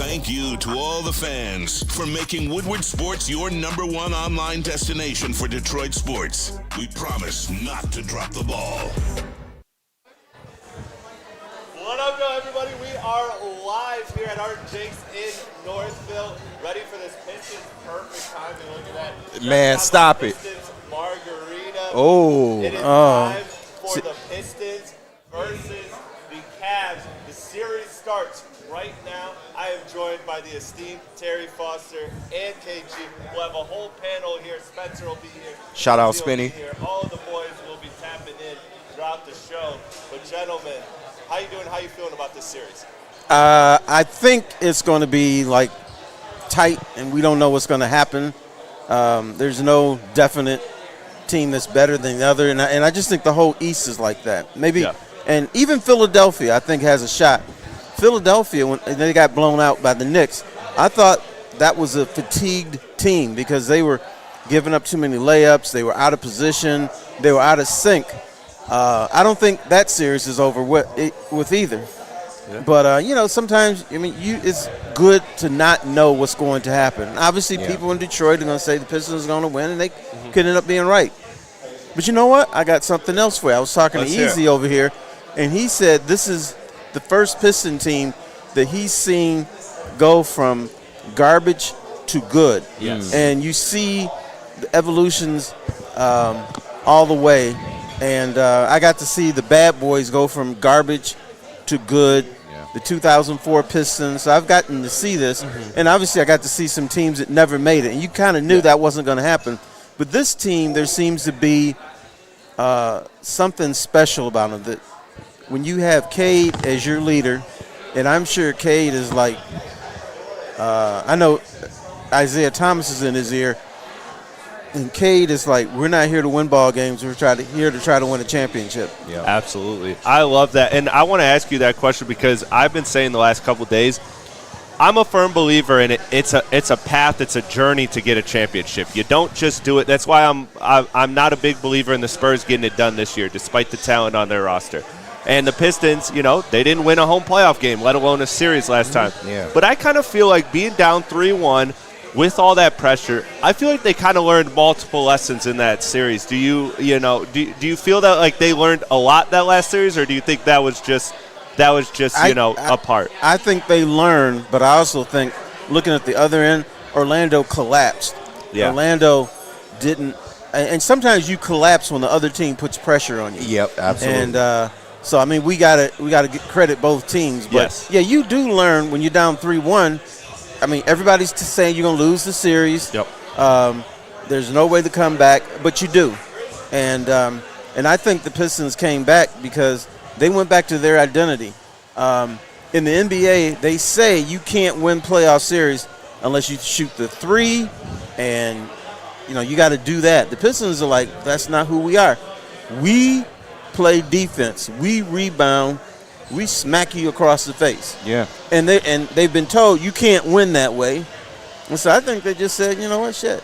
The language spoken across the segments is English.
thank you to all the fans for making Woodward Sports your #1 online destination for Detroit sports. We promise not to drop the ball. What up, everybody? We are live here at Art Jake's in Northville, ready for this Pistons perfect timing. Look at that. Man, stop it. Pistons margarita. Oh. It is time for the Pistons versus the Cavs. The series starts right now. I am joined by the esteemed Terry Foster and KG. We'll have a whole panel here. Spencer will be here. Shout out, Lindsay will be Spinny. here. All of the boys will be tapping in throughout the show. But gentlemen, how you doing? How you feeling about this series? I think it's going to be like tight, and we don't know what's going to happen. There's no definite team that's better than the other, and I just think the whole East is like that. Maybe, and even Philadelphia, I think, has a shot. Philadelphia, when they got blown out by the Knicks, I thought that was a fatigued team because they were giving up too many layups. They were out of position. They were out of sync. I don't think that series is over with either. Yeah. But, sometimes, it's good to not know what's going to happen. Obviously, people in Detroit are going to say the Pistons are going to win, and they could end up being right. But you know what? I got something else for you. I was talking to Easy over here, and he said this is the first Piston team that he's seen go from garbage to good. Yes. And you see the evolutions all the way. And I got to see the bad boys go from garbage to good, the 2004 Pistons. So I've gotten to see this. And obviously I got to see some teams that never made it. And you kind of knew that wasn't going to happen. But this team, there seems to be something special about them. That when you have Cade as your leader, and I'm sure Cade is like, I know Isaiah Thomas is in his ear, and Cade is like, we're not here to win ball games. We're here to try to win a championship. Yeah, absolutely. I love that. And I want to ask you that question because I've been saying the last couple of days, I'm a firm believer in it. It's a path. It's a journey to get a championship. You don't just do it. That's why I'm not a big believer in the Spurs getting it done this year, despite the talent on their roster. And the Pistons, they didn't win a home playoff game, let alone a series last time. Yeah. But I kind of feel like being down 3-1 with all that pressure, I feel like they kind of learned multiple lessons in that series. Do you feel that like they learned a lot that last series, or do you think that was just a part? I think they learned, but I also think looking at the other end, Orlando collapsed. Yeah. Orlando didn't, and sometimes you collapse when the other team puts pressure on you. Yep, absolutely. And so we gotta get credit both teams. But yeah, you do learn when you're down 3-1. Everybody's saying you're gonna lose the series. Yep. There's no way to come back, but you do. And I think the Pistons came back because they went back to their identity. In the NBA, they say you can't win playoff series unless you shoot the three, and you got to do that. The Pistons are like, that's not who we are. We play defense. We rebound. We smack you across the face. Yeah. And they've been told you can't win that way. And so I think they just said, you know what, shit,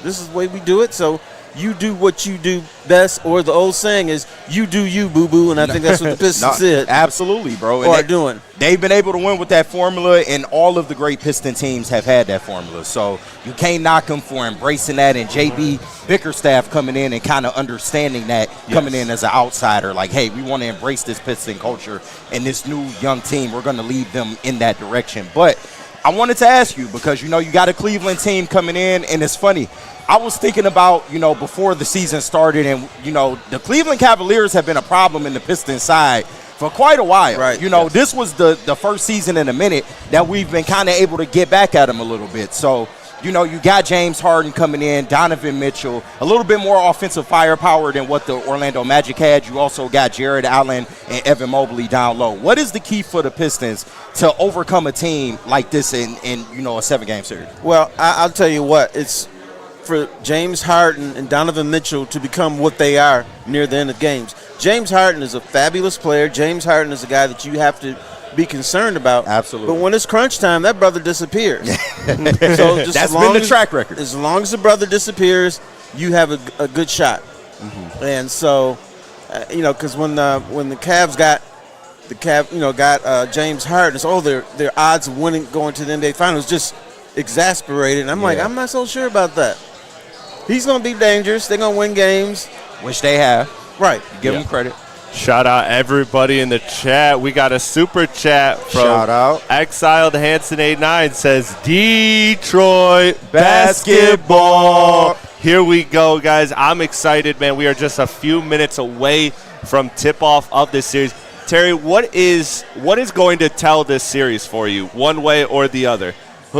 this is the way we do it. So you do what you do best, or the old saying is, you do you, boo-boo, and I think that's what the Pistons said. Absolutely, bro. Or are doing. They've been able to win with that formula, and all of the great Piston teams have had that formula. So you can't knock them for embracing that, and J.B. Bickerstaff coming in and kind of understanding that, coming in as an outsider, like, hey, we want to embrace this Piston culture and this new young team. We're going to lead them in that direction. But I wanted to ask you, because, you got a Cleveland team coming in, and it's funny. I was thinking about, before the season started, and, the Cleveland Cavaliers have been a problem in the Pistons side for quite a while. Right. This was the first season in a minute that we've been kind of able to get back at them a little bit. So, you got James Harden coming in, Donovan Mitchell, a little bit more offensive firepower than what the Orlando Magic had. You also got Jared Allen and Evan Mobley down low. What is the key for the Pistons to overcome a team like this in a 7-game series? Well, I'll tell you what, it's for James Harden and Donovan Mitchell to become what they are near the end of games. James Harden is a fabulous player. James Harden is a guy that you have to be concerned about. Absolutely. But when it's crunch time, that brother disappears. So that's been the track record. As long as the brother disappears, you have a good shot. And so, because when the Cavs got the Cavs, got James Harden. So, their odds of winning going to the NBA Finals just exasperated. And I'm like, I'm not so sure about that. He's going to be dangerous. They're going to win games. Which they have. Right. Give them credit. Shout out everybody in the chat. We got a super chat from Shout out. Exiled Hanson 89 says Detroit Basketball. Here we go, guys. I'm excited, man. We are just a few minutes away from tip-off of this series. Terry, what is going to tell this series for you, one way or the other?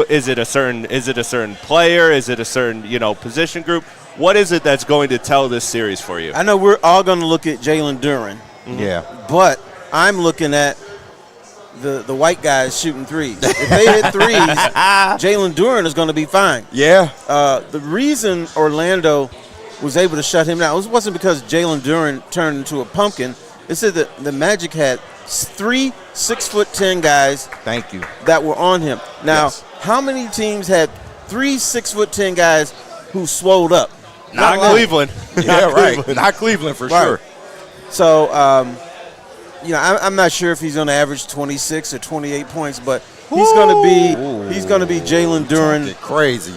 Is it a certain player? Is it a certain position group? What is it that's going to tell this series for you? I know we're all going to look at Jalen Duren. Mm-hmm. Yeah. But I'm looking at the white guys shooting threes. If they hit threes, Jalen Duren is going to be fine. Yeah. The reason Orlando was able to shut him down wasn't because Jalen Duren turned into a pumpkin. It said that the Magic had 3 6'10" guys. Thank you. That were on him. Now, how many teams had 3 6'10" guys who swolled up? Not Cleveland. Yeah, right. Not Cleveland for sure. So, I'm not sure if he's going to average 26 or 28 points, but he's going to be Jalen Duren. Talking crazy.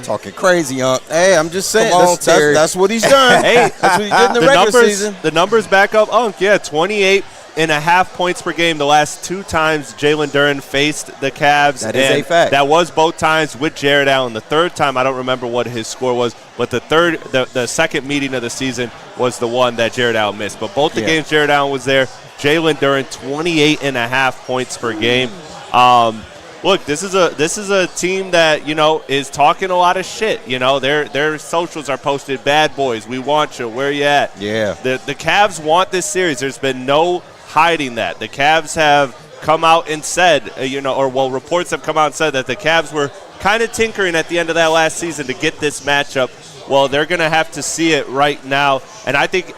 Talking crazy, Hey, I'm just saying. Come on, Terry. That's what he's done. Hey, that's what he did in the regular season. The numbers back up. 28.5 points per game the last 2 times Jalen Duren faced the Cavs. That is a fact. That was both times with Jared Allen. The third time, I don't remember what his score was, but the second meeting of the season was the one that Jared Allen missed. But both the games Jared Allen was there. Jalen Duren, 28.5 points per game. Look, this is a team that is talking a lot of shit. Their socials are posted. Bad boys, we want you. Where you at? Yeah. The Cavs want this series. There's been no hiding that. The Cavs have come out and said, reports have come out and said that the Cavs were kind of tinkering at the end of that last season to get this matchup. Well, they're going to have to see it right now. And I think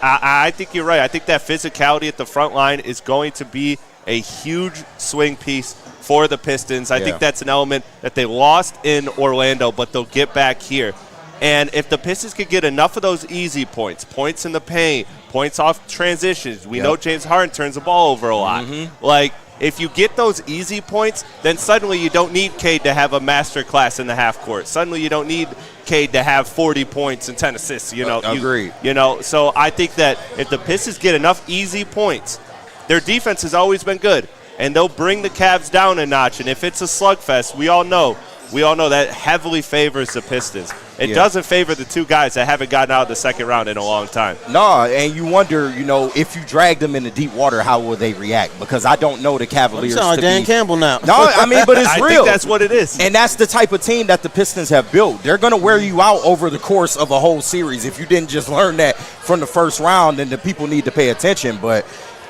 you're right. I think that physicality at the front line is going to be a huge swing piece for the Pistons. I think that's an element that they lost in Orlando, but they'll get back here. And if the Pistons could get enough of those easy points in the paint, points off transitions, we know James Harden turns the ball over a lot. Like, if you get those easy points, then suddenly you don't need Cade to have a master class in the half court. Suddenly you don't need Cade to have 40 points and 10 assists. Agreed. So I think that if the Pistons get enough easy points, their defense has always been good, and they'll bring the Cavs down a notch. And if it's a slugfest, we all know that heavily favors the Pistons. It doesn't favor the 2 guys that haven't gotten out of the second round in a long time. No, and you wonder, if you drag them into deep water, how will they react? Because I don't know the Cavaliers. You sound like Dan Campbell now. No, but it's real. I think that's what it is. And that's the type of team that the Pistons have built. They're going to wear you out over the course of a whole series. If you didn't just learn that from the first round, then the people need to pay attention. But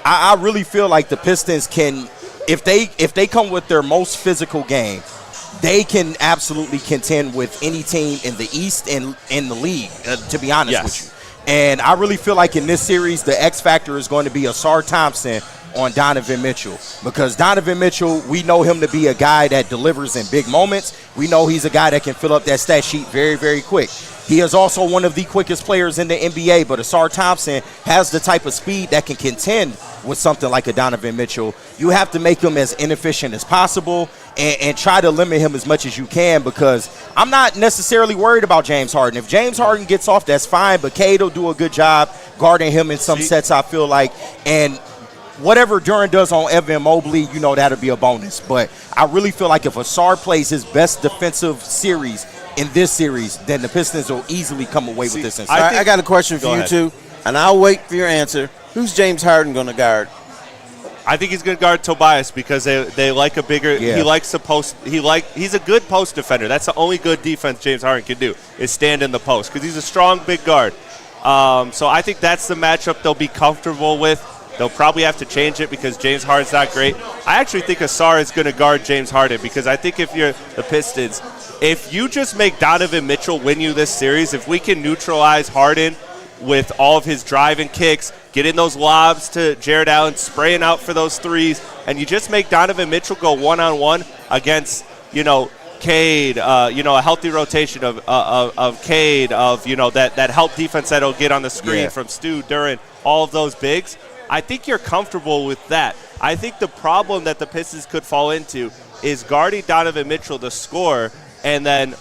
I really feel like the Pistons can, if they come with their most physical game, they can absolutely contend with any team in the East and in the league, to be honest with you. And I really feel like in this series, the X factor is going to be Asar Thompson on Donovan Mitchell. Because Donovan Mitchell, we know him to be a guy that delivers in big moments. We know he's a guy that can fill up that stat sheet very, very quick. He is also one of the quickest players in the NBA, but Asar Thompson has the type of speed that can contend with something like a Donovan Mitchell. You have to make him as inefficient as possible and try to limit him as much as you can, because I'm not necessarily worried about James Harden. If James Harden gets off, that's fine, but Cade will do a good job guarding him in some sets, I feel like. And whatever Duren does on Evan Mobley, that'll be a bonus. But I really feel like if Asar plays his best defensive series in this series, then the Pistons will easily come away with this. I got a question for you two, and I'll wait for your answer. Who's James Harden going to guard? I think he's going to guard Tobias because they like a bigger. Yeah. He likes to post. He's a good post defender. That's the only good defense James Harden can do is stand in the post because he's a strong big guard. So I think that's the matchup they'll be comfortable with. They'll probably have to change it because James Harden's not great. I actually think Asar is going to guard James Harden because I think if you're the Pistons, if you just make Donovan Mitchell win you this series, if we can neutralize Harden with all of his drive and kicks, getting those lobs to Jared Allen, spraying out for those threes, and you just make Donovan Mitchell go one-on-one against, Cade, a healthy rotation of Cade, that help defense that he'll get on the screen from Stu, Duren, all of those bigs. I think you're comfortable with that. I think the problem that the Pistons could fall into is guarding Donovan Mitchell, the scorer, and then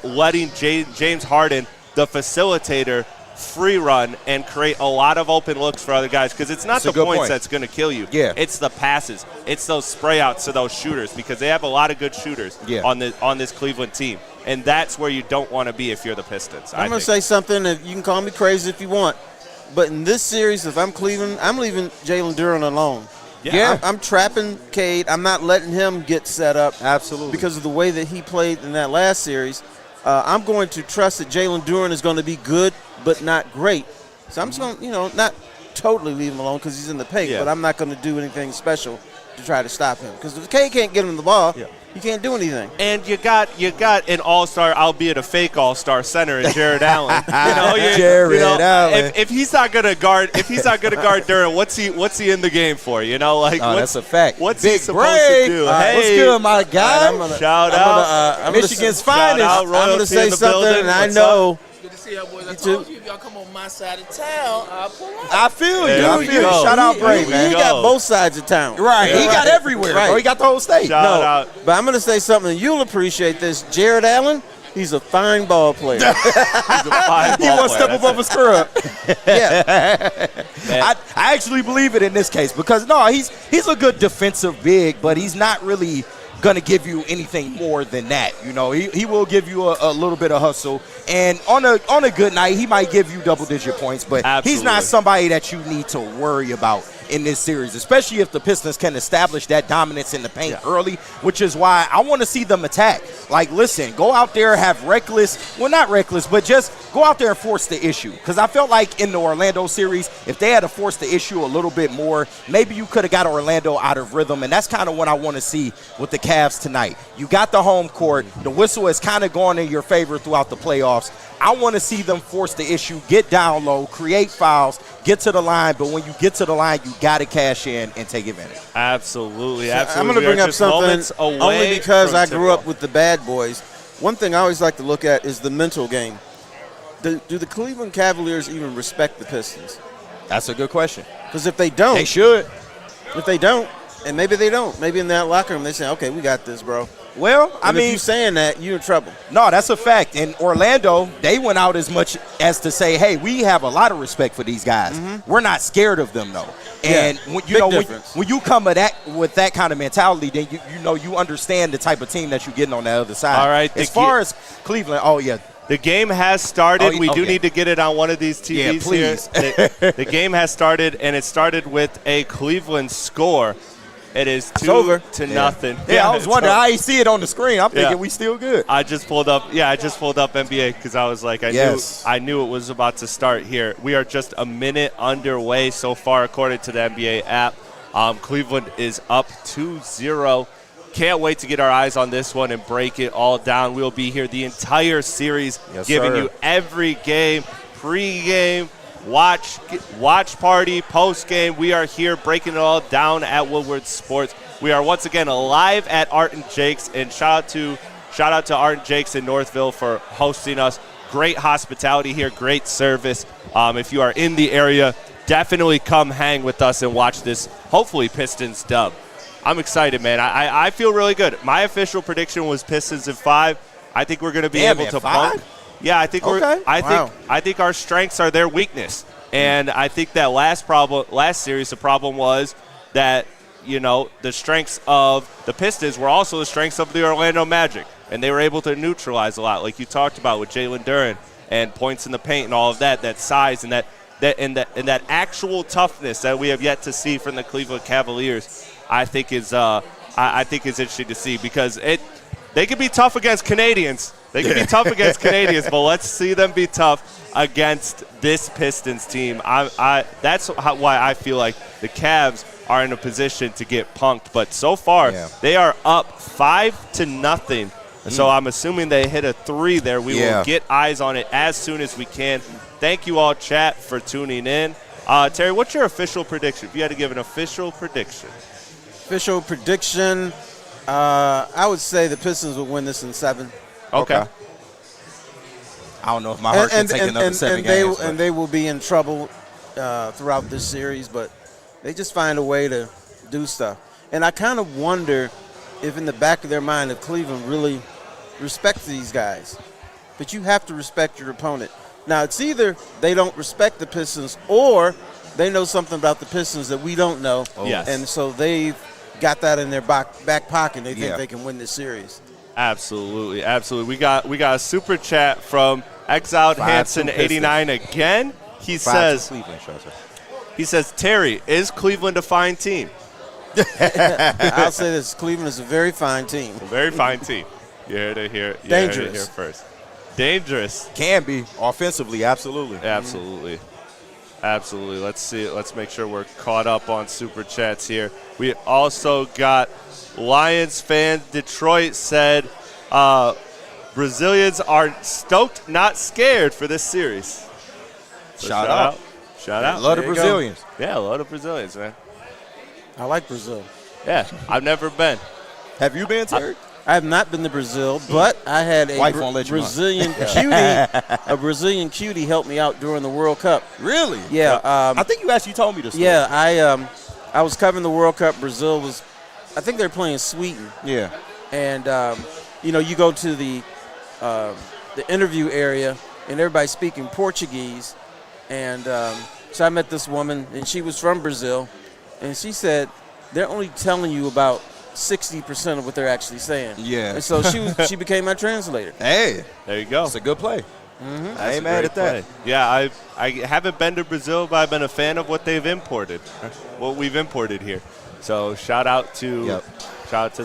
letting James Harden, the facilitator, free run and create a lot of open looks for other guys, because it's not the points that's going to kill you. Yeah. It's the passes. It's those spray outs to those shooters, because they have a lot of good shooters on this Cleveland team. And that's where you don't want to be if you're the Pistons. I'm going to say something that you can call me crazy if you want. But in this series, if I'm Cleveland, I'm leaving Jalen Duren alone. Yeah. I'm trapping Cade. I'm not letting him get set up. Absolutely. Because of the way that he played in that last series. I'm going to trust that Jalen Duren is going to be good but not great. So I'm just going to, not totally leave him alone because he's in the paint, but I'm not going to do anything special to try to stop him. Because if Cade can't get him the ball, you can't do anything. And you got an all-star, albeit a fake all-star center in Jared Allen. Jared Allen. If he's not gonna guard Duren, what's he in the game for? That's a fact. What's Big he supposed break. to do? What's good, my guy? Shout out Michigan's finest. I'm going to say something, and I know. Good to see y'all boys. I told you if y'all come on my side of town, I'll pull up. I feel There you. we go. Shout out Bray, man. He got both sides of town. Right. He got everywhere, bro. He got the whole state. Shout out. But I'm going to say something. You'll appreciate this. Jared Allen, he's a fine ball player. He won't step above a scrub. I actually believe it in this case because, he's a good defensive big, but he's not really going to give you anything more than that. He will give you a little bit of hustle, and on a good night, he might give you double-digit points, but he's not somebody that you need to worry about in this series, especially if the Pistons can establish that dominance in the paint early, which is why I want to see them attack. Like, listen, go out there, have not reckless, but just go out there and force the issue. Because I felt like in the Orlando series, if they had to force the issue a little bit more, maybe you could have got Orlando out of rhythm, and that's kind of what I want to see with the Cavs tonight. You got the home court. The whistle has kind of gone in your favor throughout the playoffs. I want to see them force the issue, get down low, create fouls, get to the line, but when you get to the line, you got to cash in and take advantage. Absolutely. I'm going to bring up something only because I grew up with the bad boys. One thing I always like to look at is the mental game. Do the Cleveland Cavaliers even respect the Pistons? That's a good question. Because if they don't. They should. If they don't, and maybe they don't. Maybe in that locker room they say, okay, we got this, bro. Well, if you're saying that, you're in trouble. No, that's a fact. In Orlando, they went out as much as to say, hey, we have a lot of respect for these guys. Mm-hmm. We're not scared of them, though. And when you come with that kind of mentality, then you understand the type of team that you're getting on the other side. All right. As far as Cleveland, the game has started. We do need to get it on one of these TVs please. Here. The game has started, and it started with a Cleveland score. It is 2-0. Yeah, I was wondering how you see it on the screen. I'm thinking we still good. I just pulled up NBA because I was like, I knew it was about to start here. We are just a minute underway so far, according to the NBA app. Cleveland is up 2-0. Can't wait to get our eyes on this one and break it all down. We'll be here the entire series, giving you every game, pre-game, watch party, post game. We are here breaking it all down at Woodward Sports. We are once again live at Art and Jake's, and shout out to Art and Jake's in Northville for hosting us. Great hospitality here, great service. If you are in the area, definitely come hang with us and watch this, hopefully, Pistons dub. I'm excited, man. I feel really good. My official prediction was Pistons in 5. I think we're going to be able to punk. Yeah, I think I think our strengths are their weakness, and I think that last series, the problem was that the strengths of the Pistons were also the strengths of the Orlando Magic, and they were able to neutralize a lot, like you talked about with Jalen Duren and points in the paint and all of that. That size and that actual toughness that we have yet to see from the Cleveland Cavaliers, I think is interesting to see because they can be tough against Canadians. They can be tough against Canadians, but let's see them be tough against this Pistons team. That's why I feel like the Cavs are in a position to get punked. But so far, they are up 5-0. So I'm assuming they hit a 3 there. We will get eyes on it as soon as we can. Thank you all, chat, for tuning in. Terry, what's your official prediction? If you had to give an official prediction. Official prediction, I would say the Pistons will win this in 7. Okay. I don't know if my heart can take another 7 games. And they will be in trouble throughout this series, but they just find a way to do stuff. And I kind of wonder if in the back of their mind, if Cleveland really respects these guys. But you have to respect your opponent. Now, it's either they don't respect the Pistons or they know something about the Pistons that we don't know. Yes. And so they've got that in their back pocket. They think they can win this series. Absolutely, absolutely. We got a super chat from Exiled Hanson 89 again. He says, Terry, is Cleveland a fine team? I'll say this: Cleveland is a very fine team. A very fine team. You heard it here. Dangerous. Here first. Dangerous. Can be offensively, absolutely. Absolutely. Absolutely. Let's see. Let's make sure we're caught up on super chats here. We also got Lions fan Detroit said Brazilians are stoked, not scared for this series. So shout out. Shout out. Love the Brazilians. Yeah, a lot of Brazilians, man. I like Brazil. Yeah, I've never been. Have you been, Terry? I have not been to Brazil, but I had a Brazilian cutie. A Brazilian cutie helped me out during the World Cup. Really? Yeah. I think you actually told me this. Yeah, I was covering the World Cup. Brazil was, I think they're playing Sweden. Yeah. And you go to the interview area and everybody's speaking Portuguese, and so I met this woman and she was from Brazil, and she said they're only telling you about 60% of what they're actually saying. Yeah. And so she became my translator. Hey, there you go. It's a good play. Mm-hmm. I ain't mad at that. Yeah, I haven't been to Brazil, but I've been a fan of what they've imported, what we've imported here. So shout out to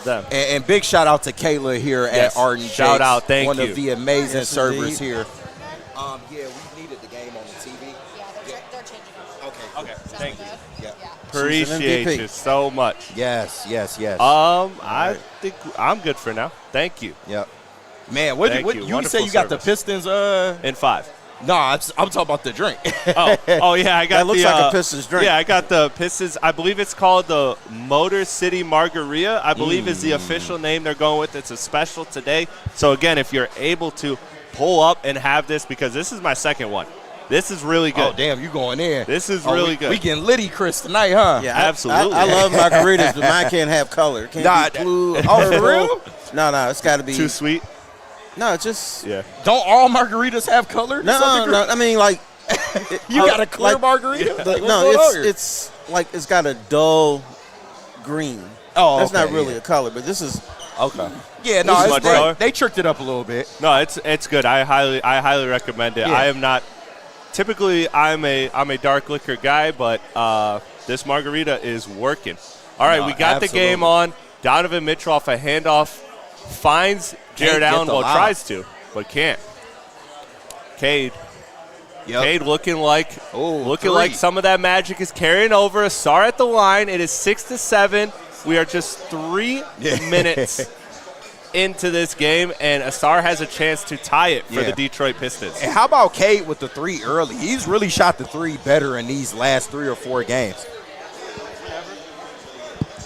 them. And big shout out to Kayla here at Arden Shout Jakes, out, thank one you. of the amazing servers indeed. here. We needed the game on the TV. Yeah, they're changing it. Okay, Thank you. Yeah. Appreciate MVP. you so much. Yes. I think I'm good for now. Thank you. Yep. Man, what Thank you. you Wonderful say you got service. the Pistons? In 5. No, I'm talking about the drink. Oh yeah, I got That looks like a Pistons drink. Yeah, I got the Pistons. I believe it's called the Motor City Margarita. I believe is the official name they're going with. It's a special today. So again, if you're able to pull up and have this, because this is my second one. This is really good. Oh, damn, you going in. This is really good. We getting litty, Chris, tonight, huh? Yeah, Absolutely. I love margaritas, but mine can't have color. It can't be blue. Oh, for real? No, it's got to be Too sweet. No, it's just Don't all margaritas have color? No. I mean, like you got a clear margarita? It's like it's got a dull green. Oh, that's okay, not really a color, but this is okay. Yeah, no, This is much color. they tricked it up a little bit. No, it's good. I highly recommend it. Yeah. I am not typically I'm a dark liquor guy, but this margarita is working. All right, we got the game on. Donovan Mitchell off a handoff finds Jared Allen. Well, tries to, but can't. Cade. Yep. Cade looking like three. like some of that magic is carrying over. Asar at the line. It is 6-7. We are just 3 minutes into this game, and Asar has a chance to tie it for the Detroit Pistons. And how about Cade with the 3 early? He's really shot the 3 better in these last 3 or 4 games.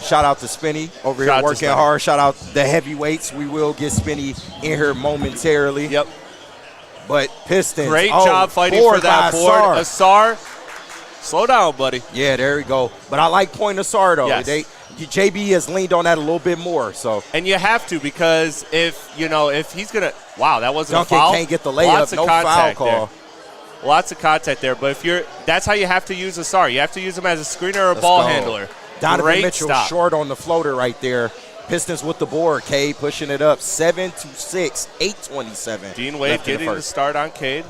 Shout out to Spinny over here working hard. Shout out the heavyweights. We will get Spinny in here momentarily. Yep. But Pistons. Great job fighting for that board. Asar, slow down, buddy. Yeah, there we go. But I like point Asar, though. Yes. JB has leaned on that a little bit more. So. And you have to, because if he's going to – wow, that wasn't Duncan a foul. can't get the layup. No foul call. Lots of contact there. But that's how you have to use Asar. You have to use him as a screener or a ball handler. Donovan Mitchell short on the floater right there. Pistons with the board. Cade pushing it up 7-6, 8:27. Dean Wade getting the start on Cade.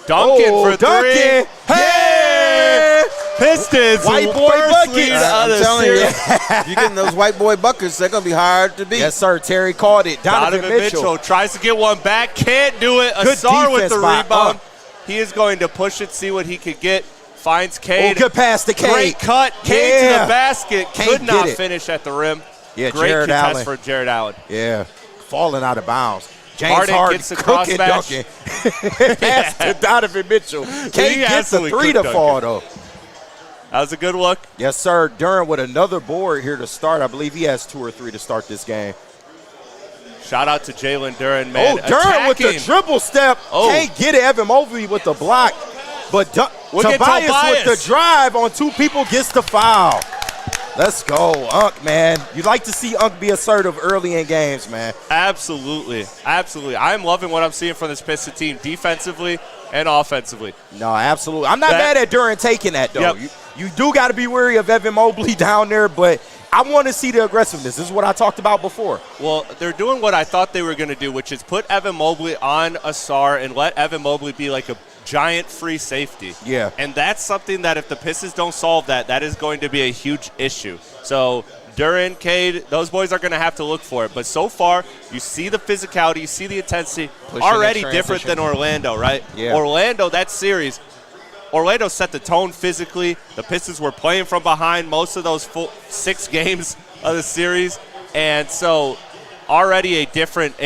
Duncan for 3. Duncan. Hey! Pistons. White boy buckets. I'm telling you, if you're getting those white boy buckets, they're going to be hard to beat. Yes, sir. Terry called it. Donovan Mitchell tries to get one back. Can't do it. Asar with the rebound. He is going to push it, see what he could get. Finds Cade. Good pass to Cade. Great cut. Cade to the basket. Could not finish at the rim. Yeah, great Jared contest Allen. for Jared Allen. Yeah, falling out of bounds. James Harden Harden gets the cooking cross Duncan. Pass to Donovan Mitchell. Cade gets the 3 to fall, though. That was a good look. Yes, sir. Duran with another board here to start. I believe he has 2 or 3 to start this game. Shout out to Jalen Duran, man. Duran with the dribble step. Can't get it. Evan Mobley with the block. But Tobias with the drive on 2 people gets the foul. Let's go, Unk, man. You'd like to see Unk be assertive early in games, man. Absolutely. I'm loving what I'm seeing from this Pistons team defensively and offensively. No, absolutely. I'm not mad at Duran taking that, though. Yep. You do got to be wary of Evan Mobley down there, but I want to see the aggressiveness. This is what I talked about before. Well, they're doing what I thought they were going to do, which is put Evan Mobley on Asar and let Evan Mobley be like a giant free safety. Yeah. And that's something that if the Pistons don't solve that is going to be a huge issue. So Duran, Cade, those boys are going to have to look for it. But so far, you see the physicality, you see the intensity, Pushing already in different than Orlando, right? Yeah. Orlando, that series, Orlando set the tone physically. The Pistons were playing from behind most of those 6 games of the series. And so already a different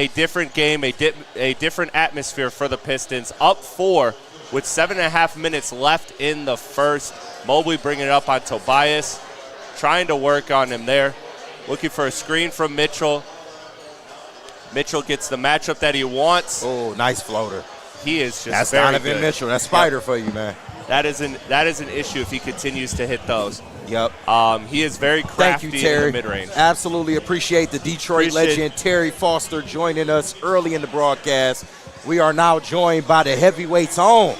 game, a different atmosphere for the Pistons. Up 4 with 7.5 minutes left in the first. Mobley bringing it up on Tobias, trying to work on him there. Looking for a screen from Mitchell. Mitchell gets the matchup that he wants. Oh, nice floater. He is just That's very Donovan good. Mitchell. That's Spider for you, man. That is an issue if he continues to hit those. Yep. He is very crafty Thank you, Terry. in the mid-range. Absolutely appreciate the Detroit legend Terry Foster joining us early in the broadcast. We are now joined by the heavyweights on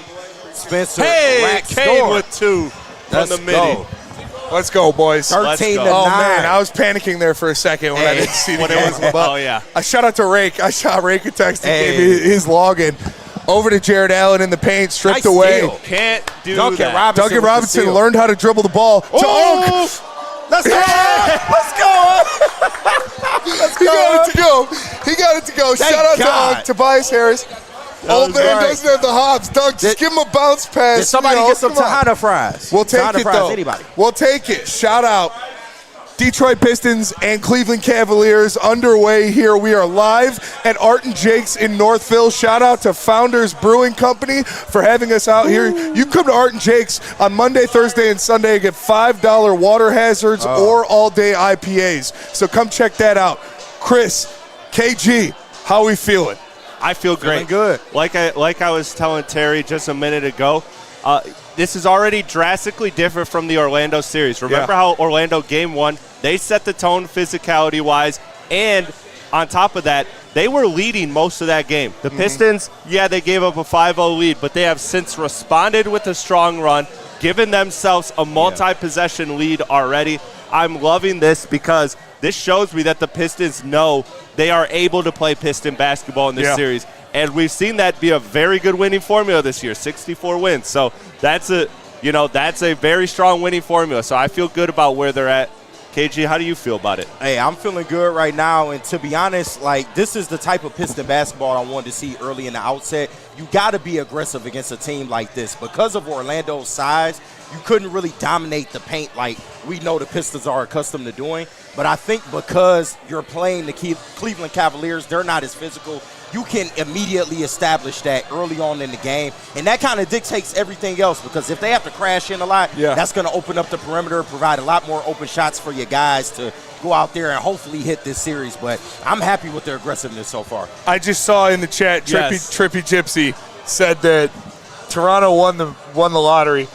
Spencer Hey, Kane Rackstorm. with 2 from Let's the midi. go. Let's go, boys. 13 to 9. Oh, man, I was panicking there for a second when I didn't see the game. But Oh, yeah. I shout out to Rake. I shot Rake a text and Hey. gave me his login. Over to Jared Allen in the paint, stripped Nice away. steal. Can't do Duncan that. Robinson Duncan with the Robinson steal. learned how to dribble the ball to Unk. Let's go. Let's go. Let's He go. got it to go. He got it to go. Thank Shout out God. to Unk, Tobias Harris. Old was man right. doesn't have the hops. Dunk, just give him a bounce pass. Did somebody you know, get some come on. Tahana fries? We'll take Tahana it, fries, though. Anybody? We'll take it. Shout out. Detroit Pistons and Cleveland Cavaliers underway here. We are live at Art and Jake's in Northville. Shout out to Founders Brewing Company for having us out here. You come to Art and Jake's on Monday, Thursday, and Sunday and get $5 water hazards or all-day IPAs. So come check that out. Chris, KG, how we feeling? I feel great. good. Like I was telling Terry just a minute ago, this is already drastically different from the Orlando series. Remember how Orlando game 1, they set the tone physicality-wise, and on top of that, they were leading most of that game. The Pistons, they gave up a 5-0 lead, but they have since responded with a strong run, given themselves a multi-possession lead already. I'm loving this because this shows me that the Pistons know they are able to play Piston basketball in this series. And we've seen that be a very good winning formula this year, 64 wins. So that's a very strong winning formula. So I feel good about where they're at. KG, how do you feel about it? Hey, I'm feeling good right now, and to be honest, this is the type of Piston basketball I wanted to see early in the outset. You got to be aggressive against a team like this. Because of Orlando's size, you couldn't really dominate the paint like we know the Pistons are accustomed to doing. But I think because you're playing the Cleveland Cavaliers, they're not as physical. You can immediately establish that early on in the game, and that kind of dictates everything else because if they have to crash in a lot, that's going to open up the perimeter, provide a lot more open shots for your guys to go out there and hopefully hit this series. But I'm happy with their aggressiveness so far. I just saw in the chat, Trippy Gypsy said that Toronto won the lottery.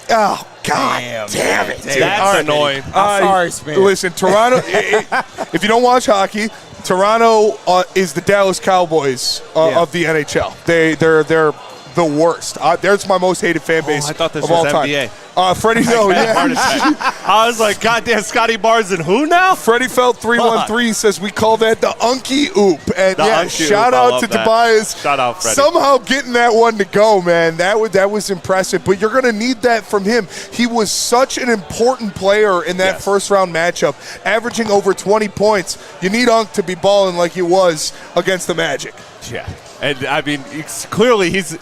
Oh, God damn it, dude. That's annoying. I'm sorry, Spence. Listen, Toronto, if you don't watch hockey, Toronto is the Dallas Cowboys of the NHL. They're the worst. There's my most hated fan base I thought this of was all time. NBA. Freddie, no, I was like, goddamn, Scotty Barnes and who now? Freddie Felt 313 says we call that the Unky Oop. And Unky shout Oop, I out love to that. Tobias. Shout out, Freddie. Somehow getting that one to go, man. That was impressive. But you're going to need that from him. He was such an important player in that first round matchup, averaging over 20 points. You need Unk to be balling like he was against the Magic. Yeah. And I mean, clearly he's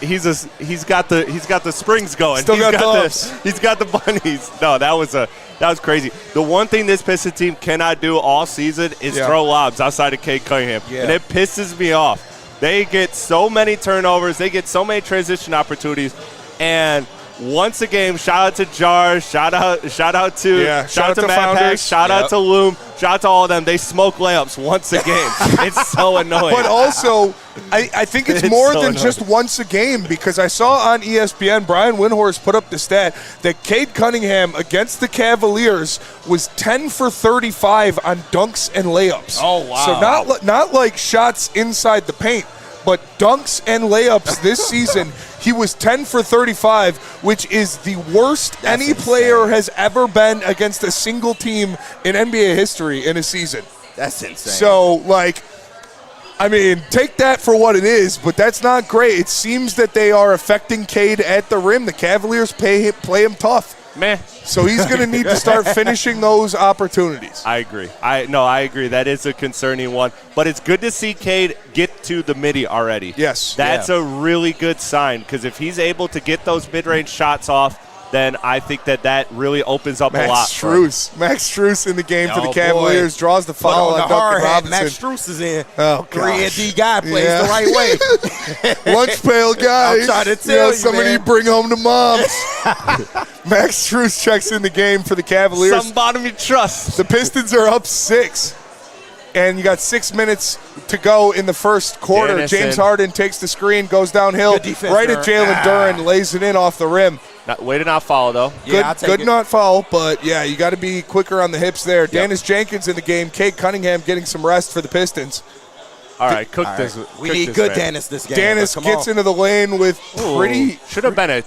got the springs going. Still got those. He's got the bunnies. No, that was crazy. The one thing this Pistons team cannot do all season is throw lobs outside of Cade Cunningham, and it pisses me off. They get so many turnovers, they get so many transition opportunities, and once a game. Shout out to Jars. Shout out to shout out to Matt Founders. Pack. Shout out to Loom. Shout out to all of them. They smoke layups once a game. It's so annoying. But also, I think it's more so than annoying. just once a game, because I saw on ESPN, Brian Windhorst put up the stat that Cade Cunningham against the Cavaliers was 10 for 35 on dunks and layups. Oh, wow. So not like shots inside the paint, but dunks and layups this season. He was 10 for 35, which is the worst any player has ever been against a single team in NBA history in a season. That's insane. So, I mean, take that for what it is, but that's not great. It seems that they are affecting Cade at the rim. The Cavaliers play him tough. Meh. So he's going to need to start finishing those opportunities. I agree. I agree. That is a concerning one. But it's good to see Cade get to the midi already. Yes. That's a really good sign, because if he's able to get those mid-range shots off, then I think that really opens up a lot. Max Strus in the game for the Oh, Cavaliers, boy. draws the foul But on on the hard Duncan hat, Robinson. Max Strus is in. Oh, 3 gosh. and D guy plays Yeah. the right way. Lunch pail guy. I'm trying to tell you, somebody man. bring home to moms. Max Strus checks in the game for the Cavaliers. Somebody you trust. The Pistons are up 6, and you got 6 minutes to go in the first quarter. Dennison. James Harden takes the screen, goes downhill, Good defense, right at Duren. Jalen Duren, lays it in off the rim. Way to not follow, though. Yeah, I'll take Good it. not foul, but yeah, you got to be quicker on the hips there. Dennis Jenkins in the game. Cade Cunningham getting some rest for the Pistons. All right, cook All this. right. cook We need this, good man. Dennis this game. Dennis but come gets on. into the lane with pretty. Should have been a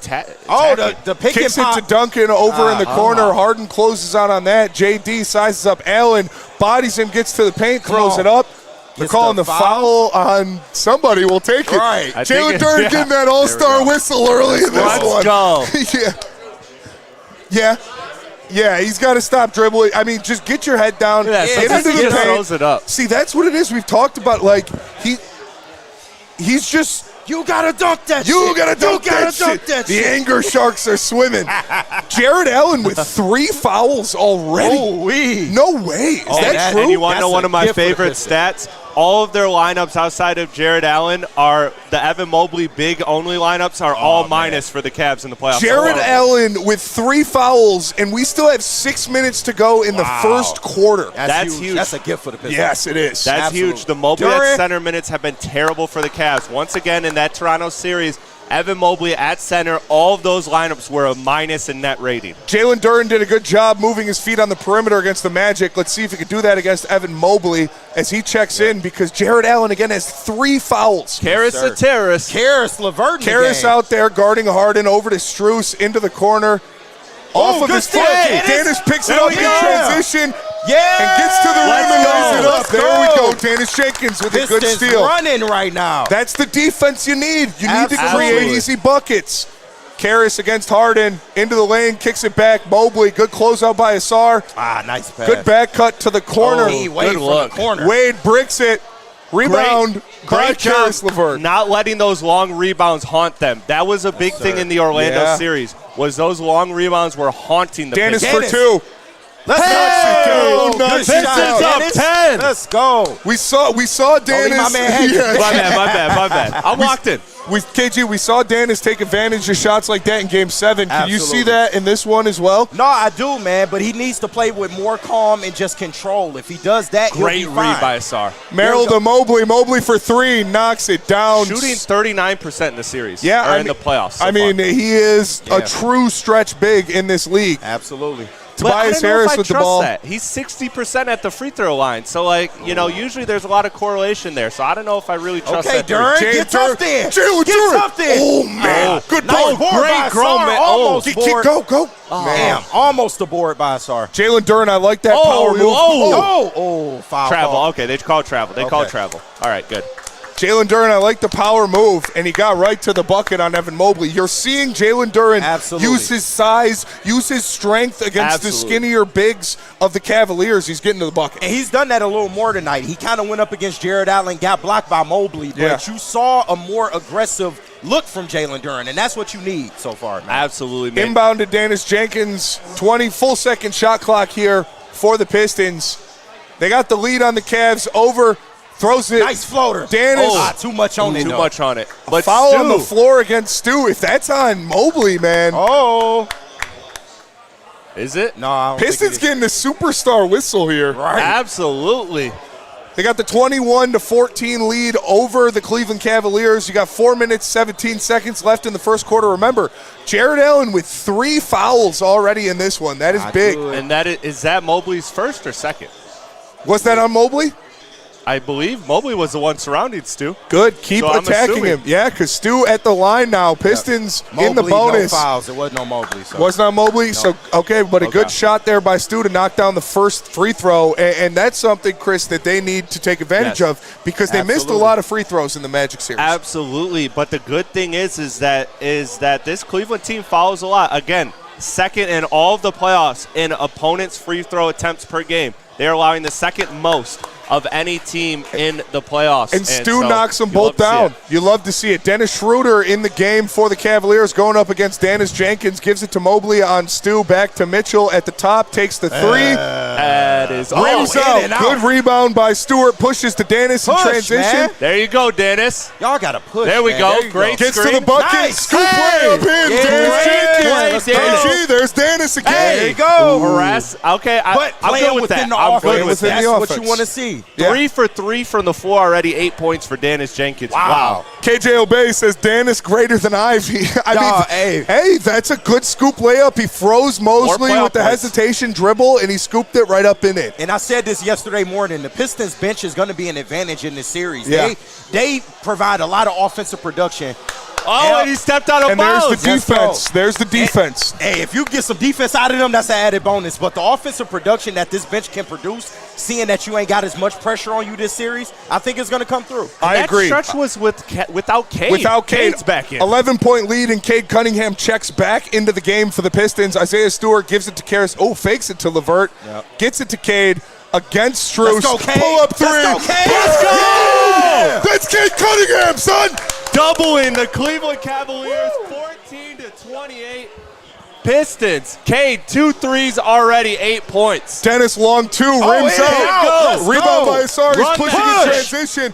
Oh, the pick and Kicks it pop. to Duncan over in the corner. Harden closes out on that. JD sizes up Allen, bodies him, gets to the paint, throws on. it up. They're Gets calling the the foul on somebody. We'll take it. Right. I think Jalen it- Duren yeah. getting that all-star whistle early in this Let's one. go. Yeah, he's got to stop dribbling. I mean, just get your head down. Yeah, Get sometimes into he the just paint. throws it up. See, that's what it is. We've talked about, he's just – You gotta dunk that shit. you gotta dunk You gotta that dunk shit. that The shit. anger sharks are swimming. Jared Allen with 3 fouls already. Oh-wee. No way. Is that that- true? And you want to know That's one a of my gift for the favorite Pistons. stats? All of their lineups outside of Jared Allen are the Evan Mobley big only lineups are all minus for the Cavs in the playoffs. Jared So, Allen with 3 fouls, and we still have 6 minutes to go in the first quarter. That's huge. That's a gift for the Pistons. Yes, it is. That's Absolutely. huge. The Mobley Duren- at center minutes have been terrible for the Cavs. Once again, in that Toronto series, Evan Mobley at center, all of those lineups were a minus in net rating. Jalen Duren did a good job moving his feet on the perimeter against the Magic. Let's see if he could do that against Evan Mobley as he checks in, because Jared Allen, again, has 3 fouls. Karis the terrorist. Karis LeVert in the Karras game. out there guarding Harden, over to Strus into the corner. Off of good his foot. steal, Dennis picks it There up we in go. transition Yeah. and gets to the rim Let's and go. lays it up. Let's There we go. go. Dennis Jenkins with a good Pistons steal. running right now. That's the defense you need. You need to Absolutely. create easy buckets. Karras against Harden, into the lane, kicks it back. Mobley, good closeout by Asar. Nice pass. Good back cut to the corner. He Wade from look. the corner. Wade bricks it. Rebound by Great job Karis LeVert. not letting those long rebounds haunt them. That was a big thing in the Orlando Yeah. series, was those long rebounds were haunting the Dennis Pistons. for 2. Let's Hey! go. Good Good shot, shot, up Dennis. 10. Let's go. We saw Dennis. my man had you. Yeah. My bad. I'm locked in. KG, we saw Dennis take advantage of shots like that in Game 7. Can you see Absolutely. that in this one as well? No, I do, man, but he needs to play with more calm and just control. If he does that, Great he'll be read fine. by Asar. Merrill There to Mobley. Mobley for 3, knocks it down. Shooting 39% in the series. Yeah, or I in mean- the playoffs. so I mean, far. he is Yeah. a true stretch big in this league. Absolutely. But I Tobias don't know Harris if I with the trust ball. that. He's 60% at the free throw line. So, usually there's a lot of correlation there. So I don't know if I really trust Okay, that. Duren, Jalen get tough there. Jalen Get Duren. tough there. Oh, man. Good Nice ball. board Great by grown Asar. man. Almost Keep, board. go. Damn, almost a board by Asar. Jalen Duren, I like that power move. Foul Travel. call. Okay, they call travel. They call Okay. travel. All right, good. Jalen Duren, I like the power move, and he got right to the bucket on Evan Mobley. You're seeing Jalen Duren Absolutely. use his size, use his strength against the Absolutely. skinnier bigs of the Cavaliers. He's getting to the bucket. And he's done that a little more tonight. He kind of went up against Jared Allen, got blocked by Mobley, but Yeah. you saw a more aggressive look from Jalen Duren, and that's what you need so far, man. Absolutely, man. Inbound to Dennis Jenkins. 20 full second shot clock here for the Pistons. They got the lead on the Cavs over Throws it. Nice floater. Dennis. Too much on it. Too though. much on it. But Foul Stu, on the floor against Stu. If that's on Mobley, man. Oh. is it? No, I don't Pistons think getting the superstar whistle here. Right. Absolutely. They got the 21-14 lead over the Cleveland Cavaliers. You got 4 minutes, 17 seconds left in the first quarter. Remember, Jared Allen with 3 fouls already in this one. That is big. And is that Mobley's first or second? Was that on Mobley? I believe Mobley was the one surrounding Stu. Good. Keep So I'm attacking assuming. him. Yeah, because Stu at the line now. Pistons in the Mobley, bonus. No fouls. It wasn't no Mobley. So. Was not Mobley. So, okay, but a good Okay. shot there by Stu to knock down the first free throw. And that's something, Chris, that they need to take advantage Yes. of because they missed a Absolutely. lot of free throws in the Magic series. Absolutely. But the good thing is that this Cleveland team fouls a lot. Again, second in all of the playoffs in opponents' free throw attempts per game. They're allowing the second most of any team in the playoffs. And Stu so knocks them you love both to see down. it. You love to see it. Dennis Schroeder in the game for the Cavaliers going up against Dennis Jenkins. Gives it to Mobley on Stu. Back to Mitchell at the top. Takes the three. That is Rims in out. and out. Good rebound by Stewart. Pushes to Dennis in Push, transition. man. There you go, Dennis. Y'all got to push. There we man. go. There you Great Gets to screen. the bucket. Nice. Scoop Hey. right up in. Yeah. Dennis Play, Jenkins. Dennis. Gee, there's Dennis again. There you go. Harass. Okay, But I'm playing good with within that. the I'm offense. good with within that. the That's what offense. you want to see. Yeah. 3 for 3 from the floor already. 8 points for Dennis Jenkins. Wow. KJ Obey says Dennis greater than Ivy. Hey, that's a good scoop layup. He froze Mosley playoff with the points. hesitation dribble, and he scooped it right up in it. And I said this yesterday morning, the Pistons bench is going to be an advantage in this series. Yeah. They provide a lot of offensive production. Oh, and he stepped out of And there's bounds. the Let's defense. go. There's the defense. Hey, if you get some defense out of them, that's an added bonus. But the offensive production that this bench can produce, seeing that you ain't got as much pressure on you this series, I think it's going to come through. I that agree. stretch was without Cade. Without Cade, Cade's back in. 11-point lead, and Cade Cunningham checks back into the game for the Pistons. Isaiah Stewart gives it to Karras. Oh, fakes it to LeVert. Yep. Gets it to Cade against Strus. Let's go, Cade. Pull up three. Let's go, Cade. Let's go! Yeah! That's Cade Cunningham, son. Doubling the Cleveland Cavaliers, 14-28. Pistons. Cade, 2 threes already, 8 points. Dennis Long, 2, rims in and out. out. Let's Rebound go. by Asar. He's Run pushing that in push. transition.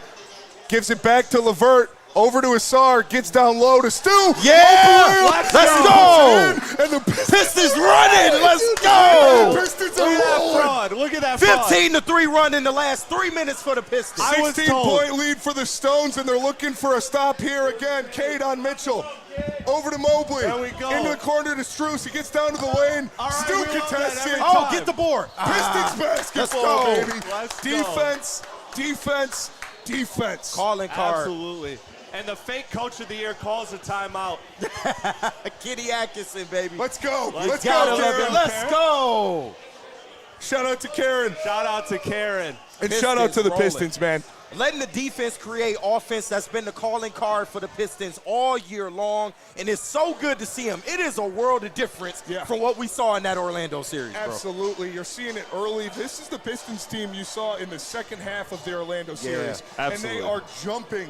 Gives it back to LeVert. Over to Asar. Gets down low to Stu. Yeah. Let's go. And the Pistons running. Let's go. Pistons are rolling. Look at that fraud. 15-3 run in the last 3 minutes for the Pistons. I was told. 16-point lead for the Stones, and they're looking for a stop here again. Cade on Mitchell. Over to Mobley. There we go. Into the corner to Strus. He gets down to the lane. All right, Stu we love contests that it. every Oh, time. get the board. Pistons basketball, go. baby. Let's go. Defense, defense, defense. Calling card. Absolutely. And the fake coach of the year calls a timeout. Kenny Atkinson, baby. Let's go. Let's Got go, it, Levin. Karen. Let's go. Shout out to Karen. Shout out to Karen. And Pistons shout out to the rolling. Pistons, man. Letting the defense create offense, that's been the calling card for the Pistons all year long, and it's so good to see them. It is a world of difference from what we saw in that Orlando series, bro. Absolutely. You're seeing it early. This is the Pistons team you saw in the second half of the Orlando series. absolutely. And they are jumping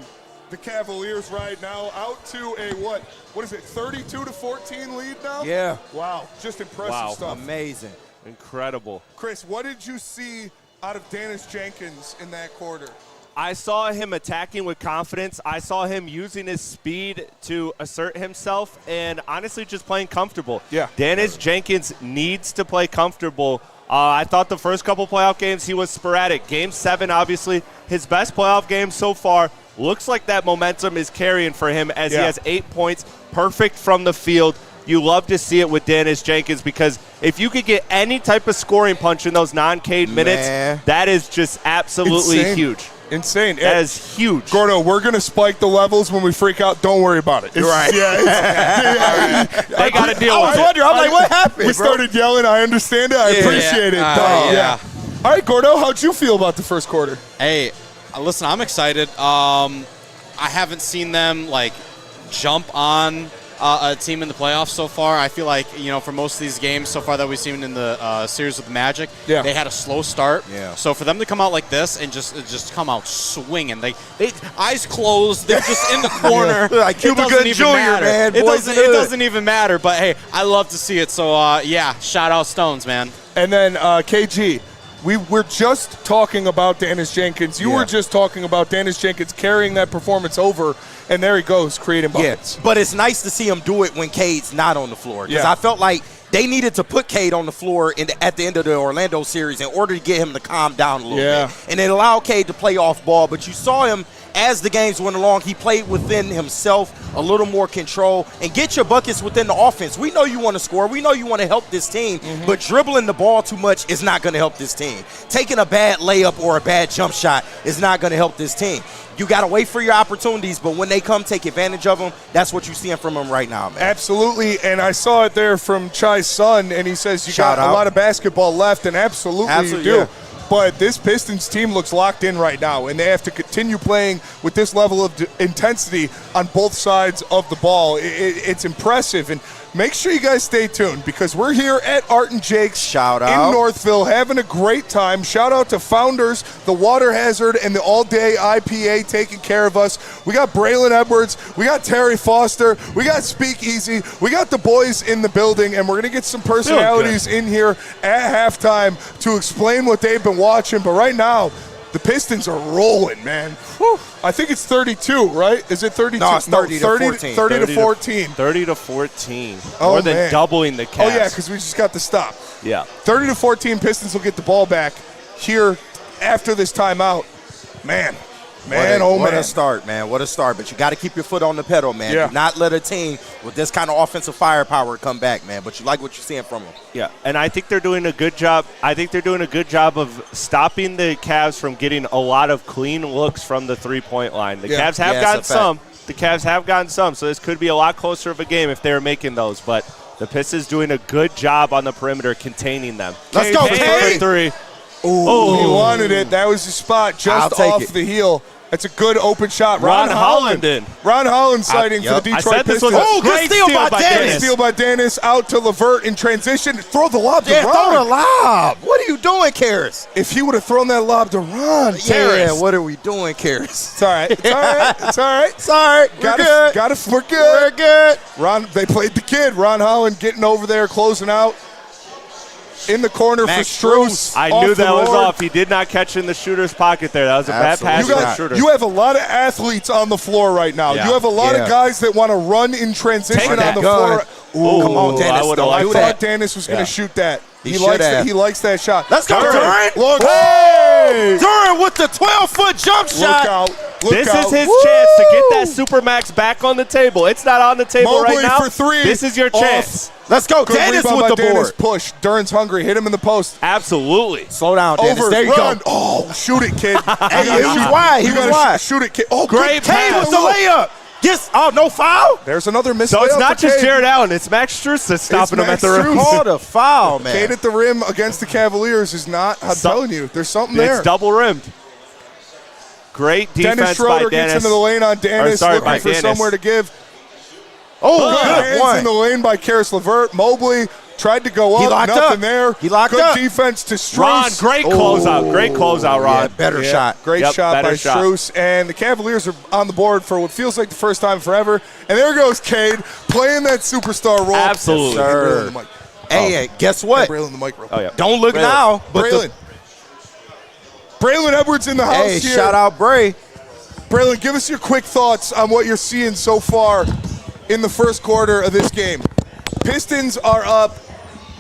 the Cavaliers right now out to a, what is it, 32-14 lead now? Yeah. Wow. Just impressive stuff. Amazing. Incredible. Chris, what did you see out of Dennis Jenkins in that quarter? I saw him attacking with confidence. I saw him using his speed to assert himself and honestly just playing comfortable. Yeah. Dennis Jenkins needs to play comfortable. I thought the first couple playoff games he was sporadic. Game 7, obviously, his best playoff game so far. Looks like that momentum is carrying for him as he has 8 points, perfect from the field. You love to see it with Dennis Jenkins because if you could get any type of scoring punch in those non-Cade minutes, that is just absolutely Insane. huge. Insane. That is huge. Gordo, we're going to spike the levels when we freak out. Don't worry about it. You're right. They got to deal I with was it. wondering, I'm like, what happened, We bro? started yelling. I understand it. I appreciate it. yeah. All right, Gordo, how'd you feel about the first quarter? Hey, listen, I'm excited. I haven't seen them jump on a team in the playoffs so far. I feel like, for most of these games so far that we've seen in the series with the Magic, they had a slow start. Yeah. So for them to come out like this and just come out swinging, they eyes closed, they're just in the corner. Like Cuba It doesn't Gooding even Jr., matter. man. It Boys in doesn't, the it hood. doesn't even matter. But hey, I love to see it. So shout out Stones, man. And then KG, We're just talking about Dennis Jenkins. You were just talking about Dennis Jenkins carrying that performance over, and there he goes, creating buckets. Yeah, but it's nice to see him do it when Cade's not on the floor. Because I felt like they needed to put Cade on the floor at the end of the Orlando series in order to get him to calm down a little bit. And it allowed Cade to play off ball, but you saw him as the games went along. He played within himself, a little more control, and get your buckets within the offense. We know you want to score. We know you want to help this team, but dribbling the ball too much is not going to help this team. Taking a bad layup or a bad jump shot is not going to help this team. You got to wait for your opportunities, but when they come, take advantage of them. That's what you're seeing from him right now, man. Absolutely, and I saw it there from Chai's son, and he says you got a lot of basketball left, and absolutely you do. Yeah. But this Pistons team looks locked in right now, and they have to continue playing with this level of intensity on both sides of the ball. It's impressive, and make sure you guys stay tuned because we're here at Art and Jake's in Northville having a great time. Shout out to Founders, the Water Hazard, and the All Day IPA taking care of us. We got Braylon Edwards, we got Terry Foster, we got Speakeasy, we got the boys in the building, and we're going to get some personalities in here at halftime to explain what they've been watching. But right now, the Pistons are rolling, man. Whew. I think it's 32, right? Is it 32? No, it's 30 to 14. 30 to 14. 30 to 14. More than doubling the Cavs. Oh, yeah, because we just got the stop. Yeah. 30 to 14, Pistons will get the ball back here after this timeout. Man. What a start, man. What a start. But you got to keep your foot on the pedal, man. Yeah. Do not let a team with this kind of offensive firepower come back, man. But you like what you're seeing from them. Yeah, and I think they're doing a good job. I think they're doing a good job of stopping the Cavs from getting a lot of clean looks from the three-point line. The Cavs have gotten some. The Cavs have gotten some, so this could be a lot closer of a game if they were making those. But the Pistons doing a good job on the perimeter containing them. Let's go, Cade. Three. Ooh, he wanted it. That was the spot just off the heel. That's a good open shot. Ron Holland in. Ron Holland sighting for the Detroit Pistons. Great steal by Dennis. Great steal by Dennis. Out to LeVert in transition. Throw the lob to Ron. Throw the lob. What are you doing, Karras? If he would have thrown that lob to Ron. Yeah, what are we doing, Karras? It's all right. It's all right. It's all right. Sorry. We're good. We're good. Ron, they played the kid. Ron Holland getting over there, closing out. In the corner Max for Strus. I knew that was off. He did not catch in the shooter's pocket there. That was a bad pass for the shooter. You have a lot of athletes on the floor right now. Yeah. You have a lot of guys that want to run in transition on the floor. Ooh, come on, Dennis. I thought Dennis was going to shoot that. He likes that shot. Let's go, Durant. Look. Hey! Durant with the 12-foot jump shot. This is his chance to get that Supermax back on the table. It's not on the table right now. For three. This is your chance. Let's go. Good Dennis rebound with the by Dennis. board. Push. Durant's hungry. Hit him in the post. Absolutely. Slow down, Dennis. There you go. Oh, shoot it, kid. Hey, he was wide. He was wide. Shoot it, kid. Oh, great Cade pass. with the layup. Yes. Oh, no foul? There's another miss. So it's not just Jared Allen. It's Max Strus that's stopping him at the rim. Called a foul, man. Cade at the rim against the Cavaliers is not. I'm telling you, there's something there. It's double rimmed. Great defense Dennis Schroeder by Dennis. gets into the lane on Dennis, looking for somewhere to give. Oh, good hands in the lane by Karras LeVert. Mobley tried to go up, nothing there. He locked good up. Good defense to Strus. Ron, great closeout. Great closeout, Ron. Yeah, better shot. Great shot by Strus. And the Cavaliers are on the board for what feels like the first time forever. And there goes Cade playing that superstar role. Absolutely. Yes, hey, guess what? Braylon the mic real quick. Oh, yeah. Don't look now. But Braylon Edwards in the house here. Shout out Bray. Braylon, give us your quick thoughts on what you're seeing so far in the first quarter of this game. Pistons are up,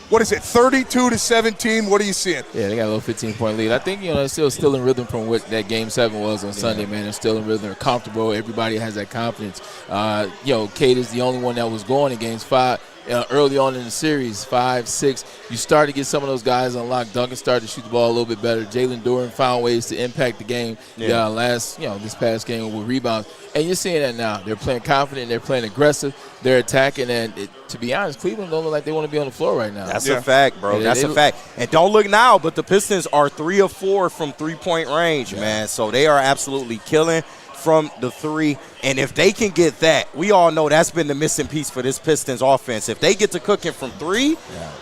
32 to 17. What are you seeing? Yeah, they got a little 15-point lead. I think, they're still in rhythm from what that Game 7 was on Sunday, man. They're still in rhythm. They're comfortable. Everybody has that confidence. Cade is the only one that was going in Games 5. Early on in the series, 5, 6, you start to get some of those guys unlocked. Duncan started to shoot the ball a little bit better. Jalen Duren found ways to impact the game. This past game with rebounds. And you're seeing that now. They're playing confident. They're playing aggressive. They're attacking. And to be honest, Cleveland don't look like they want to be on the floor right now. That's a fact, bro. That's a fact. And don't look now, but the Pistons are 3 of 4 from three-point range, man. So they are absolutely killing from the three. And if they can get that, we all know that's been the missing piece for this Pistons offense. If they get to cooking from three,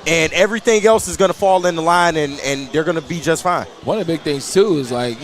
and everything else is going to fall in the line, and they're going to be just fine. One of the big things, too, is like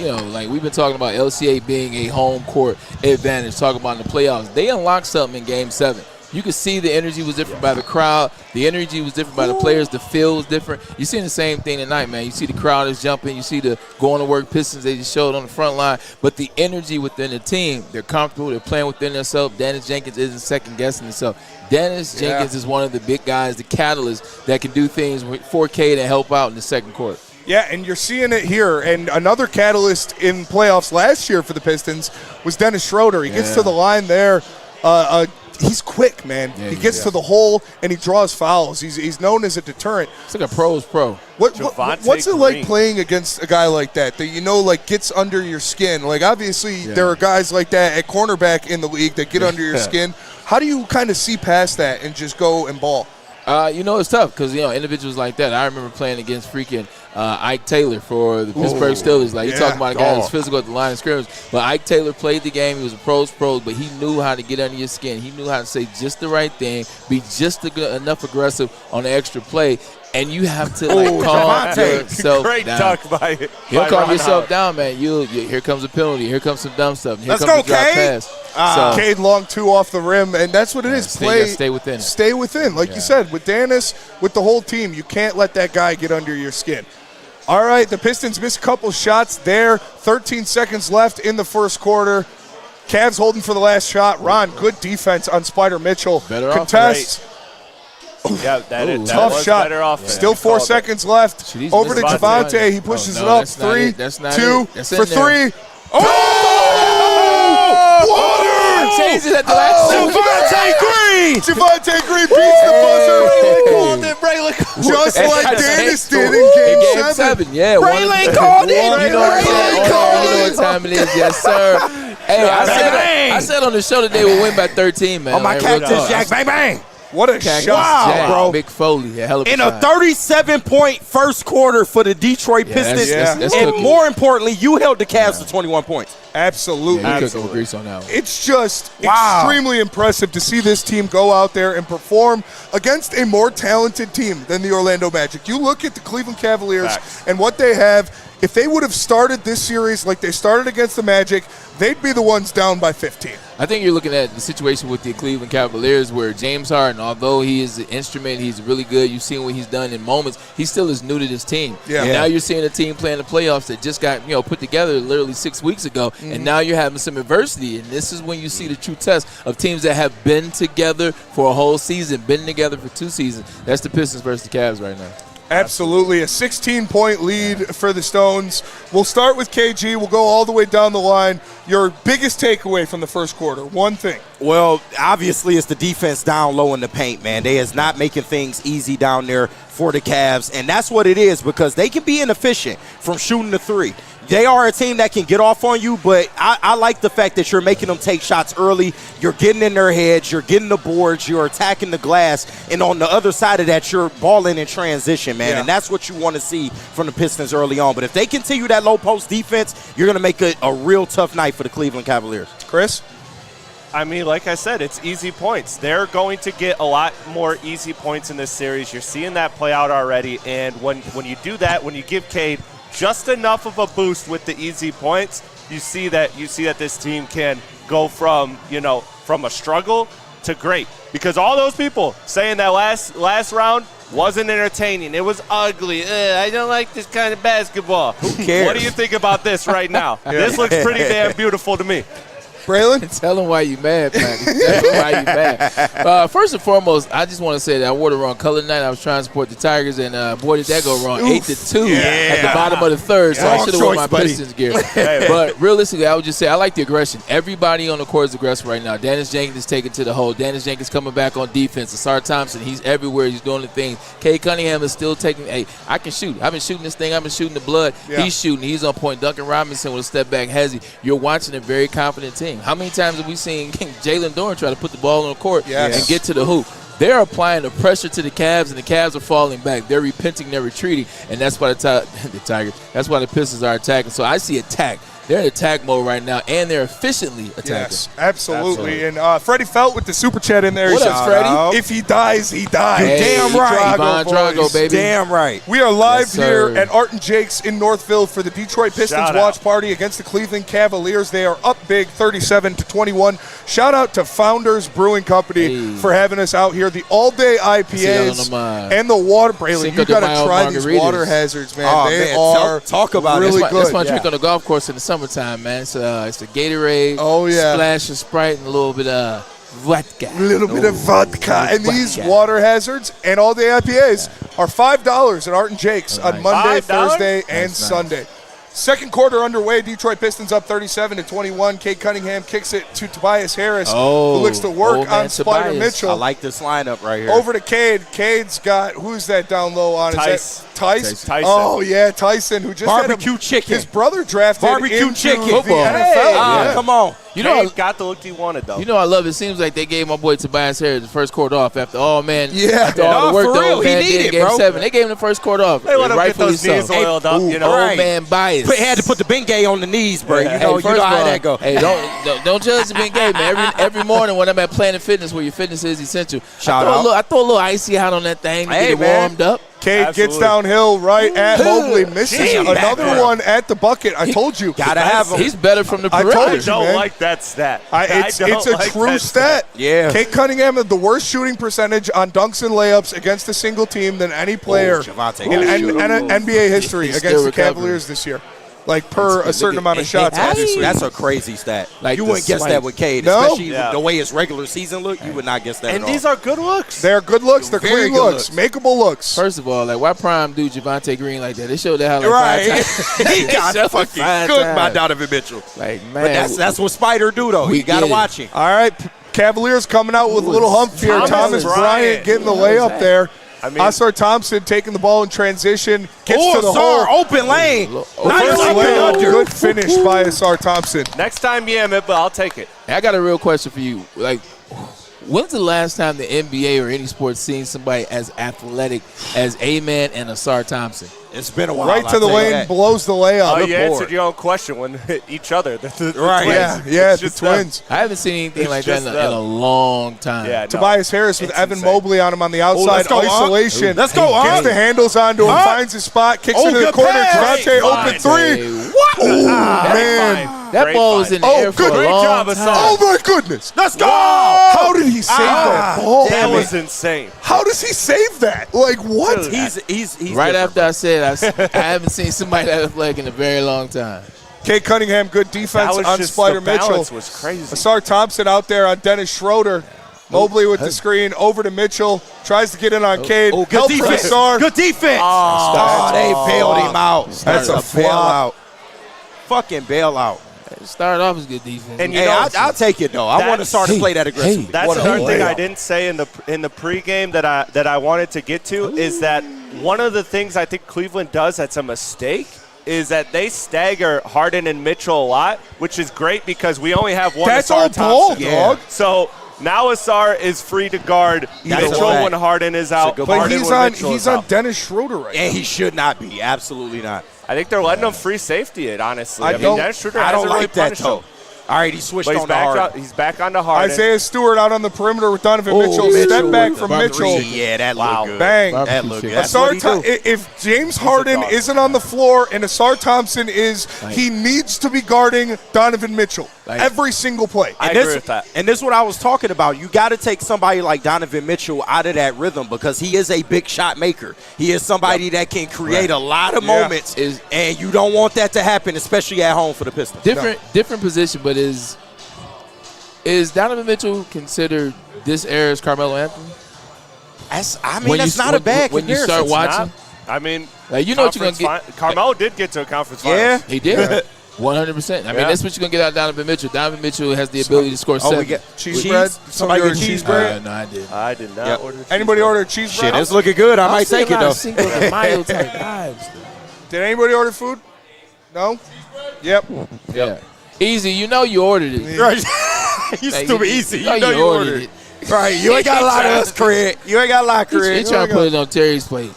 we've been talking about LCA being a home court advantage, talking about in the playoffs. They unlocked something in Game 7. You could see the energy was different by the crowd. The energy was different by the players. The feel was different. You see the same thing tonight, man. You see the crowd is jumping. You see the going to work Pistons. They just showed on the front line. But the energy within the team, they're comfortable. They're playing within themselves. Dennis Jenkins isn't second-guessing himself. Dennis Jenkins is one of the big guys, the catalyst that can do things for K to help out in the second quarter. Yeah, and you're seeing it here. And another catalyst in playoffs last year for the Pistons was Dennis Schroeder. He gets to the line there. He's quick, man. Yeah, he gets to the hole, and he draws fouls. He's known as a deterrent. It's like a pro's pro. What's it like playing against a guy like that like, gets under your skin? Like, obviously, there are guys like that at cornerback in the league that get under your skin. How do you kind of see past that and just go and ball? It's tough because, individuals like that. I remember playing against freaking Ike Taylor for the Pittsburgh Steelers. Like, you're talking about a guy that's physical at the line of scrimmage. But Ike Taylor played the game. He was a pro's pro, but he knew how to get under your skin. He knew how to say just the right thing, be just enough aggressive on the extra play. And you have to calm yourself Great down. talk by it. You'll calm yourself down, man. Here comes a penalty. Here comes some dumb stuff. Here comes a drop pass. Cade long 2 off the rim, and that's what it is. Stay within. Stay within. Like you said, with Dennis, with the whole team, you can't let that guy get under your skin. All right, the Pistons missed a couple shots there. 13 seconds left in the first quarter. Cavs holding for the last shot. Ron, good defense on Spider Mitchell. Contests. Yeah, that tough shot. Better off. Still 4 seconds left. Over to Javante. He pushes it up. 3, 2 for 3. Water! Changes at the last Javante Green beats the buzzer. Braylon Just like Dennis did in Game 7. Yeah, Braylon called it. You know what time it is, yes, sir. Hey, I said on the show today we'll win by 13, man. Oh, my Cactus Jack, bang, bang. What a shot, bro. Mick Foley, a hell of a In shot. a 37-point first quarter for the Detroit Pistons. That's and cooking. more importantly, you held the Cavs to 21 points. Absolutely. Yeah, you could grease on that one. It's just extremely impressive to see this team go out there and perform against a more talented team than the Orlando Magic. You look at the Cleveland Cavaliers and what they have. If they would have started this series like they started against the Magic, they'd be the ones down by 15. I think you're looking at the situation with the Cleveland Cavaliers where James Harden, although he is an instrument, he's really good. You've seen what he's done in moments. He still is new to this team. Yeah. And now you're seeing a team playing the playoffs that just got put together literally 6 weeks ago, and now you're having some adversity. And this is when you see the true test of teams that have been together for a whole season, been together for 2 seasons. That's the Pistons versus the Cavs right now. Absolutely. A 16-point lead for the Stones. We'll start with KG. We'll go all the way down the line. Your biggest takeaway from the first quarter, one thing. Well, obviously it's the defense down low in the paint, man. They is not making things easy down there for the Cavs, and that's what it is because they can be inefficient from shooting the 3. They are a team that can get off on you, but I like the fact that you're making them take shots early. You're getting in their heads. You're getting the boards. You're attacking the glass. And on the other side of that, you're balling in transition, man. Yeah. And that's what you want to see from the Pistons early on. But if they continue that low post defense, you're going to make a real tough night for the Cleveland Cavaliers. Chris? I mean, like I said, it's easy points. They're going to get a lot more easy points in this series. You're seeing that play out already. And when you do that, when you give Cade just enough of a boost with the easy points, you see that this team can go from a struggle to great. Because all those people saying that last round wasn't entertaining, it was ugly, I don't like this kind of basketball. Who cares? What do you think about this right now? This looks pretty damn beautiful to me. Braylon? Tell him why you mad, man. Tell him why you mad. First and foremost, I just want to say that I wore the wrong color tonight. I was trying to support the Tigers, and boy, did that go wrong. 8-2 at the bottom of the third, so I should have worn my Pistons gear. But realistically, I would just say I like the aggression. Everybody on the court is aggressive right now. Dennis Jenkins is taking to the hole. Dennis Jenkins coming back on defense. Asar Thompson, he's everywhere. He's doing the things. Kay Cunningham is still taking, I can shoot. I've been shooting this thing. I've been shooting the blood. Yeah. He's shooting. He's on point. Duncan Robinson with a step back. Hezzy. You're watching a very confident team. How many times have we seen Jalen Dorn try to put the ball on the court and get to the hoop? They're applying the pressure to the Cavs, and the Cavs are falling back. They're repenting, they're retreating, and that's why the Tigers. That's why the Pistons are attacking. So I see attack. they're in attack mode right now, and they're efficiently attacking. Yes, absolutely. And Freddie Felt with the super chat in there. What He up, said, Freddie? If he dies, he dies. Hey, damn right. Yvonne Drago, boys. baby. Damn right. We are live Yes, sir. here at Art and Jake's in Northville for the Detroit Pistons Shout watch out. party against the Cleveland Cavaliers. They are up big, 37-21. Shout out to Founders Brewing Company for having us out here. The all-day IPAs and the water. Braylon, Cinco you de got to Mayo try these margaritas. water hazards, man. Oh, they man, are talk about it. really That's good. That's my drink on the golf course in the summertime, man. It's a Gatorade, splash of Sprite, and a little bit of vodka. A little bit of vodka. And these water hazards and all-day IPAs are $5 at Art and Jake's on Monday, $5? Thursday, and That's nice. Sunday. Second quarter underway. Detroit Pistons up 37-21. Kate Cunningham kicks it to Tobias Harris, who looks to work old man on Spider Tobias. Mitchell. I like this lineup right here. Over to Cade. Cade's got, who's that down low on? Tice. Is that Tice? Tyson. Oh, yeah, Tyson, who just Barbecue had chicken. his brother drafted Barbecue into chicken. the Football. NFL. Ah, come on. You know, Cade got the look he wanted, though. you know, I love it. Seems like they gave my boy Tobias Harris the first quarter off after all, man. Yeah. After all No, the work for the real, old he man needed did in it, Game bro. 7. They gave him the first quarter off. They let him get Rightfully those knees so. oiled up, you know. right. Old man bias. Had to put the Bengay on the knees, bro. Yeah. You know, First how of all, that go. Hey, don't judge the big game, man. Every morning when I'm at Planet Fitness, where your fitness is essential, Shout out. I throw a little icy hot on that thing to Hey, get it man. warmed up. Cade gets Absolutely. downhill right at Mobley. Misses Damn, another back one at the bucket. I told you. Gotta have him. He's better from the I perimeter. told I you, don't man. like that stat. It's a like true that stat. Yeah. Kate Cunningham had the worst shooting percentage on dunks and layups against a single team than any player Javante in got NBA history He's against still the recovering. Cavaliers this year. Like per a certain look amount of at- shots, and- obviously. That's a crazy stat. Like you the wouldn't guess swipe. that with Cade, No? especially Yeah. the way his regular season looked. You would not guess that And at all. these are good looks. They're good looks. They're Very clean good looks. looks. Makeable looks. First of all, like why Prime do Javante Green like that? They showed that how like Right. 5 times. He got They showed fucking five cooked by times. Donovan Mitchell. Like man, But that's what Spider do, though. We You got to get it. watch him. All right, Cavaliers coming out with a little hump here. Thomas Thomas Bryant. Bryant getting the layup there. I mean- Asar Thompson taking the ball in transition. Gets Oh, to the Asar, hole. open lane. Oh, Nice First up and layup. under. Good finish by Asar Thompson. Next time, yeah, man, but I'll take it. I got a real question for you. Like, when's the last time the NBA or any sport seen somebody as athletic as A-Man and Asar Thompson? It's been a while. Right to the lane, blows the layup. Oh, you board. answered your own question when they hit each other. The Right, twins. Yeah, It's the just them. Twins. I haven't seen anything It's like that just in them. a long time. Yeah, no. Tobias Harris with It's Evan insane. Mobley on him on the outside. let's go, Isolation. Let's go, Gets the handles onto him, finds his spot, kicks into the good corner. pass. Javante open Fine. three. What? Man. That Great ball was find. in the Oh, air for good. a Great long job, time. Asar. Oh, my goodness. Let's go. How did he save that ball? That was insane. How does he save that? Like, what? He's Right different, after I said I haven't seen somebody that athletic in a very long time. Kate Cunningham, good That defense was on just Spider the Mitchell. balance was crazy. Asar Thompson out there on Dennis Schroeder. Mobley with the screen over to Mitchell. Tries to get in on Cade. Oh, good Help from defense. Asar. Good defense. Oh, they bailed him out. That's a bailout. Fucking bailout. It started off as good defense. And you Hey, know, I'll take it, though. I want to start to play that aggressively. That's What a another thing layup. I didn't say in the pregame that I wanted to get to is that one of the things I think Cleveland does that's a mistake is that they stagger Harden and Mitchell a lot, which is great because we only have one That's Asar all ball, Thompson. dog. So now Asar is free to guard That's a Mitchell fact. when Harden is out. good But Harden he's when on Mitchell he's is on out. Dennis Schroeder right now. And he should not be. Absolutely not. I think they're letting him free safety it, honestly. I I mean, don't- Dennis Schroeder I don't hasn't really like that, punished though. him. All right, he switched But on the hard. he's back on the Harden. Isaiah Stewart out on the perimeter with Donovan Mitchell. Mitchell Step back with from the Mitchell. three. Yeah, that Wow. looked good. Bang. That looked good. That's Asar what he do. If James Harden dog. isn't on the floor and Asar Thompson is, he needs to be guarding Donovan Mitchell every single play. I And agree this, with that. And this is what I was talking about. You got to take somebody like Donovan Mitchell out of that rhythm because he is a big shot maker. He is somebody that can create a lot of Yeah. moments, and you don't want that to happen, especially at home for the Pistons. Different position, but is Donovan Mitchell considered this era's Carmelo Anthony? That's When that's you- not a bad when you comparison. start It's watching. not. I mean, Like, you know what you're gonna conference Carmelo did get to a conference Yeah. finals. He did. 100%. I mean, Yeah. that's what you're going to get out of Donovan Mitchell. Donovan Mitchell has the ability to score Oh, 7. we get Cheese bread? Somebody Somebody get cheese order bread? No, I did. I did not Yep. order cheese Anybody bread. order cheese Shit, bread? it's looking good. I might take it, though. Cinco de Mayo type vibes. Did anybody order food? No? Yep. Yeah. Easy. You know you ordered it. Right. You Like, stupid easy. know You know you ordered it. Right. You ain't got a lot of us credit. You ain't got a lot of He credit. trying to put it on Terry's plate.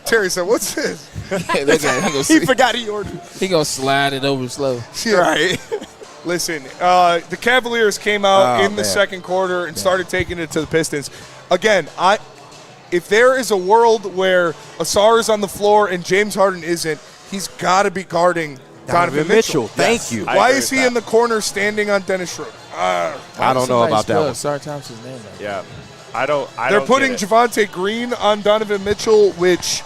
Terry said, what's this? Look at him. He forgot he ordered. He gonna slide it over slow. Right. Listen, the Cavaliers came out in the man. second quarter and started taking it to the Pistons. Again, if there is a world where Asar is on the floor and James Harden isn't, he's got to be guarding Donovan Mitchell. Thank you. Why is he in the corner standing on Dennis Schroeder? I don't know about that one. Sorry, Thompson's name. Yeah. I don't They're putting get it. Javonte Green on Donovan Mitchell, which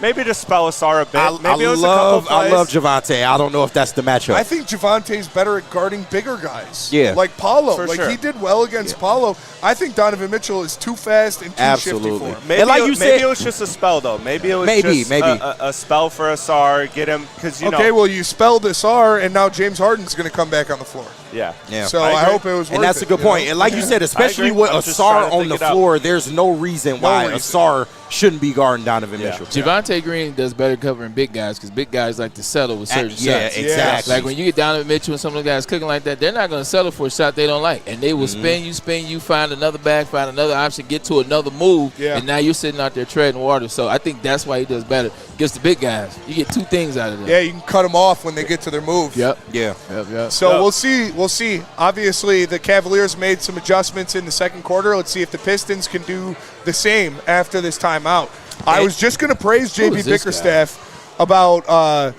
Maybe just spell Asar a bit. I Maybe it was a couple plays. love Javonte. I don't know if that's the matchup. I think Javonte's better at guarding bigger guys. Yeah. Like Paulo. For Like sure. he did well against Paulo. I think Donovan Mitchell is too fast and too Absolutely. shifty for him. Maybe, And like you maybe said- it was just a spell, though. Maybe it was Maybe, just maybe. A spell for Asar. Get him, because, you know. Okay, well, you spelled Asar, and now James Harden's going to come back on the floor. Yeah. Yeah. So I I agree. hope it was worth And that's it, a good you know? point. And like you said, especially agree. with I'm just Asar trying to on think the it out. floor, there's no reason why reason. Asar shouldn't be guarding Donovan Yeah. Mitchell. Javonte Green does better covering big guys because big guys like to settle with certain Yeah, shots. exactly. Like when you get Donovan Mitchell and some of the guys cooking like that, they're not going to settle for a shot they don't like. And they will spin you, find another bag, find another option, get to another move, and now you're sitting out there treading water. So I think that's why he does better against the big guys. You get two things out of them. Yeah, you can cut them off when they get to their move. Yep. Yeah. Yep. So we'll see. We'll see. Obviously, the Cavaliers made some adjustments in the second quarter. Let's see if the Pistons can do the same after this timeout. I was just going to praise Who JB is this Bickerstaff about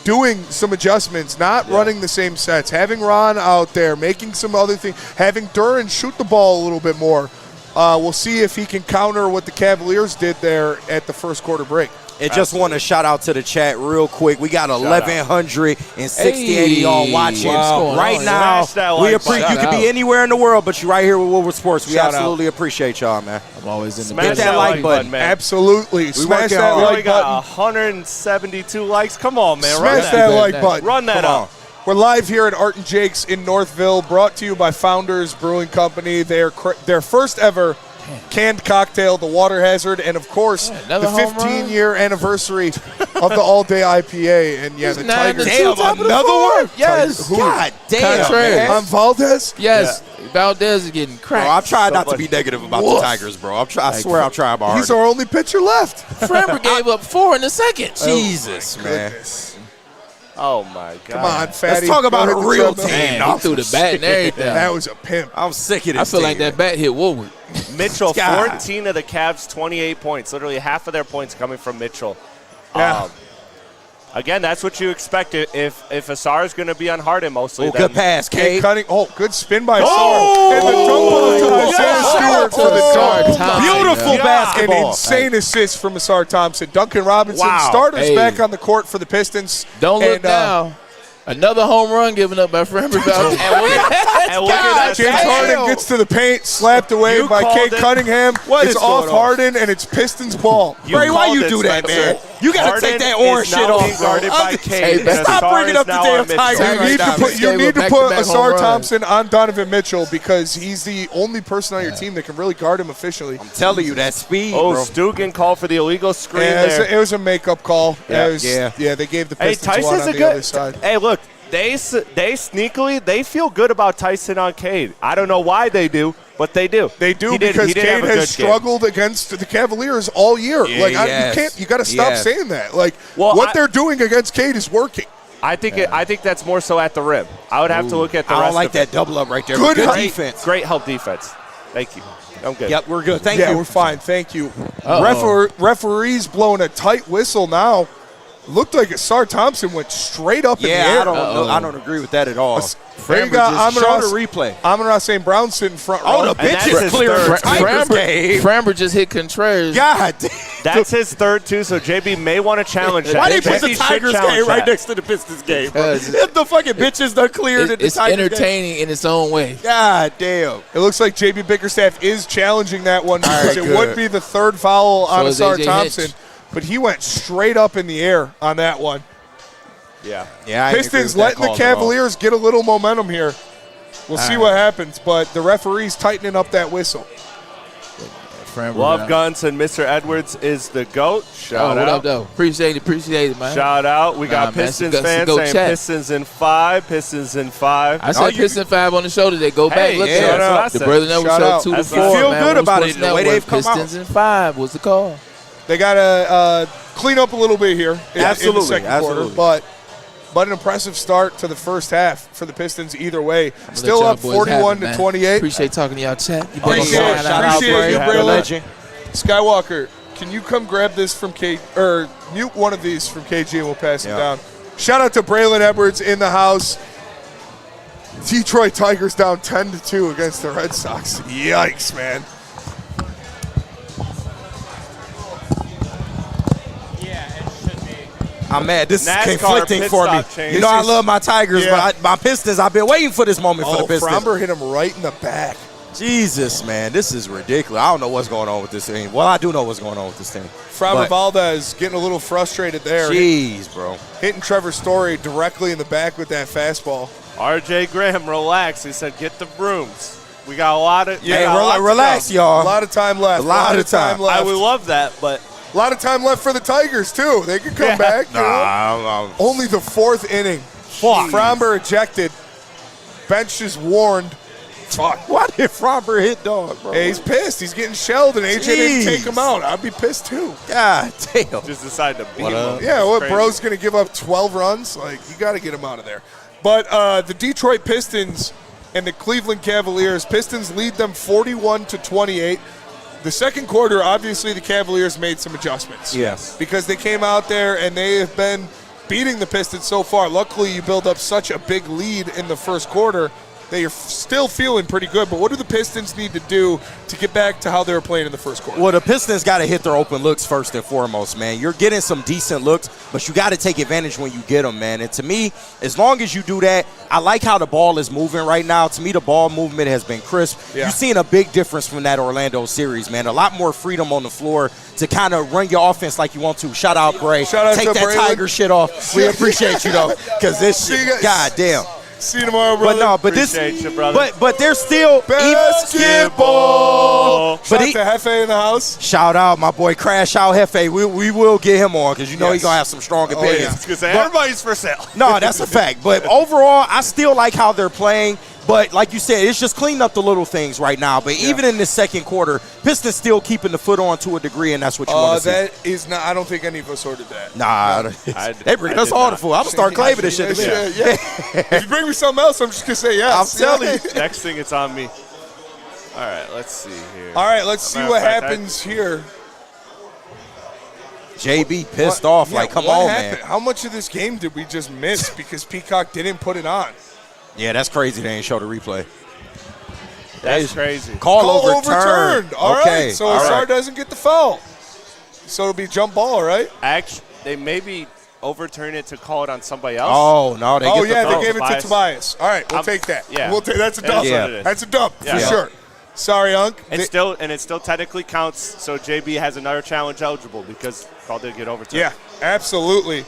doing some adjustments, not running the same sets, having Ron out there, making some other things, having Duran shoot the ball a little bit more. We'll see if he can counter what the Cavaliers did there at the first quarter break. And just want to shout out to the chat real quick. We got 1,168 of y'all watching Wow. right now. Smash that We like appreciate button. you could be anywhere in the world, but you're right here with Woodward Sports. We Shout out. absolutely appreciate y'all, man. I'm always in the Smash Hit that like button, man. Absolutely. Smash working that hard. We only like got button. 172 likes. Come on, man. Run Smash that. that like that. button. Run that Come up. on. We're live here at Art and Jake's in Northville, brought to you by Founders Brewing Company. Their first ever canned cocktail, the Water Hazard, and of course the another home run. 15-year anniversary of the All Day IPA. And yeah, the He's 9 to Tigers. 2 Damn, top of the another fourth. one? Yes. God damn, Contreras. man. On Valdez? Yes. Valdez is getting Bro, cracked. I'm trying not to much. be negative about Woof. the Tigers, bro. I swear I'm trying my He's hardest. our only pitcher left. Framber gave up 4 in the second. Jesus, man. Goodness. Oh, my God. Come on, Fatty. Let's talk about Go a hit the real treadmill. team. Man, No, he threw the bat and everything. That was a pimp. I'm sick of this I feel like team. that bat hit Woodward. Mitchell, God. 14 of the Cavs, 28 points. Literally half of their points coming from Mitchell. Yeah. Again, that's what you expect if Asar is going to be on Harden mostly. Oh, then good pass, Kate Kate. Cutting. Oh, good spin by Asar. Oh! And the dunk ball to Isaiah Stewart for the dunk. Thompson. Beautiful An basketball. insane assist from Asar Thompson. Duncan Robinson, Wow. starters Hey. back on the court for the Pistons. Don't look And, now. Another home run given up by Framber Valdez. and look at that. James Damn. Harden gets to the paint, slapped away You by called Kate it. Cunningham. What It's is off going on? Harden, and it's Pistons ball. Bray, why called you it, do that, Spencer. man? You got to Harden take that is orange now shit off, being bro. guarded by I'm- Kate. Hey, and stop Asar bringing is up the now damn on Mitchell. Tigers You right need now, to put, man. you Gave need a to put back-to-back Asar home run. Thompson on Donovan Mitchell because he's the only person on your team that can really guard him efficiently. I'm telling you, that speed, Oh, bro. Stugan called for the illegal screen Yeah, there. it was a makeup call. Yeah. It was- Yeah. they gave the Hey, Pistons one Tyson's on a the good. other side. Hey, look, they sneakily they feel good about Tyson on Cade. I don't know why they do, but they do. They do He did- because he did Cade have a has good game. struggled against the Cavaliers all year. Yeah, Like he you has. can't, you got to stop Yes. saying that. Like Well, what I- they're doing against Cade is working. I think that's more so at the rim. I would have to look at the I rest don't like of that it. double up right there. Good Good help. defense. Great help defense. Thank you. I'm good. Yep, we're good. Thank Yeah, you. we're fine. Thank you. Uh-oh. Referees blowing a tight whistle now. Looked like Asar Thompson went straight up in the Yeah, air. I don't know. I don't agree with that at all. There you got Show the Amon-Ra replay. Amon-Ra St. Brown sitting front row. Oh, the And that's bitch is his clear. third. Tigers game. Framber just hit Contreras. God damn. That's his third too, so JB may want to challenge that. Why they put JB the should Tigers challenge game right that. next to the Pistons game, bro? Because If the fucking bitches done cleared it, the It's Tigers game. entertaining in its own way. God damn. It looks like JB Bickerstaff is challenging that one because right, it good. would be the third foul on is Asar AJ Thompson. Hinch. But he went straight up in the air on that one. Yeah. Yeah, I ain't agree Pistons with that letting the call at all. Cavaliers get a little momentum here. We'll see what happens, but the referee's tightening up that whistle. Framber Love down. Guns and Mr. Edwards is the GOAT. Oh, Shout what out. up, though? Appreciate it, man. Shout out. We got Nah, man, Pistons it's a fans go saying chat. Pistons in 5, Pistons in 5. I said Piston 5 on the show today. Go back, Hey, look yeah, at that's it. what I The said. Brother Network Shout Show out. 2 to That's 4. fine. Feel man. good Woodward about Sports it, the way Network. they've come out. Pistons in 5 was the call. They got a clean up a little bit here in the second absolutely. quarter, but an impressive start to the first half for the Pistons either way. Still up 41-28. Appreciate talking to y'all, chat. You Appreciate you, Braylon. Skywalker, can you come grab this from mute one of these from KG and we'll pass it down. Shout out to Braylon Edwards in the house. Detroit Tigers down 10-2 against the Red Sox. Yikes, man. I'm mad. This NASCAR is conflicting pit for me. stop change. You know I love my Tigers, Yeah. but my Pistons, I've been waiting for this moment for the Pistons. Fromber hit him right in the back. Jesus, man, this is ridiculous. I don't know what's going on with this team. Well, I do know what's going on with this team. Fromber But- Valdez getting a little frustrated there. Jeez, bro. Hitting Trevor Story directly in the back with that fastball. RJ Graham, relax. He said, get the brooms. We got a lot of Hey, we got a lot to relax, go. y'all. A lot of time left. A lot of time. I would love that, but A lot of time left for the Tigers, too. They could come back. you know? Nah, Only the fourth inning. Fromber ejected. Bench is warned. Fuck. why did Fromber hit dog, bro? Hey, he's pissed. He's getting shelled, and AJ didn't take him out. I'd be pissed, too. God damn. just decided to beat What him up? up. Yeah, It's what, crazy. bro's going to give up 12 runs? Like, you got to get him out of there. But the Detroit Pistons and the Cleveland Cavaliers, Pistons lead them 41-28. The second quarter, obviously, the Cavaliers made some adjustments. Yes. Because they came out there and they have been beating the Pistons so far. Luckily, you build up such a big lead in the first quarter that you're still feeling pretty good. But what do the Pistons need to do to get back to how they were playing in the first quarter? Well, the Pistons got to hit their open looks first and foremost, man. You're getting some decent looks, but you got to take advantage when you get them, man. And to me, as long as you do that, I like how the ball is moving right now. To me, the ball movement has been crisp. Yeah. You've seen a big difference from that Orlando series, man. A lot more freedom on the floor to kind of run your offense like you want to. Shout out, Bray. Shout out Take to that Braylon. Tiger shit off. We appreciate you, though, because this See you shit, guys. God damn. See you tomorrow, But brother. no, but this, Appreciate you, brother. but they're still Basketball. But Shout out he- to Hefe in the house. Shout out my boy Crash Out Hefe. We will get him on because you know Yes. he's gonna have some strong yeah. opinions. Because say, But- everybody's for sale. No, that's a fact. But overall, I still like how they're playing. But like you said, it's just cleaning up the little things right now. But even in the second quarter, Pistons still keeping the foot on to a degree, and that's what you want to see. That is not. I don't think any of us ordered that. Nah, they bring I us did all not. the food. I'm gonna start claiming this shit. Yeah. If you bring me something else, I'm just gonna say yes. I'm telling you. Next thing, it's on me. All right, let's see here. All right, let's see Matter what of fact, happens here. JB pissed What- off. yeah, Like, come what on, happened? man. How much of this game did we just miss because Peacock didn't put it on? Yeah, that's crazy. They ain't show the replay. That's crazy. Call overturned. All okay. right, so all Asar right. doesn't get the foul. So it'll be jump ball, right? Actually, they maybe overturn it to call it on somebody else. Oh no, they Oh get yeah, the they foul. gave it to Tobias. Tobias. All right, we'll I'm- take that. yeah. We'll take that's a That's dub. what it is. That's a dub Yeah. for sure. Sorry, Unc. And it still technically counts. So JB has another challenge eligible because call did get overturned. Yeah, absolutely.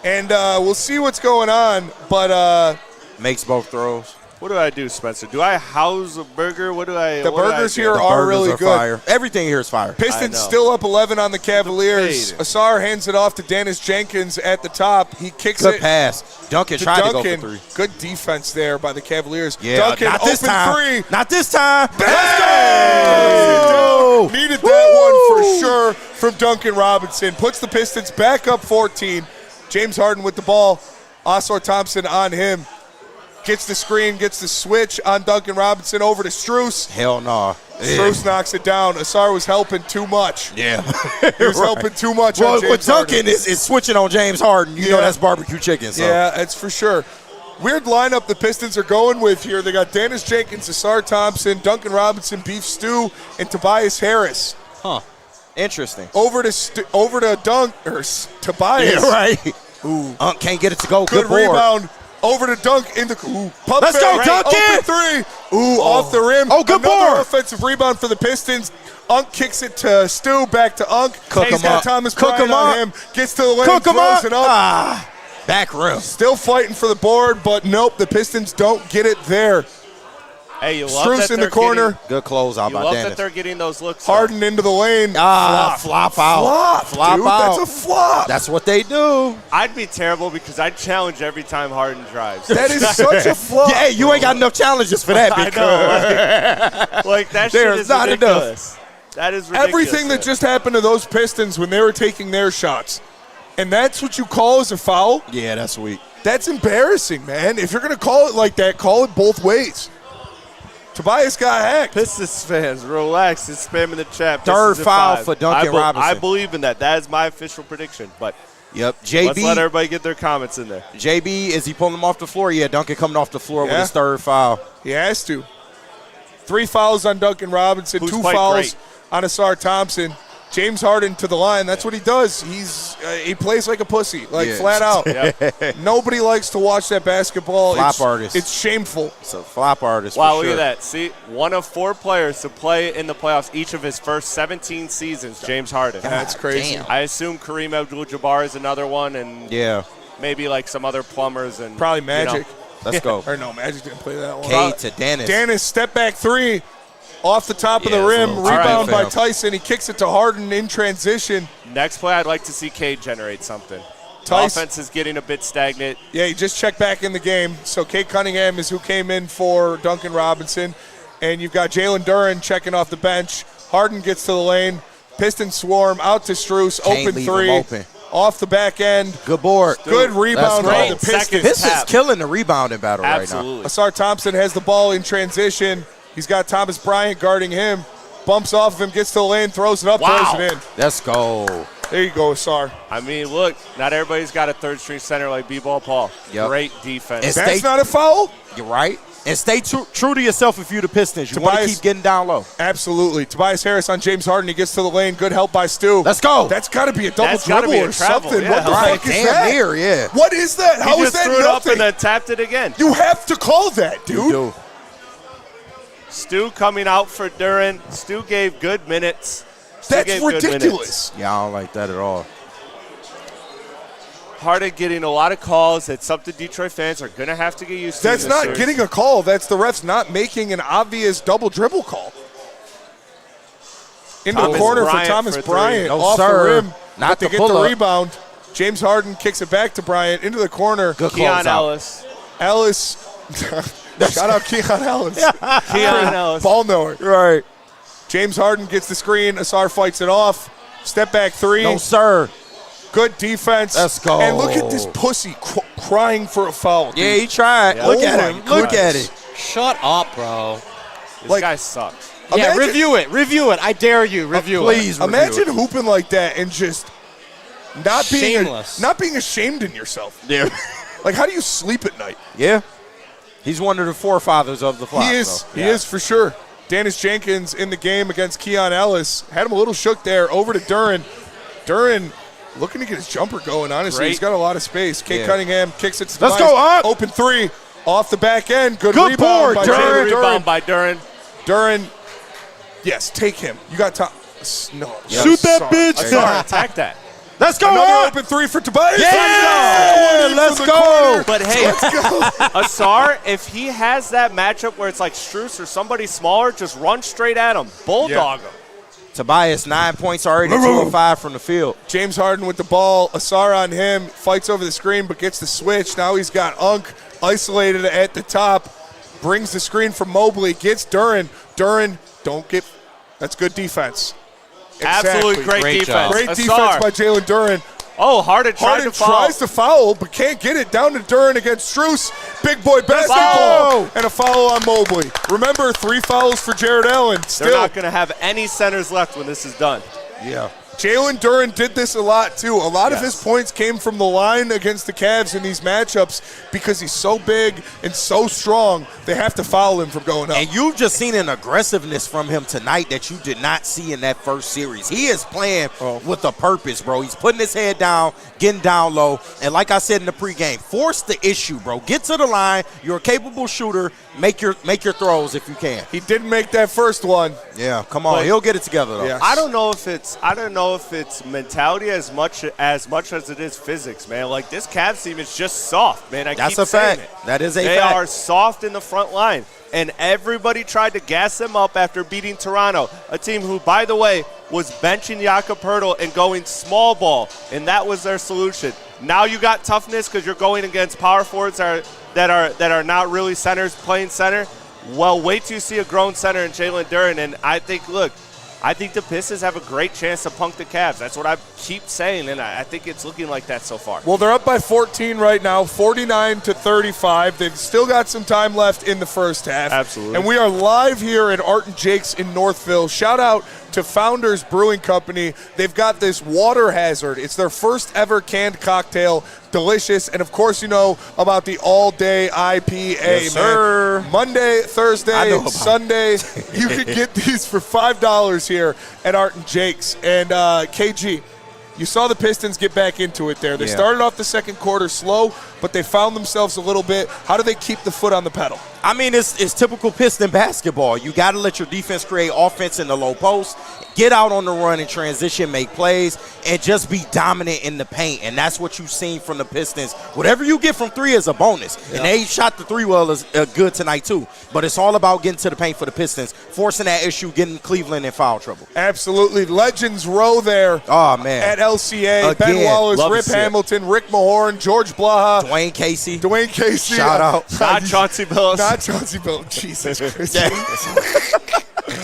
And we'll see what's going on, but Makes both throws. What do I do, Spencer? Do I house a burger? What do I? the what do I burgers do? here The are burgers really are good. fire. Everything here is fire. Pistons I know. still up 11 on the Cavaliers. fade. Asar hands it off to Dennis Jenkins at the top. He kicks Good it pass. Duncan to tried Duncan. to go for three. Good defense there by the Cavaliers. Yeah, Duncan not this open time. three. Not this time. Bang! Let's go. Needed that one for sure from Duncan Robinson. Puts the Pistons back up 14. James Harden with the ball. Asar Thompson on him. Gets the screen, gets the switch on Duncan Robinson over to Strus. Hell no. Strus knocks it down. Asar was helping too much. Yeah. He was helping too much on Well, James with Duncan Harden. is switching on James Harden. You know Yeah. that's barbecue chicken. So. Yeah, that's for sure. Weird lineup the Pistons are going with here. They got Dennis Jenkins, Asar Thompson, Duncan Robinson, Beef Stew, and Tobias Harris. Interesting. Over to Tobias. Yeah, right. Ooh. Can't get it to go. Good board. rebound. Over to Dunk in the pump Let's fake. go, Duncan! Open three. Ooh, off the rim. Oh, good Another board. offensive rebound for the Pistons. Unk kicks it to Stu, back to Unk. Cook He's him got up. Thomas Cook Bryant him on up. him. Gets to the lane, Cook him throws up. it up. Ah, back rim. Still fighting for the board, but nope, the Pistons don't get it there. Hey, you love Strus that in the they're corner. Good close out Getting, you by love Dennis. that they're getting those looks. Harden into the lane. Flop out. Flop dude, out. That's a flop. That's what they do. I'd be terrible because I'd challenge every time Harden drives. That is such a flop. Yeah, you ain't got enough challenges for that, I big know. Like that shit There's is not ridiculous. That is ridiculous. Everything that just happened to those Pistons when they were taking their shots, and that's what you call as a foul? Yeah, that's weak. That's embarrassing, man. If you're going to call it like that, call it both ways. Tobias got hacked. Pistons fans, relax. It's spamming the chat. Third Pistons at foul 5. for Duncan Robinson. I believe in that. That is my official prediction. But Yep. let's JB, let everybody get their comments in there. JB, is he pulling him off the floor? Yeah, Duncan coming off the floor with Yeah. his third foul. He has to. 3 fouls on Duncan Robinson, Who's 2 played fouls great. on Asar Thompson. James Harden to the line. That's what he does. He plays like a pussy, like Yeah. flat out. Yep. Nobody likes to watch that basketball. Flop artist. It's shameful. It's a flop artist. Wow, for look sure. at that. See, one of 4 players to play in the playoffs each of his first 17 seasons, James Harden. That's crazy. damn. I assume Kareem Abdul-Jabbar is another one, and Yeah. maybe like some other plumbers. And Probably you Magic. know. Let's go. Or no, Magic didn't play that one. K to Dennis. Dennis, step back 3. Off the top of Yeah, the it's a rim, little rebound tight. by Tyson. He kicks it to Harden in transition. Next play, I'd like to see Cade generate something. Tice- Offense is getting a bit stagnant. Yeah, he just checked back in the game. So Kate Cunningham is who came in for Duncan Robinson. And you've got Jalen Duren checking off the bench. Harden gets to the lane. Pistons swarm out to Strus. Can't Open leave him 3. open. Off the back end. Good board. Good rebound Let's by go. the Pistons. Second Pistons tap. killing the rebounding battle Absolutely. right Asar Thompson has the ball in transition. He's got Thomas Bryant guarding him. Bumps off of him, gets to the lane, throws it up, Wow. throws it in. now. Let's go. There you go, Asar. I mean, look, not everybody's got a third-string center like B-Ball Paul. Yep. Great defense. It's- That's Stay- not a foul? You're right. And stay true to yourself if you're the Pistons. You want to Tobias- keep getting down low. Absolutely. Tobias Harris on James Harden. He gets to the lane. Good help by Stu. Let's go. That's got to be a double That's gotta dribble be a or travel. something. Yeah, What the right. fuck is Damn that? near, yeah. What is that? How he is just that threw it up nothing? and then tapped it again. You have to call that, dude. You do. Stu coming out for Duren. Stu gave good minutes. Stu That's gave good minutes. ridiculous. Yeah, I don't like that at all. Harden getting a lot of calls. It's something Detroit fans are going to have to get used to. That's in this not series. getting a call. That's the refs not making an obvious double dribble call. Into the Thomas corner Bryant for Thomas for three. Bryant. No, off sir. the rim. Not but they the get the pull-up. rebound. James Harden kicks it back to Bryant into the corner. Good Keon close out. Ellis. Ellis. Shout out Keon Ellis. Keon Ellis. Ball knower. Right. James Harden gets the screen. Asar fights it off. Step back 3. No, sir. Good defense. Let's go. And look at this pussy crying for a foul. Yeah, dude. he tried. Yeah. Look Oh at my him. Look at goodness. it. Shut up, bro. This Like- guy sucks. Yeah, Imagine- review it. Review it. I dare you. Review it. Please review Imagine it. hooping like that and just not being Shameless. not being ashamed in yourself. Yeah. Like, how do you sleep at night? Yeah. He's one of the forefathers of the flop. He is. so. He is for sure. Dennis Jenkins in the game against Keon Ellis. Had him a little shook there. Over to Duren. Duren looking to get his jumper going, honestly. Great. He's got a lot of space. Kate Yeah. Cunningham kicks it to Let's Tobias. go up. Open 3. Off the back end. Good Good rebound board, by Duren. Jalen Rebound by Duren. Duren. Yes, take him. You got time. No. Shoot that bitch. Sorry, attack that. Let's go. Another up. open 3 for Tobias. Yeah, One in let's from the go. corner. But hey, Asar, if he has that matchup where it's like Strus or somebody smaller, just run straight at him. Bulldog him. Tobias, 9 points already, 2 of 5 from the field. James Harden with the ball. Asar on him. Fights over the screen but gets the switch. Now he's got Unk isolated at the top. Brings the screen from Mobley. Gets Duren. Duren, don't get – that's good defense. Absolutely great Great defense. job. Great Asar. defense by Jalen Duren. Oh, Harden tried Harden to foul. tries to foul but can't get it. Down to Duren against Strus. Big boy basketball. Foul. And a foul on Mobley. Remember, 3 fouls for Jared Allen. They're Still, not going to have any centers left when this is done. Yeah. Jalen Duren did this a lot, too. A lot of Yes. his points came from the line against the Cavs in these matchups because he's so big and so strong, they have to foul him from going up. And you've just seen an aggressiveness from him tonight that you did not see in that first series. He is playing with a purpose, bro. He's putting his head down, getting down low. And like I said in the pregame, force the issue, bro. Get to the line. You're a capable shooter. Make your throws if you can. He didn't make that first one. Yeah, come on. But- He'll get it together, though. Yeah. I don't know if it's mentality as much as it is physics, man. Like this Cavs team is just soft, man. That's keep a saying fact. it. That is a They fact. are soft in the front line, and everybody tried to gas them up after beating Toronto, a team who, by the way, was benching Jakob Poeltl and going small ball, and that was their solution. Now you got toughness because you're going against power forwards that are not really centers playing center. Well, wait till you see a grown center in Jalen Duren, and I think, look, I think the Pistons have a great chance to punk the Cavs. That's what I keep saying, and I think it's looking like that so far. Well, they're up by 14 right now, 49-35. They've still got some time left in the first half. Absolutely. And we are live here at Art and Jake's in Northville. Shout out to Founders Brewing Company. They've got this Water Hazard. It's their first ever canned cocktail. Delicious. And, of course, you know about the all-day IPA, Yes, sir. man. Monday, Thursday, Sunday. You can get these for $5 here at Art and Jake's. And, KG, you saw the Pistons get back into it there. They started off the second quarter slow, but they found themselves a little bit. How do they keep the foot on the pedal? I mean, it's typical Piston basketball. You got to let your defense create offense in the low post, get out on the run and transition, make plays, and just be dominant in the paint. And that's what you've seen from the Pistons. Whatever you get from three is a bonus. Yeah. And they shot the three well as good tonight, too. But it's all about getting to the paint for the Pistons, forcing that issue, getting Cleveland in foul trouble. Absolutely. Legends row there. Oh, man. At LCA. Again, Ben Wallace, love Rip to see it. Hamilton, Rick Mahorn, George Blaha. Dwayne Casey. Shout out. Not Chauncey Billups. Not Chauncey Billups. Jesus Christ.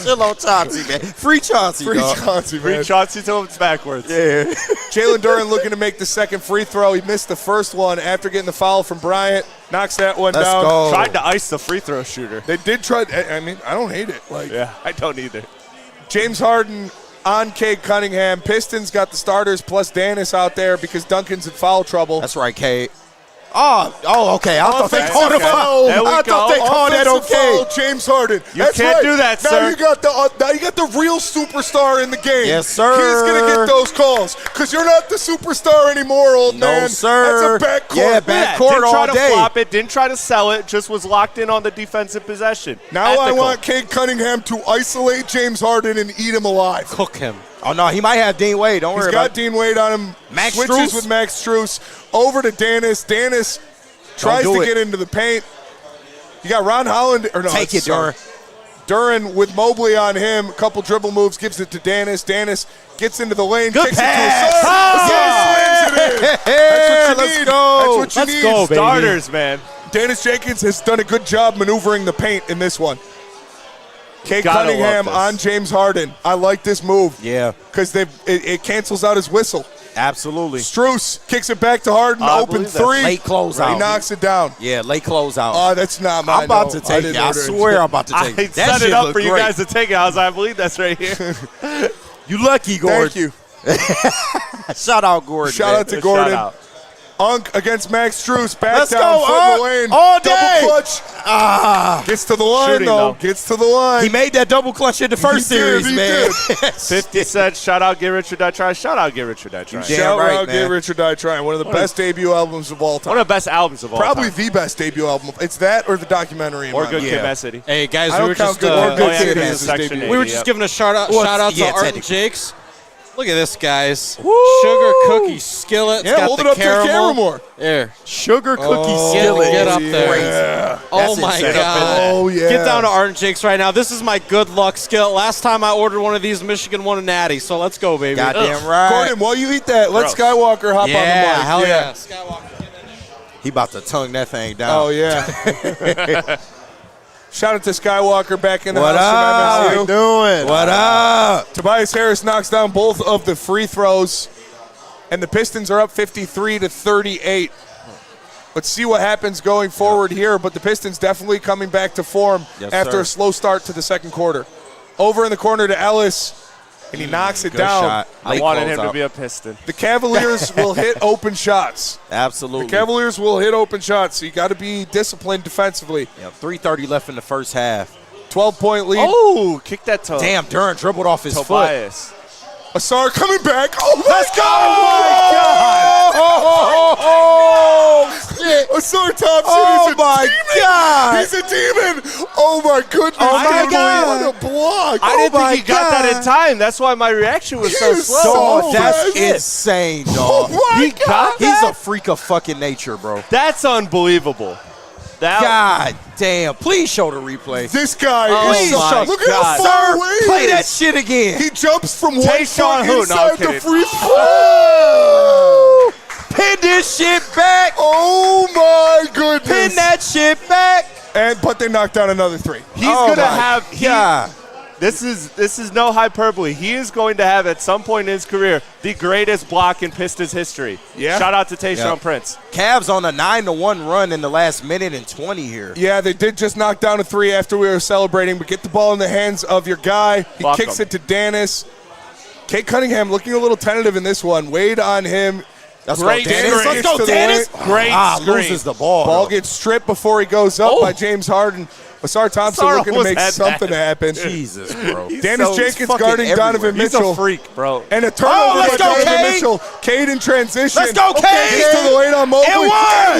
Chill on Chauncey, man. Free Chauncey, Free dog. Chauncey, man. Free Chauncey till it's backwards. Yeah. Jalen Duren looking to make the second free throw. He missed the first one after getting the foul from Bryant. Knocks that one Let's down. go. Tried to ice the free throw shooter. They did try. I mean, I don't hate it. Yeah, I don't either. James Harden on Cade Cunningham. Pistons got the starters plus Dennis out there because Duncan's in foul trouble. That's right, Cade. Oh, okay. I thought they Offensive called it foul. There we I thought they go. called that Offensive okay. foul, James Harden. You That's can't right. do that, now sir. You got the real superstar in the game. Yes, sir. He's gonna get those calls because you're not the superstar anymore, old man. No, sir. That's a backcourt. Yeah, backcourt didn't try all to day. flop it, didn't try to sell it, just was locked in on the defensive possession. Now I Ethical. want Cade Cunningham to isolate James Harden and eat him alive. Cook him. Oh, no, he might have Dean Wade. Don't He's worry got about it. Dean Wade on him. Max Switches Strus? with Max Strus. Over to Dennis. Dennis tries do to it. get into the paint. You got Ron Holland. Or no, Take it, sorry. Duren with Mobley on him. A couple dribble moves, gives it to Dennis. Dennis gets into the lane, Good kicks pass. it to Asar. Asar slams it in. That's what you Let's need. go. That's what you need. go, baby. Starters, man. Dennis Jenkins has done a good job maneuvering the paint in this one. Cade Gotta Cunningham love on this. James Harden. I like this move. Yeah, Because it cancels out his whistle. absolutely. Strus kicks it back to Harden. I Open believe that's three. Late closeout. He knocks it down. Yeah, late closeout. Oh, that's not mine. I'm about no. to take it. didn't I order swear I'm about to I take it. set That it shit up look for you great. guys to take it. I was like, I believe that's right here. You lucky, Gordon. Thank you. Shout out, Gordon. Shout man. out to Gordon. Shout out. Unk against Max Strus. Back Let's down, go, foot in Unk. the lane. All day. Double clutch. Gets to the line, Shooting, though. though. Gets to the line. He made that double clutch in the first He did, series, he man. did. 50 Cent, shout out, Get Rich or Die Trying. Shout out, Get Rich or Die Trying. Damn Shout right, out, man. Get Rich or Die Trying. One of the best debut albums of all time. One of the best albums of all Probably time. the best debut album. It's that or the documentary. in Or my Good mind. Kid, Mad City. Hey guys, I we don't were count just Good or Good oh, yeah, Kid because as it's his Section debut. 80. we were just giving a shout out Well, to yeah, Art and technically. Jake's. Look at this, guys. Sugar cookie skillet. Yeah, hold it up to the camera more. There. Sugar cookie Oh, skillet. get up is there. crazy. Yeah. Oh That's my insane. God. Oh, yeah. Get down to Art and Jake's right now. This is my good luck skillet. Last time I ordered one of these, Michigan won a natty. So let's go, baby. Goddamn right. Gordon, while you eat that, let Gross. Skywalker hop on the mic. Yeah, hell yeah. Skywalker, get in there. He about to tongue that thing down. Oh, yeah. Shout out to Skywalker back in the What house up? from MSU. Doing? What up? Tobias Harris knocks down both of the free throws, and the Pistons are up 53-38. Let's see what happens going forward here, but the Pistons definitely coming back to form Yes, after sir. a slow start to the second quarter. Over in the corner to Ellis, and he knocks it Good down. shot. I Late wanted him closeout. to be a Piston. The Cavaliers will hit open shots. Absolutely. The Cavaliers will hit open shots, so you got to be disciplined defensively. Yep, 3:30 left in the first half. 12-point lead. Oh, kick that toe. Damn, Duren dribbled off his foot. Tobias. Asar coming back. Oh, Let's go! Oh, shit. Asar Thompson Oh, is a my demon. God. He's a demon. Oh, my goodness. Oh, my dude. God. What a block. I didn't my think he got that in time. That's why my reaction was so He is slow. so Dog, that's fast. insane, Oh, dog. my He got He's that? a freak of fucking nature, bro. That's unbelievable. That God damn. Please show the replay. This guy Oh, is so my Look at how God. far Sir, away he play is. that shit again. He jumps from one Tayshaun foot who? No, I'm inside the kidding. free throw. Pin this shit back. Oh, my goodness. Pin that shit back. But they knocked down another three. he's Oh gonna my have God. This is no hyperbole. He is going to have at some point in his career the greatest block in Pistons history. Yeah. Shout out to Tayshaun Prince. Cavs on a 9-1 run in the last minute and 20 here. Yeah, they did just knock down a 3 after we were celebrating, but get the ball in the hands of your guy. He kicks it to Dennis. Kate Cunningham looking a little tentative in this one. Wade on him. Great Dennis. Let's go, Dennis. Great screen. Loses the ball. Ball gets stripped before he goes up by James Harden. Asar Thompson looking to make something happen. Jesus, bro. Dennis Jenkins guarding Donovan Mitchell. He's a freak, bro. And a turnover by Donovan Mitchell. Cade in transition. Let's go, Cade. Gets to the lane on Mobley. And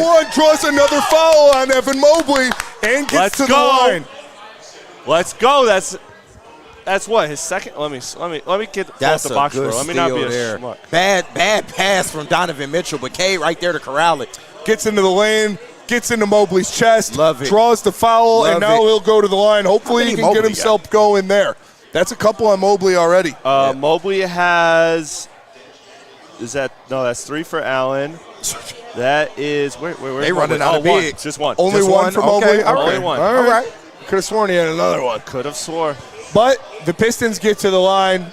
one. Draws another foul on Evan Mobley and gets to the line. Let's go. That's what his second. Let me get That's the box score. Let me not be a there. schmuck. Bad pass from Donovan Mitchell, but Cade right there to corral it. Gets into the lane. Gets into Mobley's chest. Love it. Draws the foul, Love and now he'll go to the line. Hopefully he can get himself going there. That's a couple on Mobley already. Mobley has. That's 3 for Allen. That is where they running out of big. Just one. Only Just one for Mobley. Okay. Only one. All right. Could have sworn he had another one. Could have swore. But the Pistons get to the line.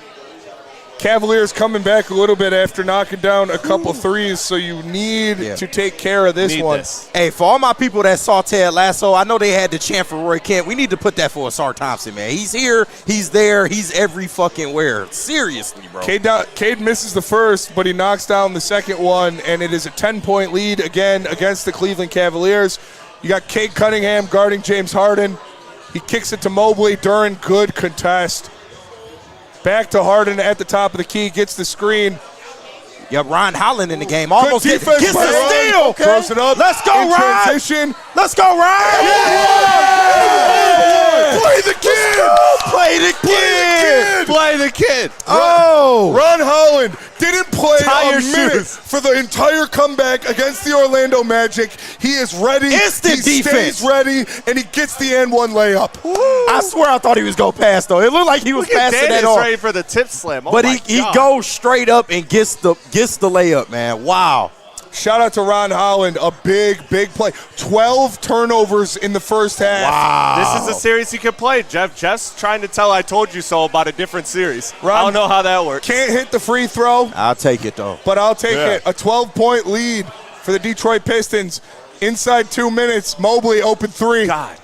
Cavaliers coming back a little bit after knocking down a couple threes, so you need to take care of this one. Hey, for all my people that saw Ted Lasso, I know they had to chant for Roy Kent. We need to put that for Asar Thompson, man. He's here, he's there, he's every fucking where. Seriously, bro. Cade misses the first, but he knocks down the second one, and it is a 10-point lead again against the Cleveland Cavaliers. You got Cade Cunningham guarding James Harden. He kicks it to Mobley. Duren, good contest. Back to Harden at the top of the key, gets the screen. Yeah, Ron Holland in the game. Almost gets defense the by Ron. steal. Okay. Throws it up. Let's go, in Ron. transition. Let's go, Ron. Play the kid. Play the kid. Play the kid. Oh. Ron Holland didn't play Tie a your minute shoes. for the entire comeback against the Orlando Magic. He is ready. Instant he defense. stays ready, and he gets the n1 layup. I swear I thought he was going to pass, though. It looked like he was passing that off. ready for the tip slam. Oh But my he God. goes straight up and gets the layup, man. Wow. Shout out to Ron Holland, a big play. 12 turnovers in the first half. Wow. This is a series he could play. Jeff's trying to tell I told you so about a different series. I Ron don't know how that works. Can't hit the free throw, I'll take it, though. but I'll take it. A 12-point lead for the Detroit Pistons. Inside 2 minutes, Mobley open 3. God.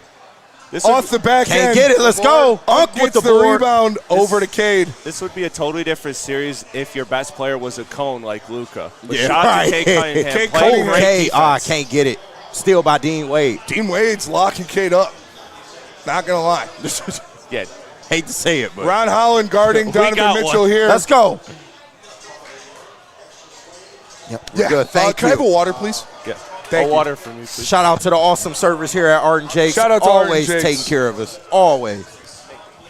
This Off the back Can't end. get it. Let's go. Unk With gets the the board. rebound over to Cade. This would be a totally different series if your best player was a cone like Luka. But Yeah, shout out right. to Cade Cunningham. Cade playing Cunningham. great Cade, defense. can't get it. Steal by Dean Wade. Dean Wade's locking Cade up. Not going to lie. Yeah. Hate to say it, but Ron Holland guarding We Donovan got Mitchell one. here. let's go. Yep, we're good. Thank Can I have a you. water, please? Yeah. Thank you. Water for me, please. Shout out to the awesome service here at Art and Jake's. Shout out to Art and Always Jake's. taking care of us. Always.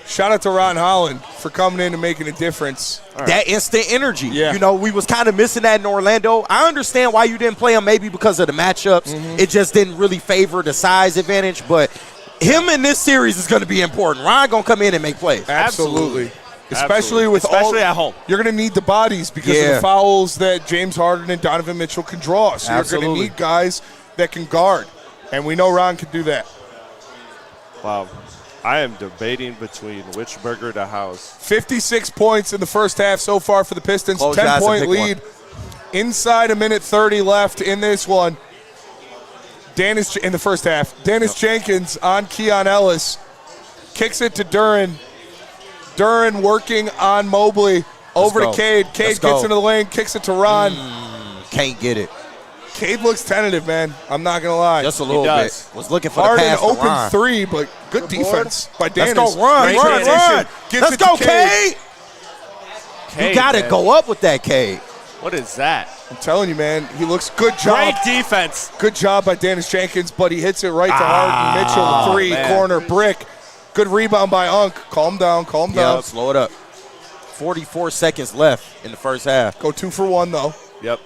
Shout out to Ron Holland for coming in and making a difference. That instant energy. Yeah. You know, we was kind of missing that in Orlando. I understand why you didn't play him, maybe because of the matchups. It just didn't really favor the size advantage, but him in this series is going to be important. Ron going to come in and make plays. Absolutely. Especially Absolutely. with Especially at home. You're going to need the bodies because of the fouls that James Harden and Donovan Mitchell can draw. So you're going to need guys that can guard. And we know Ron can do that. Wow. I am debating between which burger to house. 56 points in the first half so far for the Pistons. Close your eyes and 10-point pick lead. Inside a minute 30 left in this one. Dennis in the first half. Dennis Jenkins on Keon Ellis. Kicks it to Duren. Duren working on Mobley. Over to Cade. Cade gets into the lane, kicks it to Ron. Can't get it. Cade looks tentative, man. I'm not going to lie. Just a little bit. Was looking for Harden the pass to open Ron. 3, but good defense by Dennis. Let's go, Ron. Great transition. Gives Let's it to go, Cade. You got to man. go up with that, Cade. What is that? I'm telling you, man, he looks good job. Great defense. Good job by Dennis Jenkins, but he hits it right to Harden. Mitchell, 3, man. corner, brick. Good rebound by Unk. Calm down. Yeah, slow it up. 44 seconds left in the first half. Go 2 for 1, though. Yep.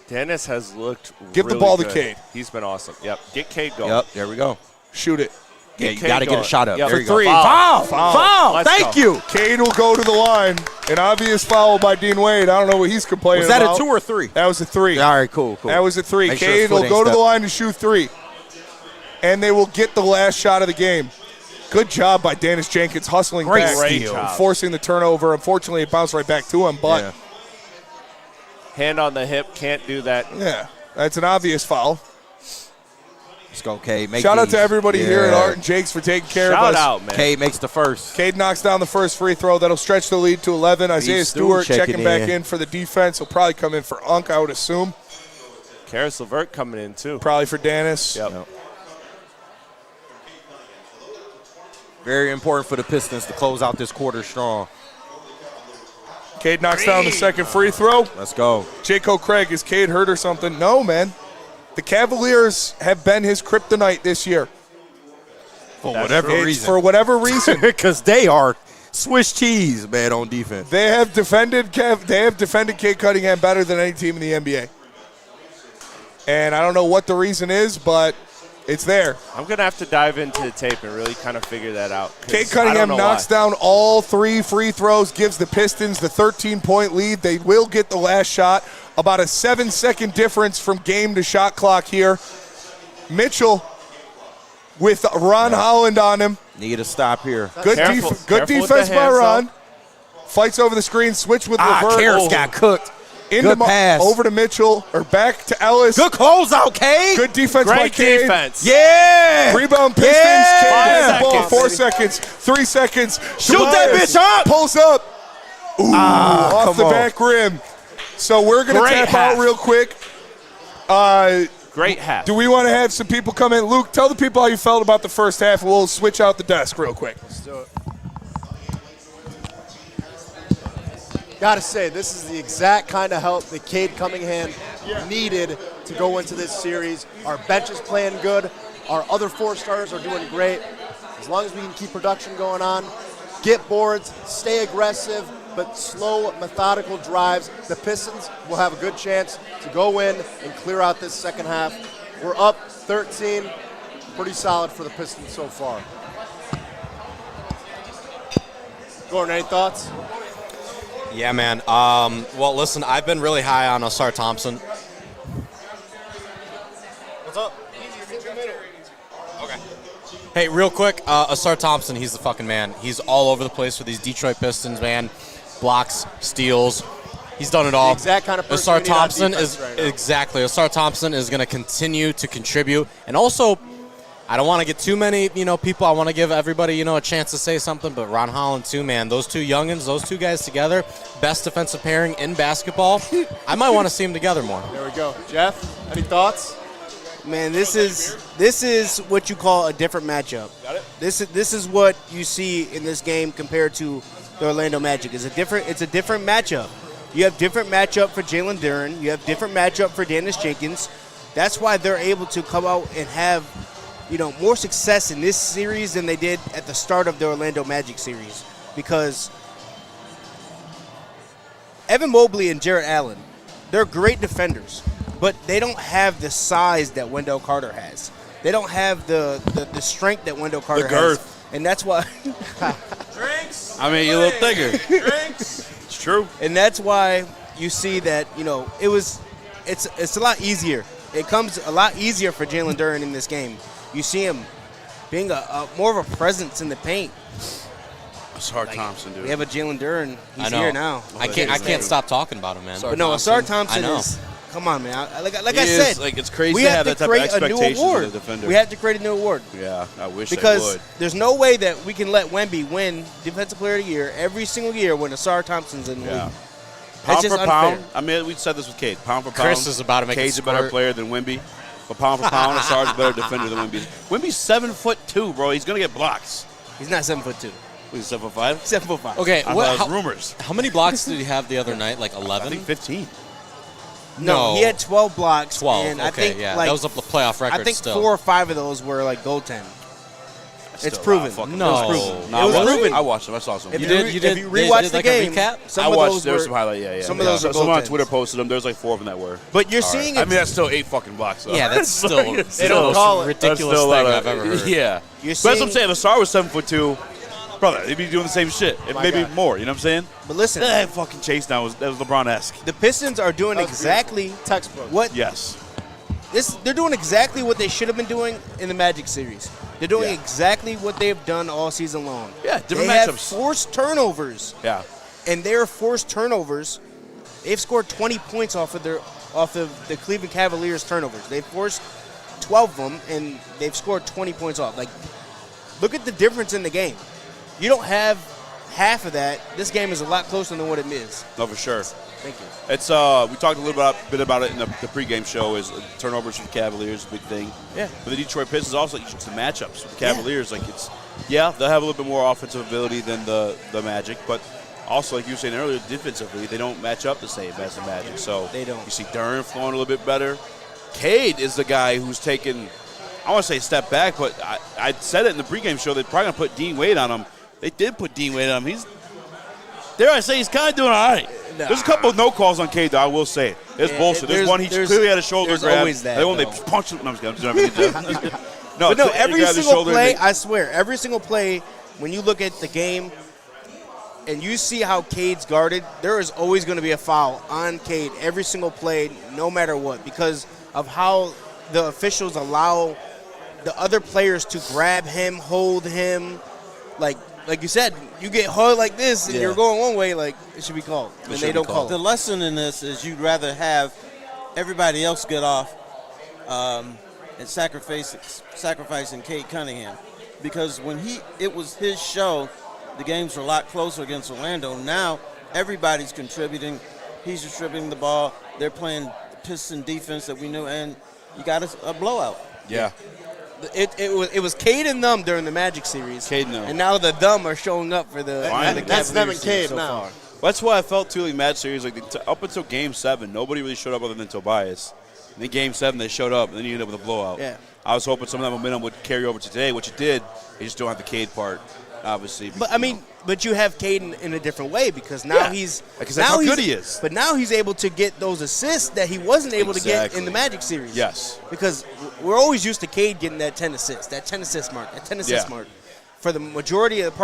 Dennis has looked Give the really ball to good. Cade. He's been awesome. Yep. Get Cade going. Yep, there we go. Shoot it. Yeah, you Cade got to get a going. shot up. Yep. There For you go. three. Foul. Let's Thank go. you. Cade will go to the line. An obvious foul by Dean Wade. I don't know what he's complaining Was that about. a 2 or 3? That was a 3. All right, cool. That was a 3. Make sure his Cade foot will ain't go to the stepped. line to shoot 3. And they will get the last shot of the game. Good job by Dennis Jenkins hustling Great back, steal. forcing the turnover. Unfortunately, it bounced right back to him, but Hand on the hip, can't do that. yeah, that's an obvious foul. Let's go, Cade. Shout out to everybody here at Art and Jake's for taking care of us. Shout out, man. Cade makes the first. Cade knocks down the first free throw. That'll stretch the lead to 11. Isaiah Stewart checking back in for the defense. He'll probably come in for Unk, I would assume. Karis LeVert coming in, too. Probably for Dennis. Yep. Very important for the Pistons to close out this quarter strong. Cade knocks down the second free throw. Let's go. Jaco Craig, is Cade hurt or something? No, man. The Cavaliers have been his kryptonite this year. For whatever reason. For whatever reason. Because they are Swiss cheese, man, on defense. They have defended Cade Cunningham better than any team in the NBA. And I don't know what the reason is, but it's there. I'm going to have to dive into the tape and really kind of figure that out. Cade Cunningham knocks down all 3 free throws, gives the Pistons the 13-point lead. They will get the last shot. About a 7-second difference from game to shot clock here. Mitchell with Ron Holland on him. Need a stop here. Good defense by Ron. Fights over the screen, switch with LeVert. Karis got cooked. Good pass. Over to Mitchell, or back to Ellis. Good closeout, Cade. Good defense by Great Cade. defense. Yeah. Rebound Pistons. Yeah. Cade has the ball. 5 4 seconds. 3 seconds. Shoot that Tobias bitch up. Pulls up. Ooh, off come the on. back rim. So we're going to Great tap half. out real quick. Great half. Do we want to have some people come in? Luke, tell the people how you felt about the first half. We'll switch out the desk real quick. Let's do it. Gotta say, this is the exact kind of help that Cade Cunningham needed to go into this series. Our bench is playing good. Our other 4 starters are doing great. As long as we can keep production going on, get boards, stay aggressive, but slow, methodical drives, the Pistons will have a good chance to go in and clear out this second half. We're up 13. Pretty solid for the Pistons so far. Gordon, any thoughts? Yeah, man. Well, listen, I've been really high on Asar Thompson. What's up? Okay. Hey, real quick, Asar Thompson, he's the fucking man. He's all over the place for these Detroit Pistons, man. Blocks, steals. He's done it all. The exact kind of person Asar we need on Thompson defense is right now. exactly. Asar Thompson is going to continue to contribute, and also, I don't want to get too many, people. I want to give everybody, a chance to say something. But Ron Holland too, man. Those 2 youngins, those 2 guys together, best defensive pairing in basketball. I might want to see them together more. There we go. Jeff, any thoughts? Man, this is what you call a different matchup. Got it? This is what you see in this game compared to the Orlando Magic. It's a different matchup. You have different matchup for Jalen Duren. You have different matchup for Dennis Jenkins. That's why they're able to come out and have more success in this series than they did at the start of the Orlando Magic series, because Evan Mobley and Jarrett Allen, they're great defenders, but they don't have the size that Wendell Carter has. They don't have the strength that Wendell Carter has. And that's why Drinks. I mean, you're a little thicker. Drinks. It's true. And that's why you see that, it's a lot easier. It comes a lot easier for Jalen Duren in this game. You see him being a more of a presence in the paint. Asar Thompson, dude. We have a Jalen Duren. I He's know. here now. I can't stop talking about him, man. But no, Asar I Thompson know. is. Come on, man. Like He I is, said, like, it's crazy we to have have to that type of create a new expectations award. of the defender. We have to create a new award. Yeah, I wish they Because would. there's no way that we can let Wemby win Defensive Player of the Year every single year when Asar Thompson's in the league. Yeah. That's Pound just for unfair. pound, I mean, we said this with Cade. Pound for pound, Chris is about to make Cade's it a better squirt. player than Wemby. But pound for pound, Asar's a better defender than Wemby. Wemby's 7'2", bro. He's gonna get blocks. He's not 7'2". He's 7'5". 7'5". Okay, I thought it was rumors. How many blocks did he have the other night? Like 11? I think 15. No, he had 12 blocks. 12. And Okay, I think, yeah, like, that was a playoff record. I think still. 4 or 5 of those were like goaltend. It's Still proven. not fucking No. close. It was proven. Nah, It was proven. I watched him. I saw some. If You you, did- re- you if did- you they rewatch did the like a game, recap? some I of watched. those There was were. some highlight. Yeah. some of those are Someone on goaltends. Twitter posted them. There's like 4 of them that were. But you're seeing I it. mean, that's still 8 fucking blocks. Though. Yeah, that's still It's the still- most call it. ridiculous That's still a thing lot I've ever heard. Yeah. You're But that's what seeing- I'm saying. If Asar was 7'2", brother, he'd be doing the same shit. Maybe God. more. You know what I'm saying? But listen, That fucking chase down that was LeBron-esque. the Pistons are doing That was exactly Textbook. what Yes. they're doing exactly what they should have been doing in the Magic series. They're doing exactly what they've done all season long. Yeah, different they matchups. Have forced turnovers. Yeah. And their forced turnovers, they've scored 20 points off of the Cleveland Cavaliers turnovers. They've forced 12 of them, and they've scored 20 points off. Like, look at the difference in the game. You don't have half of that. This game is a lot closer than what it is. No, for sure. Thank you. It's we talked a bit about it in the pregame show. Is turnovers for the Cavaliers a big thing? Yeah. But the Detroit Pistons also it's the matchups with the Cavaliers. Like they'll have a little bit more offensive ability than the Magic, but also like you were saying earlier, defensively they don't match up the same as the Magic. So they don't. You see Duren flowing a little bit better. Cade is the guy who's taken, I want to say step back, but I said it in the pregame show. They're probably gonna put Dean Wade on him. They did put Dean Wade on him. Dare I say, he's kind of doing all right. Nah. There's a couple of no calls on Cade, though, I will say. There's bullshit. There's one he clearly had a shoulder there's grab. There's always that. The one they punched him. No, I'm just kidding. No, every single play, I swear, every single play, when you look at the game and you see how Cade's guarded, there is always going to be a foul on Cade every single play, no matter what, because of how the officials allow the other players to grab him, hold him, like you said, you get hugged like this and you're going one way, like it should be called. And they don't call it. The lesson in this is you'd rather have everybody else get off and sacrificing Cade Cunningham. Because when it was his show, the games were a lot closer against Orlando. Now everybody's contributing. He's distributing the ball. They're playing Piston defense that we knew, and you got a blowout. Yeah. It was Cade and them during the Magic series. Cade and them. And now the them are showing up for the That's them and Cade so now. far. That's why I felt too like Mad series. Like up until Game 7, nobody really showed up other than Tobias. And then Game 7, they showed up, and then you ended up with a blowout. Yeah. I was hoping some of that momentum would carry over to today, which it did. They just don't have the Cade part, obviously. But you have Cade in a different way because now because that's how good he is. But now he's able to get those assists that he wasn't able to get in the Magic series. Yes. Because we're always used to Cade getting that 10 assists mark. For the majority of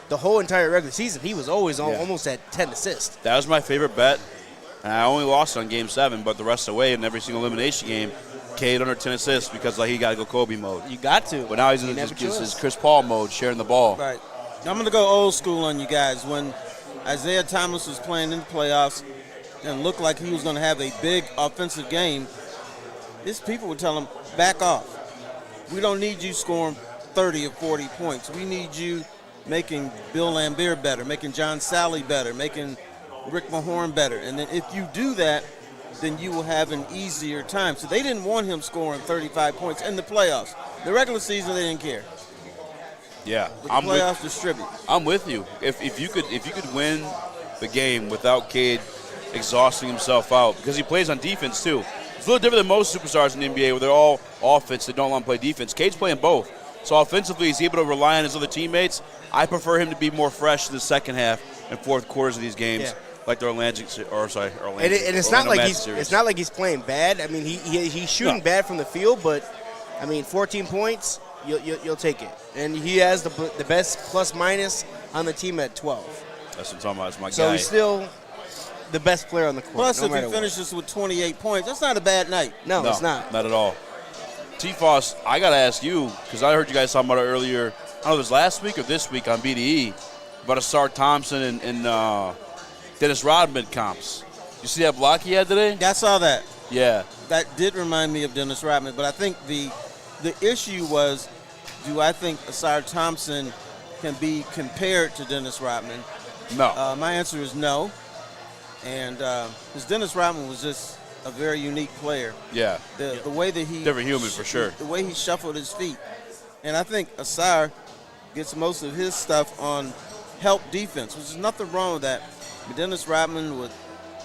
the whole entire regular season, he was always almost at 10 assists. That was my favorite bet. And I only lost on Game 7, but the rest of the way in every single elimination game, Cade under 10 assists because he got to go Kobe mode. You got to. But now he's in his Chris Paul mode, sharing the ball. Right. I'm going to go old school on you guys. When Isaiah Thomas was playing in the playoffs and looked like he was going to have a big offensive game, his people would tell him, back off. We don't need you scoring 30 or 40 points. We need you making Bill Laimbeer better, making John Sally better, making Rick Mahorn better. And then if you do that, then you will have an easier time. So they didn't want him scoring 35 points in the playoffs. The regular season, they didn't care. Yeah, But the playoffs distribute. I'm with you. If you could win the game without Cade exhausting himself out, because he plays on defense too. It's a little different than most superstars in the NBA where they're all offense, they don't want to play defense. Cade's playing both. So offensively, he's able to rely on his other teammates. I prefer him to be more fresh in the second half and fourth quarters of these games, like the Orlando. And it's not like he's playing bad. I mean, he's shooting bad from the field, but I mean, 14 points, you'll take it. And he has the best plus minus on the team at 12. That's what I'm talking about. That's my guy. So he's still the best player on the court. Plus, no if he matter finishes with 28 points, that's not a bad night. No, it's not. Not at all. T-Foss, I got to ask you, because I heard you guys talking about it earlier, I don't know if it was last week or this week on BDE, about Asar Thompson and Dennis Rodman comps. You see that block he had today? I saw that. Yeah. That did remind me of Dennis Rodman, but I think the issue was, do I think Asar Thompson can be compared to Dennis Rodman? No. My answer is no. And because Dennis Rodman was just a very unique player. Yeah. The way that he different human for sure. The way he shuffled his feet, and I think Asar gets most of his stuff on help defense, which is nothing wrong with that. But Dennis Rodman would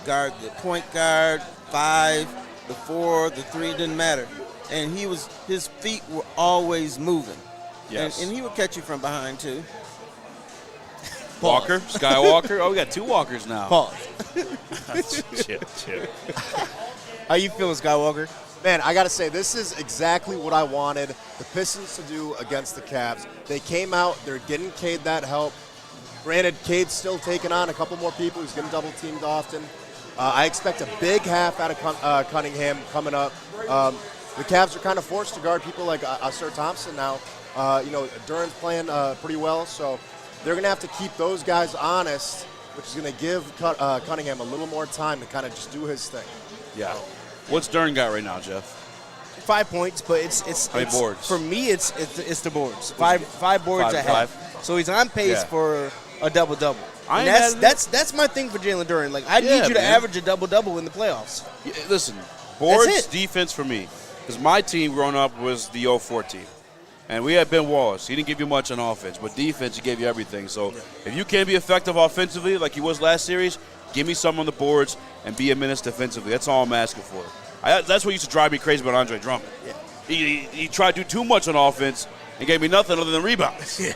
guard the point guard, 5, the 4, the 3, didn't matter, and his feet were always moving. Yes. And he would catch you from behind too. Walker, Skywalker. Oh, we got 2 Walkers now. Pause. Chip. How you feeling, Skywalker? Man, I got to say, this is exactly what I wanted the Pistons to do against the Cavs. They came out, they're getting Cade that help. Granted, Cade's still taking on a couple more people. He's getting double-teamed often. I expect a big half out of Cunningham coming up. The the Cavs are kind of forced to guard people like Sir Thompson now. Duran's playing pretty well, so they're going to have to keep those guys honest, which is going to give Cunningham a little more time to kind of just do his thing. Yeah. What's Duran got right now, Jeff? 5 points, but it's boards? For me, it's the boards. Five boards ahead. So he's on pace for a double-double. And that's my thing for Jalen Duran. Like, I need you to average a double-double in the playoffs. Yeah, listen, boards, defense for me. Because my team growing up was the 04 team. And we had Ben Wallace. He didn't give you much on offense, but defense, he gave you everything. So if you can be effective offensively like he was last series, give me some on the boards and be a menace defensively. That's all I'm asking for. That's what used to drive me crazy about Andre Drummond. Yeah. He tried to do too much on offense and gave me nothing other than rebounds. Yeah.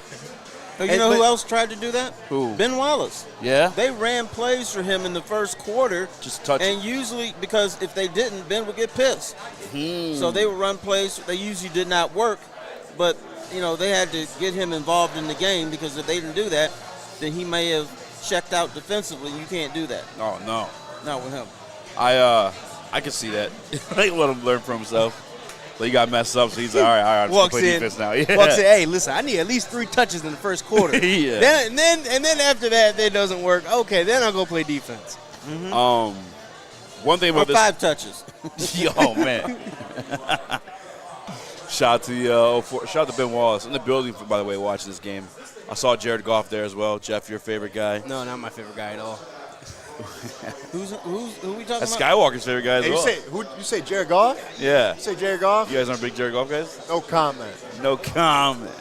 You know who else tried to do that? Who? Ben Wallace. Yeah. They ran plays for him in the first quarter. Just touch And usually, because if they didn't, Ben would get pissed. So they would run plays. They usually did not work. But, they had to get him involved in the game, because if they didn't do that, then he may have checked out defensively. You can't do that. Oh, no. Not with him. I can see that. They let him learn for himself. But he got messed up, so he's like, all right, I'm going to play defense now. Yeah. Walks in, hey, listen, I need at least 3 touches in the first quarter. Yeah. Then after that, if it doesn't work, okay, then I'll go play defense. Mm-hmm. One thing about this. 5 touches. Yo, man. Shout out to Ben Wallace in the building, by the way, watching this game. I saw Jared Goff there as well. Jeff, your favorite guy? No, not my favorite guy at all. Who we talking That's about? Skywalker's favorite guy as well. You say Jared Goff? Yeah. You say Jared Goff? You guys aren't big Jared Goff guys? No comment. No comment.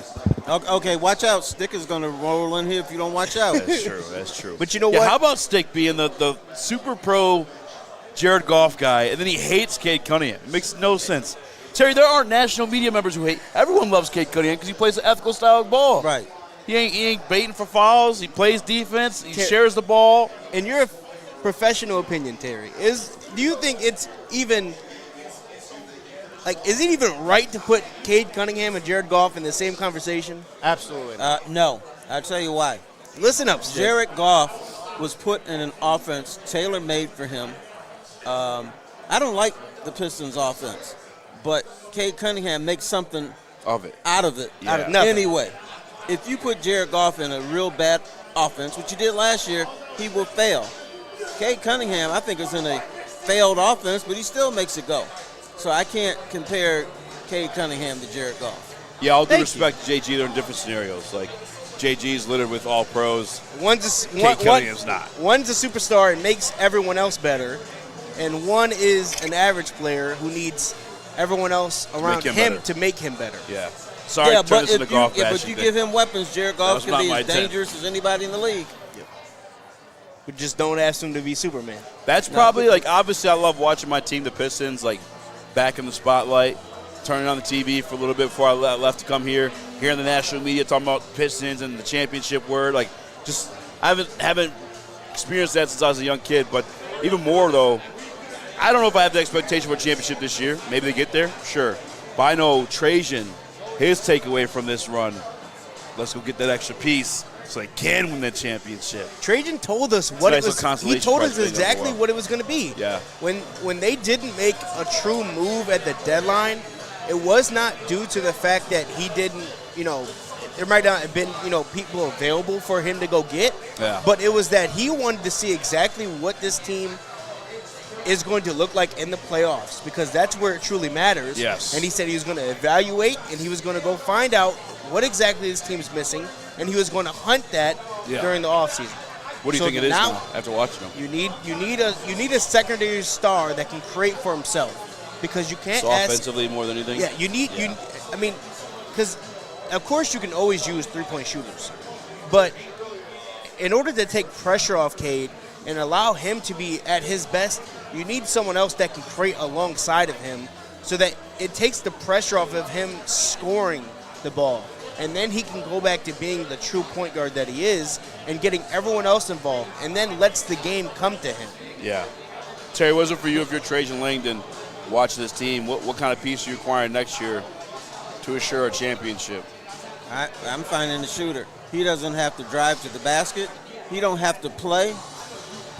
Okay, watch out. Stick is going to roll in here if you don't watch out. That's true. But you know what? How about Stick being the super pro Jared Goff guy, and then he hates Cade Cunningham? It makes no sense. Terry, there are national media members who hate. Everyone loves Cade Cunningham because he plays an ethical style of ball. Right. He ain't baiting for fouls. He plays defense. He shares the ball. In your professional opinion, Terry, do you think it's even is it even right to put Cade Cunningham and Jared Goff in the same conversation? Absolutely. No. I'll tell you why. Listen up, Stick. Jared Goff was put in an offense tailor-made for him. I don't like the Pistons' offense, but Cade Cunningham makes something out of it. Anyway, if you put Jared Goff in a real bad offense, which you did last year, he will fail. Cade Cunningham, I think, is in a failed offense, but he still makes it go. So I can't compare Cade Cunningham to Jared Goff. Yeah, all due respect to JG, they're in different scenarios. Like, JG's littered with all pros. Cade Cunningham's not. One's a superstar and makes everyone else better, and one is an average player who needs everyone else around him to make him better. Yeah. Sorry to turn this into golf bashing. But you give him weapons, Jared Goff can be as dangerous as anybody in the league. But just don't ask him to be Superman. That's probably, obviously I love watching my team, the Pistons, back in the spotlight, turning on the TV for a little bit before I left to come here, hearing the national media talking about Pistons and the championship word. I haven't experienced that since I was a young kid. But even more, though, I don't know if I have the expectation for a championship this year. Maybe they get there, sure. But I know Trajan, his takeaway from this run, let's go get that extra piece so they can win that championship. Trajan told us what it was. He told us exactly what it was going to be. Yeah. When they didn't make a true move at the deadline, it was not due to the fact that he didn't, there might not have been, people available for him to go get. Yeah. But it was that he wanted to see exactly what this team is going to look like in the playoffs, because that's where it truly matters. Yes. And he said he was going to evaluate, and he was going to go find out what exactly his team's missing, and he was going to hunt that during the offseason. What do you think it is now after watching him? You need a secondary star that can create for himself, because you can't offensively more than anything. Yeah, because of course you can always use 3-point shooters, but in order to take pressure off Cade and allow him to be at his best, you need someone else that can create alongside of him, so that it takes the pressure off of him scoring the ball. And then he can go back to being the true point guard that he is and getting everyone else involved, and then lets the game come to him. Yeah. Terry, what is it for you if you're Trajan Langdon watching this team? What kind of piece are you acquiring next year to assure a championship? I'm finding the shooter. He doesn't have to drive to the basket. He don't have to play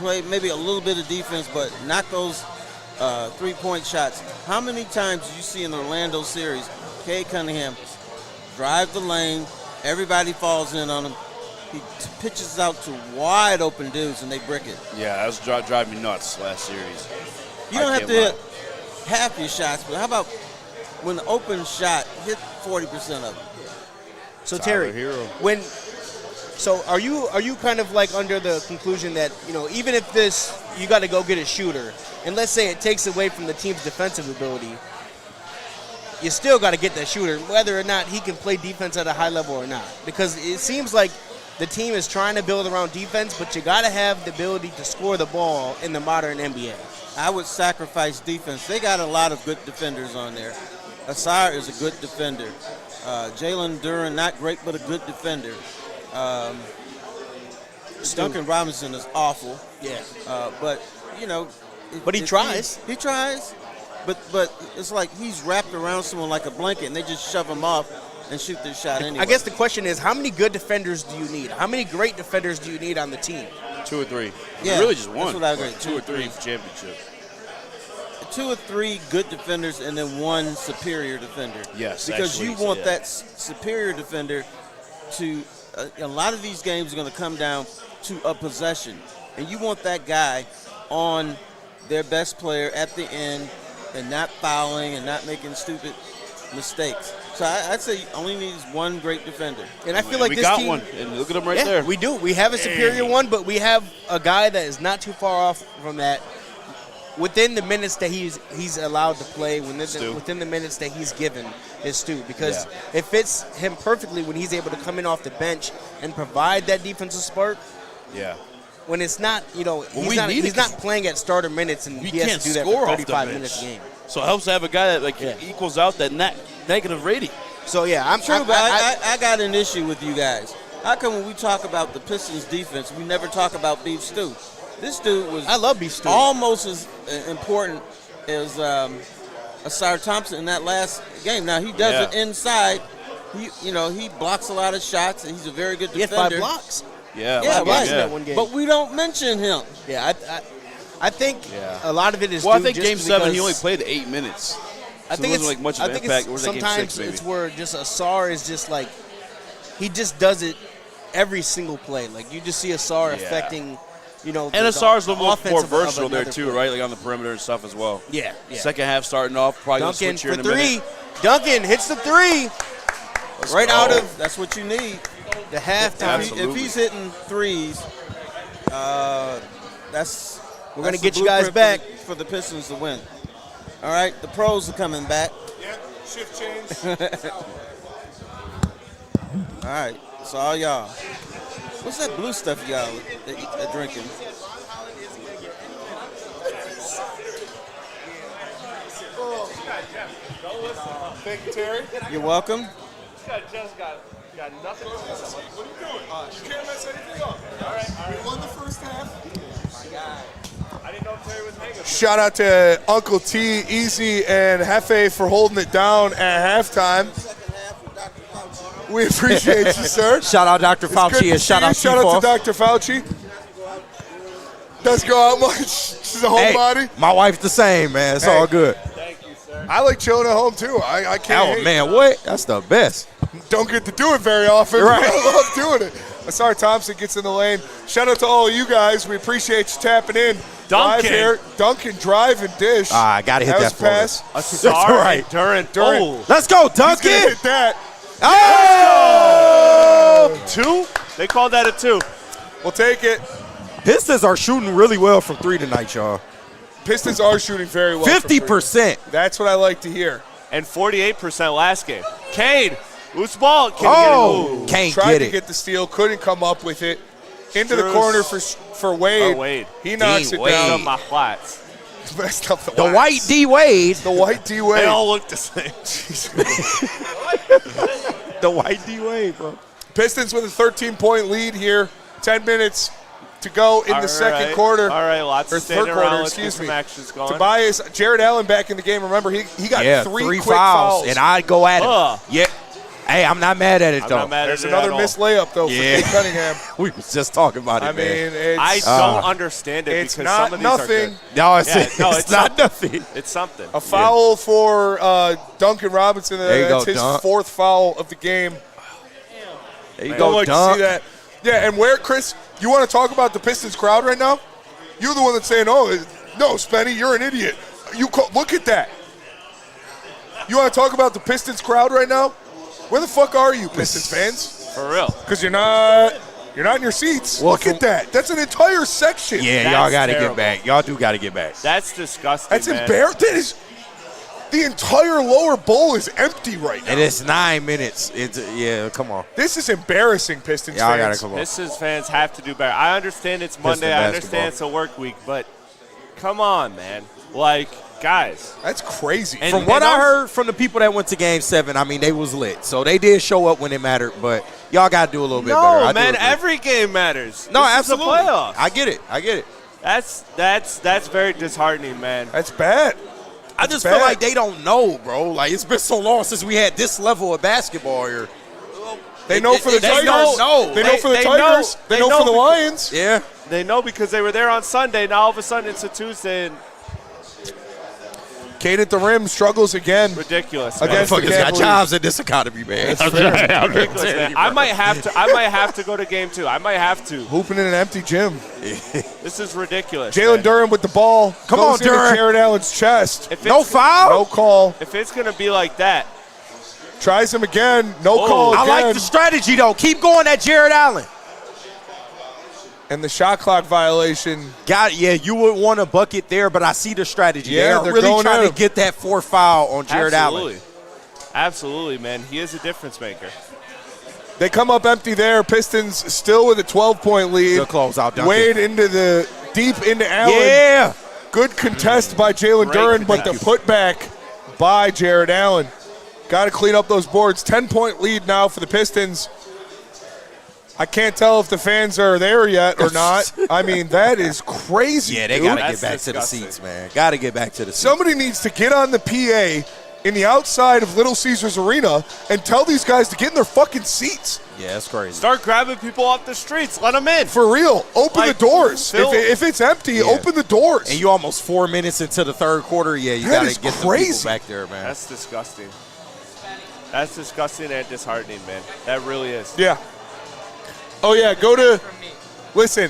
maybe a little bit of defense, but knock those 3-point shots. How many times did you see in the Orlando series, Cade Cunningham drive the lane, everybody falls in on him, he pitches out to wide open dudes and they brick it. Yeah, that was driving me nuts last series. You don't have to hit half your shots, but how about when the open shot, hit 40% of them? So Terry, are you kind of like under the conclusion that, you know, even if you got to go get a shooter, and let's say it takes away from the team's defensive ability, you still got to get that shooter, whether or not he can play defense at a high level or not, because it seems like the team is trying to build around defense, but you got to have the ability to score the ball in the modern NBA. I would sacrifice defense. They got a lot of good defenders on there. Asar is a good defender. Jalen Duren, not great, but a good defender. Duncan Robinson is awful. Yeah. But, you know. But he tries. He tries. But it's like he's wrapped around someone like a blanket, and they just shove him off and shoot their shot anyway. I guess the question is, how many good defenders do you need? How many great defenders do you need on the team? 2 or 3. Yeah, really just one. That's what I agree. 2 or 3 for championship. 2 or 3 good defenders and then 1 superior defender. Yes, because actually, you want yeah. that superior defender to. A lot of these games are going to come down to a possession, and you want that guy on their best player at the end and not fouling and not making stupid mistakes. So I'd say you only needs 1 great defender. And I feel like we this got team, one. And look at him right there. We do. We have a superior one, but we have a guy that is not too far off from that. Within the minutes that he's allowed to play, within the minutes that he's given, is Stu, because it fits him perfectly when he's able to come in off the bench and provide that defensive spark. Yeah. When it's not, you know, he's not playing at starter minutes, and he has to do that for 35 minutes a game. So it helps to have a guy that equals out that negative rating. So yeah, I'm true, but I got an issue with you guys. How come when we talk about the Pistons defense, we never talk about Beef Stew? This dude was almost as important as Asar Thompson in that last game. Now, he does it inside. He blocks a lot of shots, and he's a very good defender. He had 5 blocks. Yeah, right. That one game. But we don't mention him. Yeah, I think a lot of it is. Well, I think Game 7 he only played 8 minutes. I think it wasn't like much of an impact. Sometimes it's where just Asar is just like he just does it every single play. Like you just see Asar affecting. And Asar's a little more versatile there too, right? Like on the perimeter and stuff as well. Yeah. Second half starting off, probably going to switch here in a minute. Duncan hits the 3. Out of. That's what you need. The halftime. If he's hitting threes, we're going to get you guys back for the Pistons to win. All right, the pros are coming back. Yep, shift change. All right, so all y'all. What's that blue stuff y'all are drinking? Thank you, Terry. You're welcome. This guy just got nothing. What are you doing? You can't mess anything up. All right. We won the first half. My God. I didn't know Terry was hanging. Shout out to Uncle T, Easy, and Hefe for holding it down at halftime. We appreciate you, sir. Shout out Dr. Fauci and shout out to Dr. Fauci. Does go out much. She's a homebody. My wife's the same, man. It's all good. Thank you, sir. I like chilling at home too. I can't. Oh man, what? That's the best. Don't get to do it very often. Right. But I love doing it. Asar Thompson gets in the lane. Shout out to all of you guys. We appreciate you tapping in. Duncan. Here. Duncan drive and dish. I gotta hit that pass. That's right. Duren. Oh. Let's go, Duncan. He's gonna hit that. Oh! 2? They called that a 2. We'll take it. Pistons are shooting really well from 3 tonight, y'all. Pistons are shooting very well. 50%. That's what I like to hear. And 48% last game. Cade, loose ball. Can't Tried get to it. get the steal, couldn't come up with it. Into the corner for Wade. Oh, Wade. He knocks it Wade. down. My flats. Messed up the white D Wade. The white D Wade. They all look the same. The white D Wade, bro. Pistons with a 13-point lead here. 10 minutes to go in the second quarter. All right, lots or of standing third around. quarter, Let's get excuse some me. actions going. Jared Allen back in the game. Remember, he got 3 quick fouls. And I go at him. Yeah. Hey, I'm not mad at it, though. There's another missed layup, though, for Cade Cunningham. We was just talking about it, man. I don't understand it it's because not some of these nothing. are good. It's not nothing. It's something. A foul for Duncan Robinson. That's his fourth foul of the game. There you go, Dunk. See that. Yeah, and where, Chris, you want to talk about the Pistons crowd right now? You're the one that's saying, no, Spenny, you're an idiot. Look at that. You want to talk about the Pistons crowd right now? Where the fuck are you, Pistons fans? For real. Because you're not in your seats. Well, look at that. That's an entire section. Yeah, y'all got to get back. Y'all do got to get back. That's disgusting, That's embarrassing. That is, the entire lower bowl is empty right now. And it's 9 minutes. Come on. This is embarrassing, Pistons y'all fans. Gotta come on. Pistons fans have to do better. I understand it's Monday. I understand it's a work week, but come on, man. Like, guys. That's crazy. From what I heard from the people that went to Game 7, I mean, they was lit. So they did show up when it mattered, but y'all got to do a little bit better. No, man, every game matters. No, this absolutely. Is the playoffs. I get it. That's very disheartening, man. That's bad. I just feel like they don't know, bro. Like, it's been so long since we had this level of basketball here. They know for the Tigers. They know for the Tigers. They know for the Lions. Yeah. They know because they were there on Sunday. Now all of a sudden it's a Tuesday. And Cade at the rim struggles again. Ridiculous. Against the Cavaliers. Got jobs in this economy, man. Ridiculous, man. I might have to go to game 2. I might have to. Hooping in an empty gym. This is ridiculous. Jalen Durham with the ball. Come on, into Durham. Jared Allen's chest. No foul? No call. If it's going to be like that. Tries him again. No call again. I like the strategy, though. Keep going at Jared Allen. And the shot clock violation. You would want a bucket there, but I see the strategy. Yeah, they're going really trying in. to get that fourth foul on Jared Allen. Absolutely, man. He is a difference maker. They come up empty there. Pistons still with a 12-point lead. Good close out, Duncan. Wade deep into Allen. Yeah. Good contest by Jalen Duren, but the putback by Jared Allen. Got to clean up those boards. 10-point lead now for the Pistons. I can't tell if the fans are there yet or not. I mean, that is crazy. Yeah, they got to get back to the seats, man. Got to get back to the seats. Somebody needs to get on the PA in the outside of Little Caesars Arena and tell these guys to get in their fucking seats. Yeah, that's crazy. Start grabbing people off the streets. Let them in. For real. Open the doors. If it's empty, open the doors. And you almost 4 minutes into the third quarter. Yeah, you got to get the people back there, man. That's disgusting. That's disgusting and disheartening, man. That really is. Yeah. Oh, yeah, listen,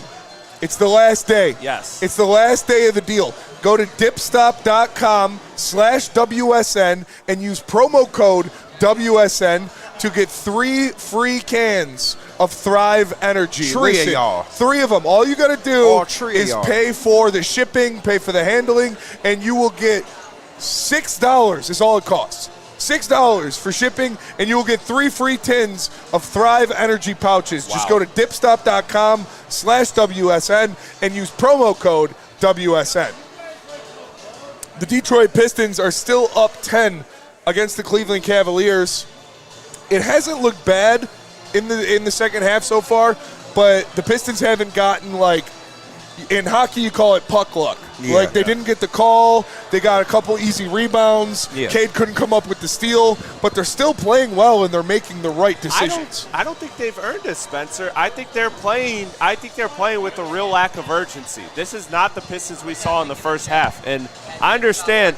it's the last day. Yes. It's the last day of the deal. Go to dipstop.com/WSN and use promo code WSN to get 3 free cans of Thrive Energy. Three of y'all. 3 of them. All you got to do is pay for the shipping, pay for the handling, and you will get $6 is all it costs. $6 for shipping, and you will get 3 free tins of Thrive Energy pouches. Just go to dipstop.com/WSN and use promo code WSN. The Detroit Pistons are still up 10 against the Cleveland Cavaliers. It hasn't looked bad in the second half so far, but the Pistons haven't gotten, like, in hockey you call it puck luck. They didn't get the call. They got a couple easy rebounds. Yeah. Cade couldn't come up with the steal, but they're still playing well and they're making the right decisions. I don't think they've earned it, Spencer. I think they're playing with a real lack of urgency. This is not the Pistons we saw in the first half. And I understand,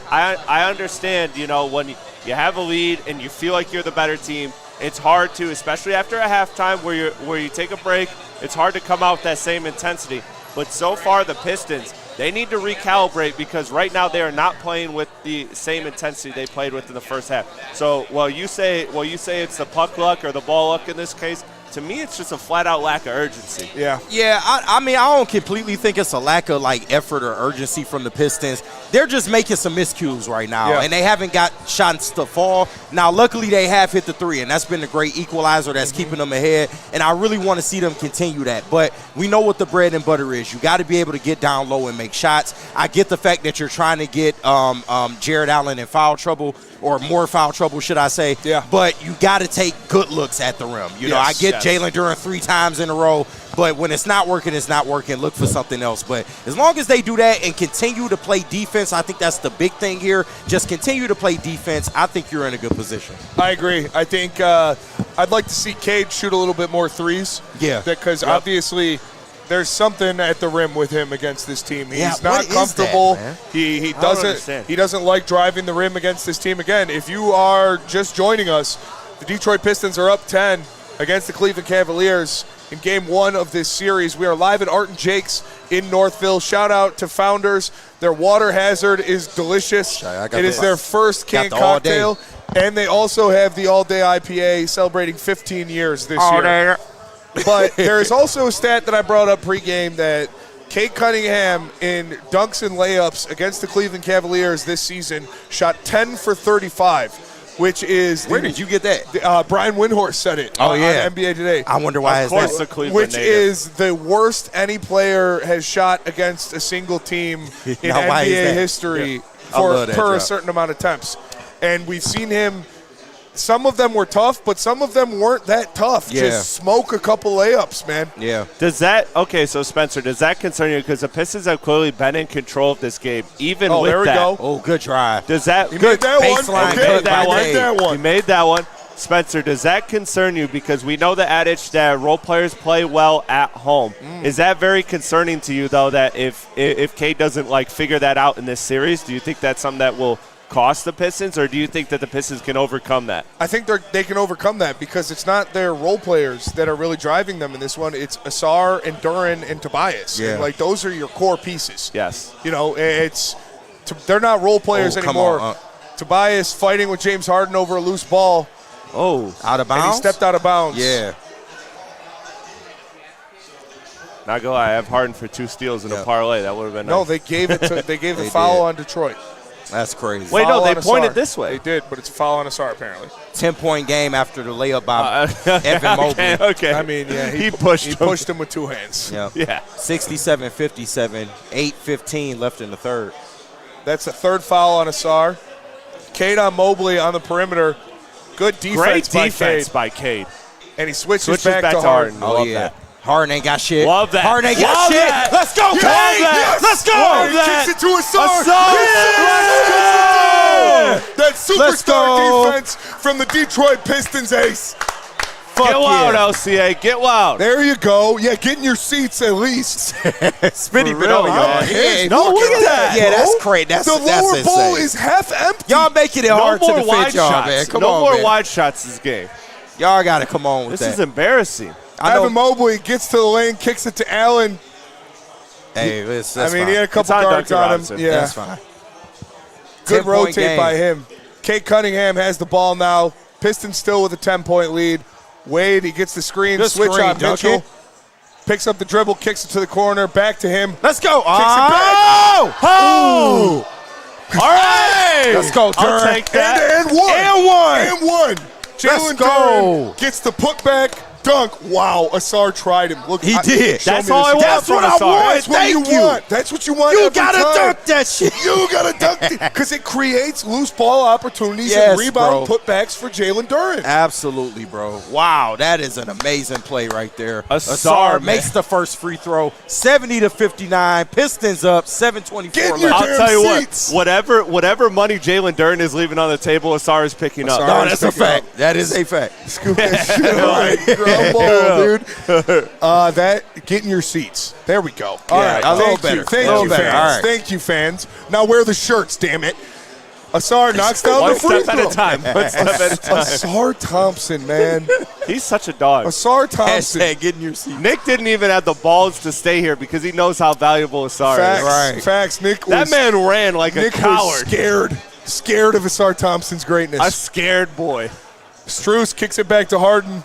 you know, when you have a lead and you feel like you're the better team, it's hard to, especially after a halftime where you take a break, it's hard to come out with that same intensity. But so far, the Pistons, they need to recalibrate because right now they are not playing with the same intensity they played with in the first half. So while you say it's the puck luck or the ball luck in this case, to me it's just a flat-out lack of urgency. Yeah. Yeah, I mean, I don't completely think it's a lack of, like, effort or urgency from the Pistons. They're just making some miscues right now, and they haven't got shots to fall. Now, luckily, they have hit the 3, and that's been a great equalizer that's keeping them ahead, and I really want to see them continue that. But we know what the bread and butter is. You got to be able to get down low and make shots. I get the fact that you're trying to get Jared Allen in foul trouble, or more foul trouble, should I say. Yeah. But you got to take good looks at the rim. You know, I get Jalen Duren 3 times in a row. But when it's not working, it's not working. Look for something else. But as long as they do that and continue to play defense, I think that's the big thing here. Just continue to play defense. I think you're in a good position. I agree. I think I'd like to see Cade shoot a little bit more threes. Yeah. Because obviously there's something at the rim with him against this team. He's not what is comfortable. that, man? He doesn't like driving the rim against this team. Again, if you are just joining us, the Detroit Pistons are up 10 against the Cleveland Cavaliers in game 1 of this series. We are live at Art and Jake's in Northville. Shout out to Founders. Their water hazard is delicious. It is their first canned cocktail. And they also have the all-day IPA celebrating 15 years this year. But there is also a stat that I brought up pregame that Cade Cunningham in dunks and layups against the Cleveland Cavaliers this season shot 10 for 35, which is Where did you get that? Brian Windhorst said it on NBA Today. I wonder why. Of course, the Cleveland Which native. is the worst any player has shot against a single team in Now, why is NBA that? history I love that per a drop. certain amount of attempts. And we've seen him. Some of them were tough, but some of them weren't that tough. Yeah. Just smoke a couple layups, man. Yeah. Does that – okay, so, Spencer, does that concern you? Because the Pistons have clearly been in control of this game, even with there we that. go. Oh, good try. Does that – He made that one. baseline Okay, cut by he made that one. He made that one. Spencer, does that concern you? Because we know the adage that role players play well at home. Is that very concerning to you, though, that if Cade doesn't, like, figure that out in this series, do you think that's something that will – cost the Pistons, or do you think that the Pistons can overcome that? I think they can overcome that because it's not their role players that are really driving them in this one. It's Asar and Duran and Tobias. Yeah. And, like, those are your core pieces. Yes. You know, they're not role players anymore. On. Tobias fighting with James Harden over a loose ball. Oh. Out of And bounds? he stepped out of bounds. Yeah. Not gonna lie, I have Harden for 2 steals in a parlay. That would have been nice. No, they gave the foul on Detroit. That's crazy. Wait, Foul no, they on pointed Asar. this way. They did, but it's a foul on Asar apparently. 10-point game after the layup by Evan Mobley. Okay. I mean, yeah, he pushed him with 2 hands. Yep. Yeah. 67-57, 8:15 left in the third. That's the third foul on Asar. Cade on Mobley on the perimeter. Good defense, Great defense by Cade. And he switches back to Harden. Oh, yeah. Harden ain't got shit. Love that. Harden ain't got Love shit. that. Let's go, Yes. Cade. Yes. Let's go. Harden that. kicks it to Asar. Asar. That Let's superstar go. defense from the Detroit Pistons ace. Fuck Get wild, yeah. LCA. Get wild. There you go. Yeah, get in your seats at least. Spinny For been real, on y'all. your head. No, look at that. Yeah, bro. that's crazy. That's the lower insane. bowl is half empty. Y'all making it No hard to more defend wide y'all, shots. man. Come no on, more man. wide shots this game. Y'all got to come on with This that. is embarrassing. I know. Evan Mobley gets to the lane, kicks it to Allen. Hey, that's I mean, fine. he had a couple It's on guards Duncan on him. Robinson. Yeah, That's fine. good 10-point rotate game. by him. Cade Cunningham has the ball now. Pistons still with a 10-point lead. Wade, he gets the screen, Good switch screen, on Mitchell. Duncan. Picks up the dribble, kicks it to the corner, back to him. Let's go. Oh! Oh! All right. Let's go, I'll Turn. take that. And one. And one. And one. Jalen go. Duren gets the putback dunk. Wow, Asar tried him. Look, He did. show That's me all this. I want That's from what I Asar. want. That's what Thank you you. want. That's what you want. You every gotta time. dunk that shit. You gotta dunk it because it creates loose ball opportunities Yes, and rebound bro. putbacks for Jalen Duren. Absolutely, bro. Wow, that is an amazing play right there. Asar, man. makes the first free throw, 70-59. Pistons up, 7:24 Get your left. I'll tell you seats. what, whatever money Jalen Duren is leaving on the table, Asar is picking up. Asar No, is that's a picking fact. That is a fact. Scoop that shit right. Ground ball, dude. Get in your seats. There we go. All Yeah, right. a little Thank better. you. A Thank little you, better. fans. All right. Thank you, fans. Now wear the shirts, damn it. Asar knocks down One the free step throw. at a time. One step at a time. Asar Thompson, man. He's such a dog. Asar Thompson. Hashtag get in your seat. Nick didn't even have the balls to stay here because he knows how valuable Asar Facts. is. Right. Facts. Nick That was, man ran like Nick a coward. was scared of Asar Thompson's greatness. A scared boy. Struce kicks it back to Harden.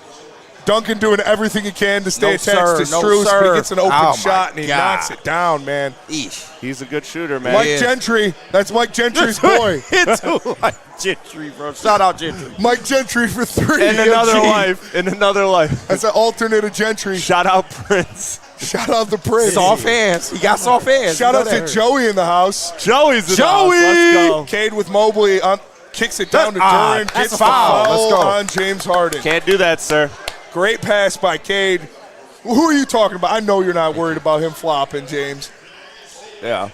Duncan doing everything he can to stay No, attached to sir. No, Struce, but sir. he gets an open Oh, my shot and he God. knocks it down, man. Eesh. He's a good shooter, man. Mike is. Gentry, that's Mike Gentry's boy. It's like Gentry, bro. Shout out Gentry. Mike Gentry for 3. In another OG. life. In another life. That's an alternate of Gentry. Shout out Prince. Shout out to Prince. Soft hands. He got soft hands. Shout You out know to that. Joey in the house. Joey's in the house. Joey! Let's go. Cade with Mobley kicks it down to That's- Duren. that's Gets a the foul. foul Let's go. on James Harden. Can't do that, sir. Great pass by Cade. Who are you talking about? I know you're not worried about him flopping, James. Yeah.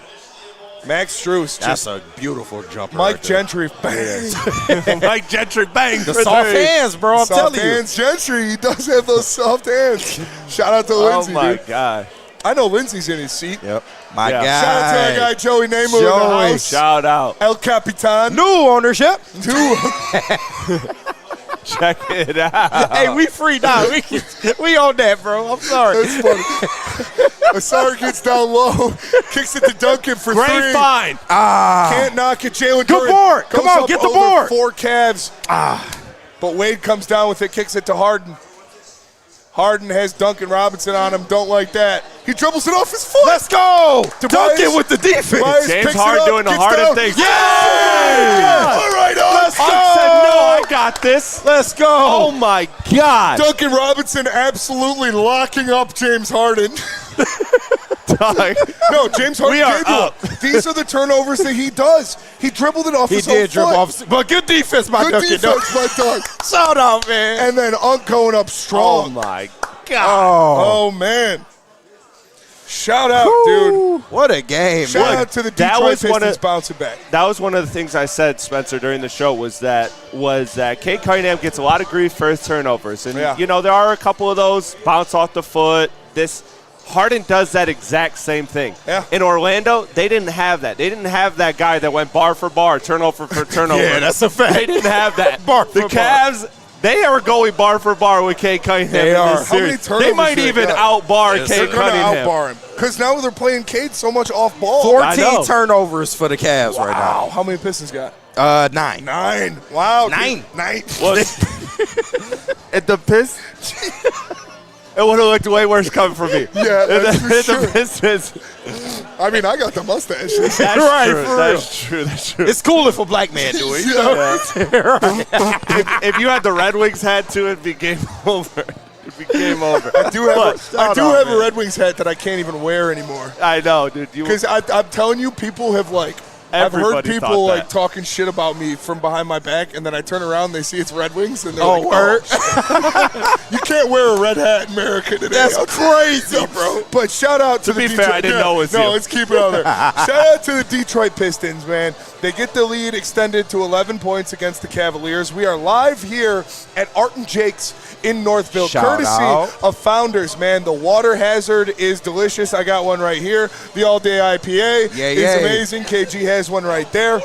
Max Strus. That's a beautiful jumper. Mike right there. Gentry. Bang. Mike Gentry, bang. The soft hands, bro. I'm Soft telling you. hands Gentry. He does have those soft hands. Shout out to Lindsey, Oh, my dude. God. I know Lindsey's in his seat. Yep. My Yeah. guy. Shout out to our guy Joey Namath in the Joey. house. Shout out. El Capitan. New ownership. Check it out. Hey, we free now. We on that, bro. I'm sorry. That's funny. Asar gets down low, kicks it to Duncan for Great three. find. Can't knock it. Jalen Good Duren board. goes Come on, up get the over board. 4 Cavs. But Wade comes down with it, kicks it to Harden. Harden has Duncan Robinson on him. Don't like that. He dribbles it off his foot. Let's go. Tobias- Duncan with the defense. Tobias James picks it Harden up, doing the gets hardest down. things. Yeah! All right, Let's I go. said, no, I got this. Let's go. Oh, my God. Duncan Robinson absolutely locking up James Harden. Dog. No, James Harden We are gave you up. up. These are the turnovers that he does. He dribbled it off He his did own dribble foot. off. But good defense, my Good Duncan. defense, my dog. Shout out, man. And then Unk going up Oh, strong. my God. Oh, man. Shout out, dude. What a game. Shout man. out to the that Detroit was one Pistons of- bouncing back. That was one of the things I said, Spencer, during the show was that Cade Cunningham gets a lot of grief for his turnovers. And, Yeah. you know, there are a couple of those bounce off the foot. Harden does that exact same thing. Yeah. In Orlando, they didn't have that. They didn't have that guy that went bar for bar, turnover for turnover. Yeah, that's a fact. They didn't have that. Bar the for bar. Cavs, they are going bar for bar with Cade Cunningham They in are. this How many series. turnovers They might they even got? out-bar Yes, Cade They're going to Cunningham. outbar him. Because now they're playing Cade so much off ball. 14 turnovers for the Cavs right Wow. now. How many Pistons got? 9. 9. Wow. Nine. Dude. 9. Well, at the Pistons, it would have looked way worse coming from me. Yeah, that's for the sure. Pistons. I mean, I got the mustache. That's Right, true. for That's true. That's true. It's cool if a black man do it. You know? If you had the Red Wings hat too, it'd be game over. It'd be game over. I do have, But- a Red Wings hat that I can't even wear anymore. I know, dude. Because I'm telling you, people have I've heard Everybody people thought that. talking shit about me from behind my back, and then I turn around and they see it's Red Wings, and they're word. you can't wear a red hat in America today. That's crazy, bro. But shout out to, To the be Detroit, fair, I didn't know it was No, you. let's keep it on there. Shout out to the Detroit Pistons, man. They get the lead extended to 11 points against the Cavaliers. We are live here at Art and Jake's in Northville, Shout courtesy out. of Founders, man. The Water Hazard is delicious. I got one right here. The All Day IPA is amazing. KG has one right there.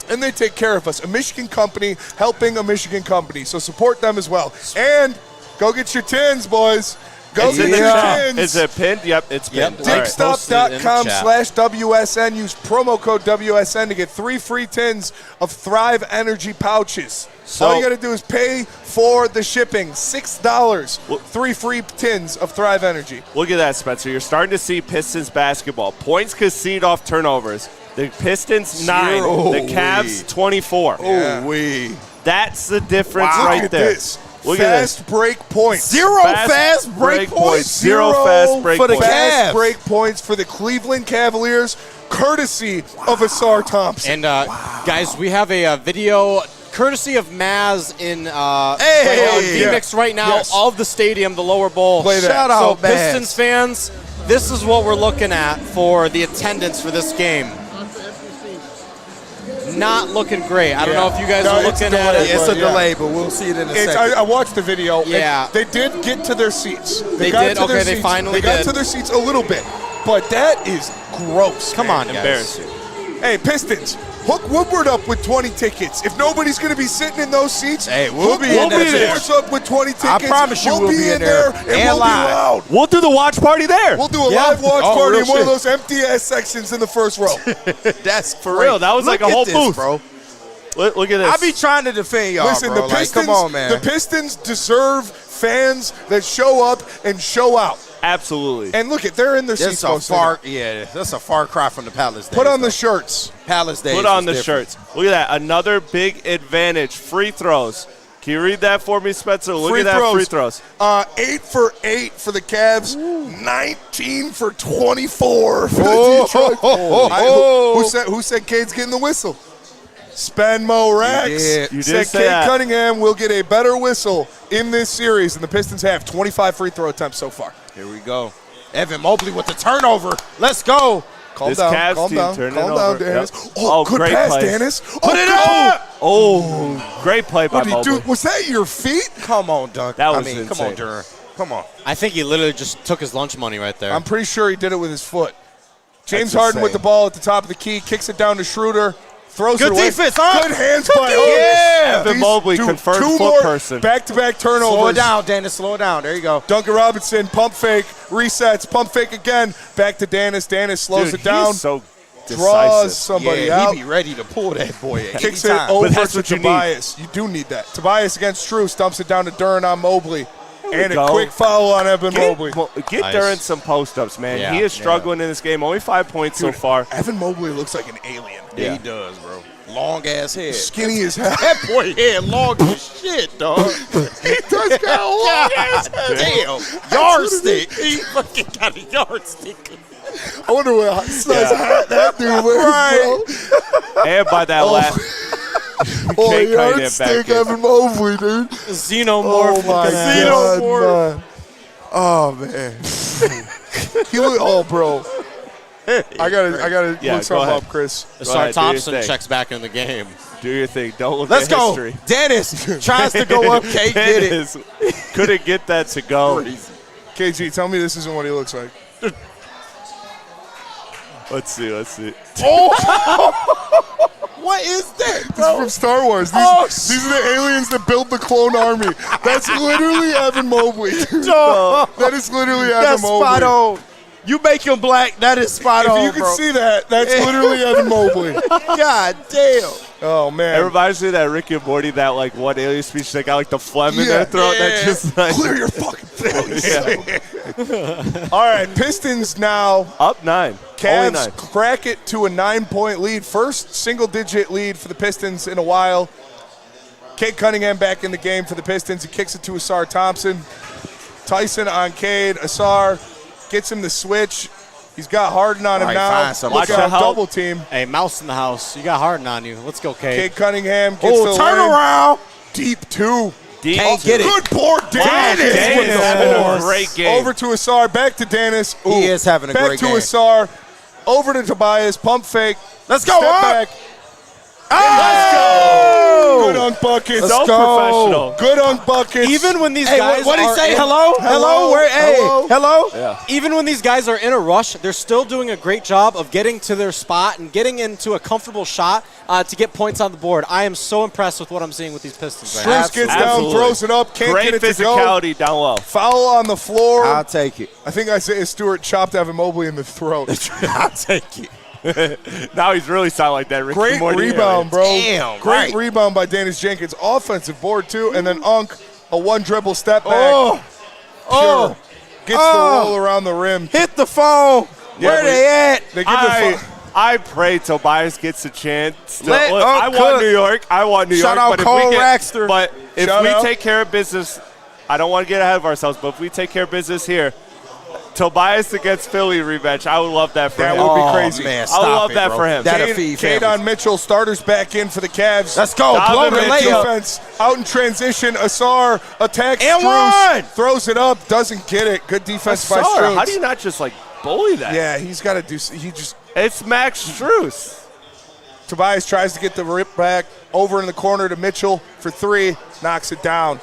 And they take care of us. A Michigan company helping a Michigan company. So support them as well. And go get your tins, boys. Go It's in get the your chat. tins. Is it pinned? Yep, it's pinned. All right. Dickstop.com/WSN. Use promo code WSN to get 3 free tins of Thrive Energy pouches. So- all you got to do is pay for the shipping. $6. 3 free tins of Thrive Energy. Look at that, Spencer. You're starting to see Pistons basketball. Points conceded off turnovers. The Pistons 9. The Cavs 24. Oh, That's the difference Wow. right Look at there. this. Look at this. Fast break points. Zero fast break points. Zero fast break for the points. Cavs. Fast break points for the Cleveland Cavaliers, courtesy of Asar Thompson. And guys, we have a video courtesy of Maz in right on Phoenix right now Yes. of the stadium, the lower bowl. Play that. Shout So out, Maz. Pistons fans, this is what we're looking at for the attendance for this game. Not looking great. I don't know if you guys No, are it's looking a at delay. it. It's a Yeah. delay, but we'll see it in a It's, second. I watched the video. and Yeah. they did get to their seats. They got did? to their Okay, they seats. finally They got did. to their seats a little bit, but that is gross. Come man. on, guys. Embarrassing. Hey, Pistons, hook Woodward up with 20 tickets. If nobody's going to be sitting in those seats, Hey, we'll hook be in Woodward there. up with 20 tickets. I promise you we'll be in there, and we'll live. be loud. We'll do the watch party there. We'll do a Yeah. live watch Oh, party real in one of shit. those empty-ass sections in the first row. That's For real, that was like a whole booth. bro. Look at this. I be trying to defend y'all, Listen, bro. the Pistons, come on, man. the Pistons deserve fans that show up and show out. Absolutely. And look, they're in their seats. That's a most of far, them. yeah. That's a far cry from the Palace days. Put on the though. shirts. Palace days. Put on the was different. shirts. Look at that. Another big advantage. Free throws. Can you read that for me, Spencer? Look at that. Free throws. 8 for 8 for the Cavs. 19 for 24 for the Oh, Detroit. oh, oh, oh. Who said Cade's getting the whistle? Spenmo Rex You did said say Cade that. Cunningham will get a better whistle in this series, and the Pistons have 25 free throw attempts so far. Here we go. Evan Mobley with the turnover. Let's go. Calm This down, Cavs calm team down, turning calm it down, over. Dennis. Yep. Oh, good great pass, plays. Dennis. Put it up. Oh, great play by What did he Mobley. do? Was that your feet? Come on, Dunk. That was come insane. on, Duran. Come on. I think he literally just took his lunch money right there. I'm pretty sure he did it with his foot. James That's Harden with the insane. ball at the top of the key, kicks it down to Schroeder, throws Good it away. defense, huh? Good hands by Yeah. Evan Mobley, confirmed two foot more person. back-to-back turnovers. Slow it down, Dennis. Slow it down. There you go. Duncan Robinson, pump fake, resets, pump fake again, back to Dennis. Dennis slows Dude, it down, he's so draws decisive. somebody out. He be ready to pull that boy at Kicks any it time. over that's to what you need. Tobias. You do need that. Tobias against Drew, stumps it down to Duran on Mobley. And a go. quick foul on Evan Mobley. Get Nice. Duran some post-ups, man. Yeah. He is struggling in this game. Only 5 points so far. Evan Mobley looks like an alien. Yeah, he does, bro. Long ass head. Skinny as hell. That boy head long as shit, dog. He does got a long ass head. Damn. Yardstick. He fucking got a yardstick. I wonder what size hat that dude wears, bro. And by that last, Oh, Cade Cunningham yardstick back in. Evan Mobley, dude. Xenomorph. Oh, my God, man. Oh, man. He look, oh, bro. I gotta Yeah, look go something ahead. up, Chris. Go Asar ahead, do your Thompson thing. checks back in the game. Do your thing. Don't look Let's at go. history. Dennis tries to go up. Kate did it. Dennis couldn't get that to go. KG, tell me this isn't what he looks like. Let's see. What is that, This is bro? from Star Wars. These are the aliens that build the clone army. That's literally Evan Mobley. Dude. That is literally Evan That's Mobley. spot on. You make him black. That is spot If on, you can bro. see that, that's literally Evan Mobley. God damn. Oh, man. It reminds me of that Rick and Morty, that like one alien speech that got like the phlegm in their throat. That just like Clear your fucking throat. All right, Pistons now. up 9. Only Cavs 9. crack it to a 9-point lead. First single-digit lead for the Pistons in a while. Cade Cunningham back in the game for the Pistons. He kicks it to Asar Thompson. Tyson on Cade. Asar gets him the switch. He's got Harden on him All right, now. find somebody. Look Watch out, the help. double team. Hey, mouse in the house. You got Harden on you. Let's go, Cade. Cade Cunningham gets Oh, the turn lane. around. Deep two. Deep Can't two. get it. Good board, Dennis. Dennis with the having a board. great game. Over to Asar, back to Dennis. He is having a back great to game. Asar, over to Tobias, pump fake. Let's go, Step up. back. Let's go. Good unk buckets. So professional. Good unk buckets. Even when these Hey, guys what did he are say? in- Hello? Hello? Where? Hey, hello? Even when these guys are in a rush, they're still doing a great job of getting to their spot and getting into a comfortable shot to get points on the board. I am so impressed with what I'm seeing with these Pistons right now. Struz gets down, Absolutely. throws it up, can't Great get it to go. physicality down low. Foul on the floor. I'll take it. I think Isaiah Stewart chopped Evan Mobley in the throat. I'll take it. Now he's really sounding like that Rick Great and Morty rebound, bro. Damn, Great right. rebound by Dennis Jenkins. Offensive board, too. And then Unk, a one dribble step back. Oh. Oh. Gets the roll around the rim. Hit the phone. Yeah, Where but they at? They give the I pray Tobias gets a chance. Still, Let look, Unk I want cook. New York. I want New Shout York. out But Cole if we get, Raxter. But if Shout we out. take care of business, I don't want to get ahead of ourselves, but if we take care of business here, Tobias against Philly rematch, I would love that for That him. would be Oh, crazy. man, I would stop love it, that bro. for him. That'll feed Cade families. on Mitchell, starters back in for the Cavs. Let's go. Donovan Blow the Mitchell. layup. Defense out in transition. Asar attacks And Strus, one. throws it up, doesn't get it. Good defense by Sorry, Strus. how do you not just like bully that? Yeah, he's got to do. He just. It's Max Strus. Tobias tries to get the rip back over in the corner to Mitchell for three, knocks it down.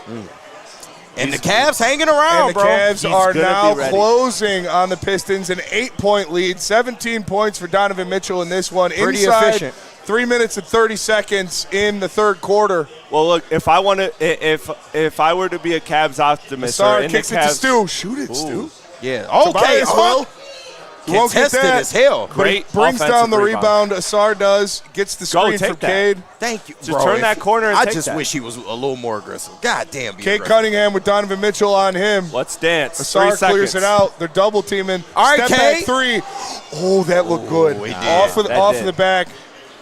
And the Cavs hanging around, And the bro. Cavs He's are gonna now be ready. closing on the Pistons, an 8-point lead, 17 points for Donovan Mitchell in this one. Pretty Inside efficient. 3 minutes and 30 seconds in the third quarter. Well, look, if I want to, if I were to be a Cavs optimist, or Asar in kicks the it to Cavs, Stu. Shoot it, Stu. Yeah. Okay. Tobias will. You won't get Contested that. as hell. But he Great brings down the offensive rebound. Asar does. Gets the Go, screen take from that. Cade. Thank you, Just bro. turn that corner and I take just that. wish he was a little more aggressive. God damn, be Cade aggressive. Cunningham with Donovan Mitchell on him. Let's dance. Asar 3 clears seconds. it out. They're double teaming. All right, Step back Cade. three. Oh, that looked good. he did. Off of That off did. of the back.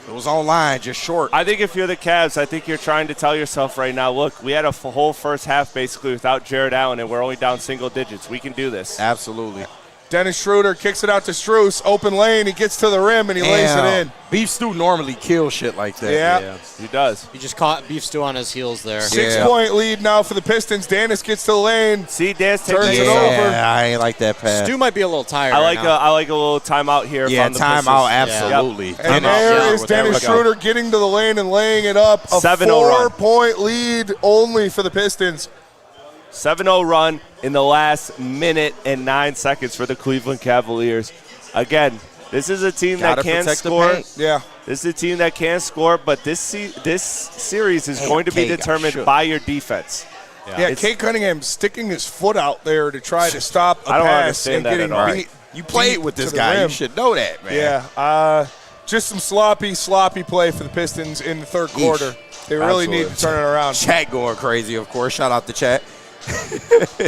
It was online, just short. I think if you're the Cavs, I think you're trying to tell yourself right now, look, we had a whole first half basically without Jared Allen, and we're only down single digits. We can do this. Absolutely. Dennis Schroeder kicks it out to Strus. Open lane. He gets to the rim, and he lays it in. Beef Stew normally kills shit like that. Yeah. He does. He just caught Beef Stew on his heels there. 6-point lead now for the Pistons. Dennis gets to the lane. See, Dennis turns takes it over. I ain't like that pass. Stu might be a little tired. I like a little timeout here. Yeah, from the timeout, Pistons. absolutely. Yep. And there is Dennis Schroeder getting to the lane and laying it up. A 7-0 run. 4-point lead only for the Pistons. 7-0 run in the last minute and 9 seconds for the Cleveland Cavaliers. Again, this is a team that can score. Yeah. This is a team that can score, but this series is going to be determined by your defense. Yeah, Kate Cunningham sticking his foot out there to try to stop a I don't pass understand and that getting at all. beat. You played with this guy. You should know that, man. Yeah. Just some sloppy play for the Pistons in the third quarter. They really need to turn it around. Chat going crazy, of course. Shout out to chat.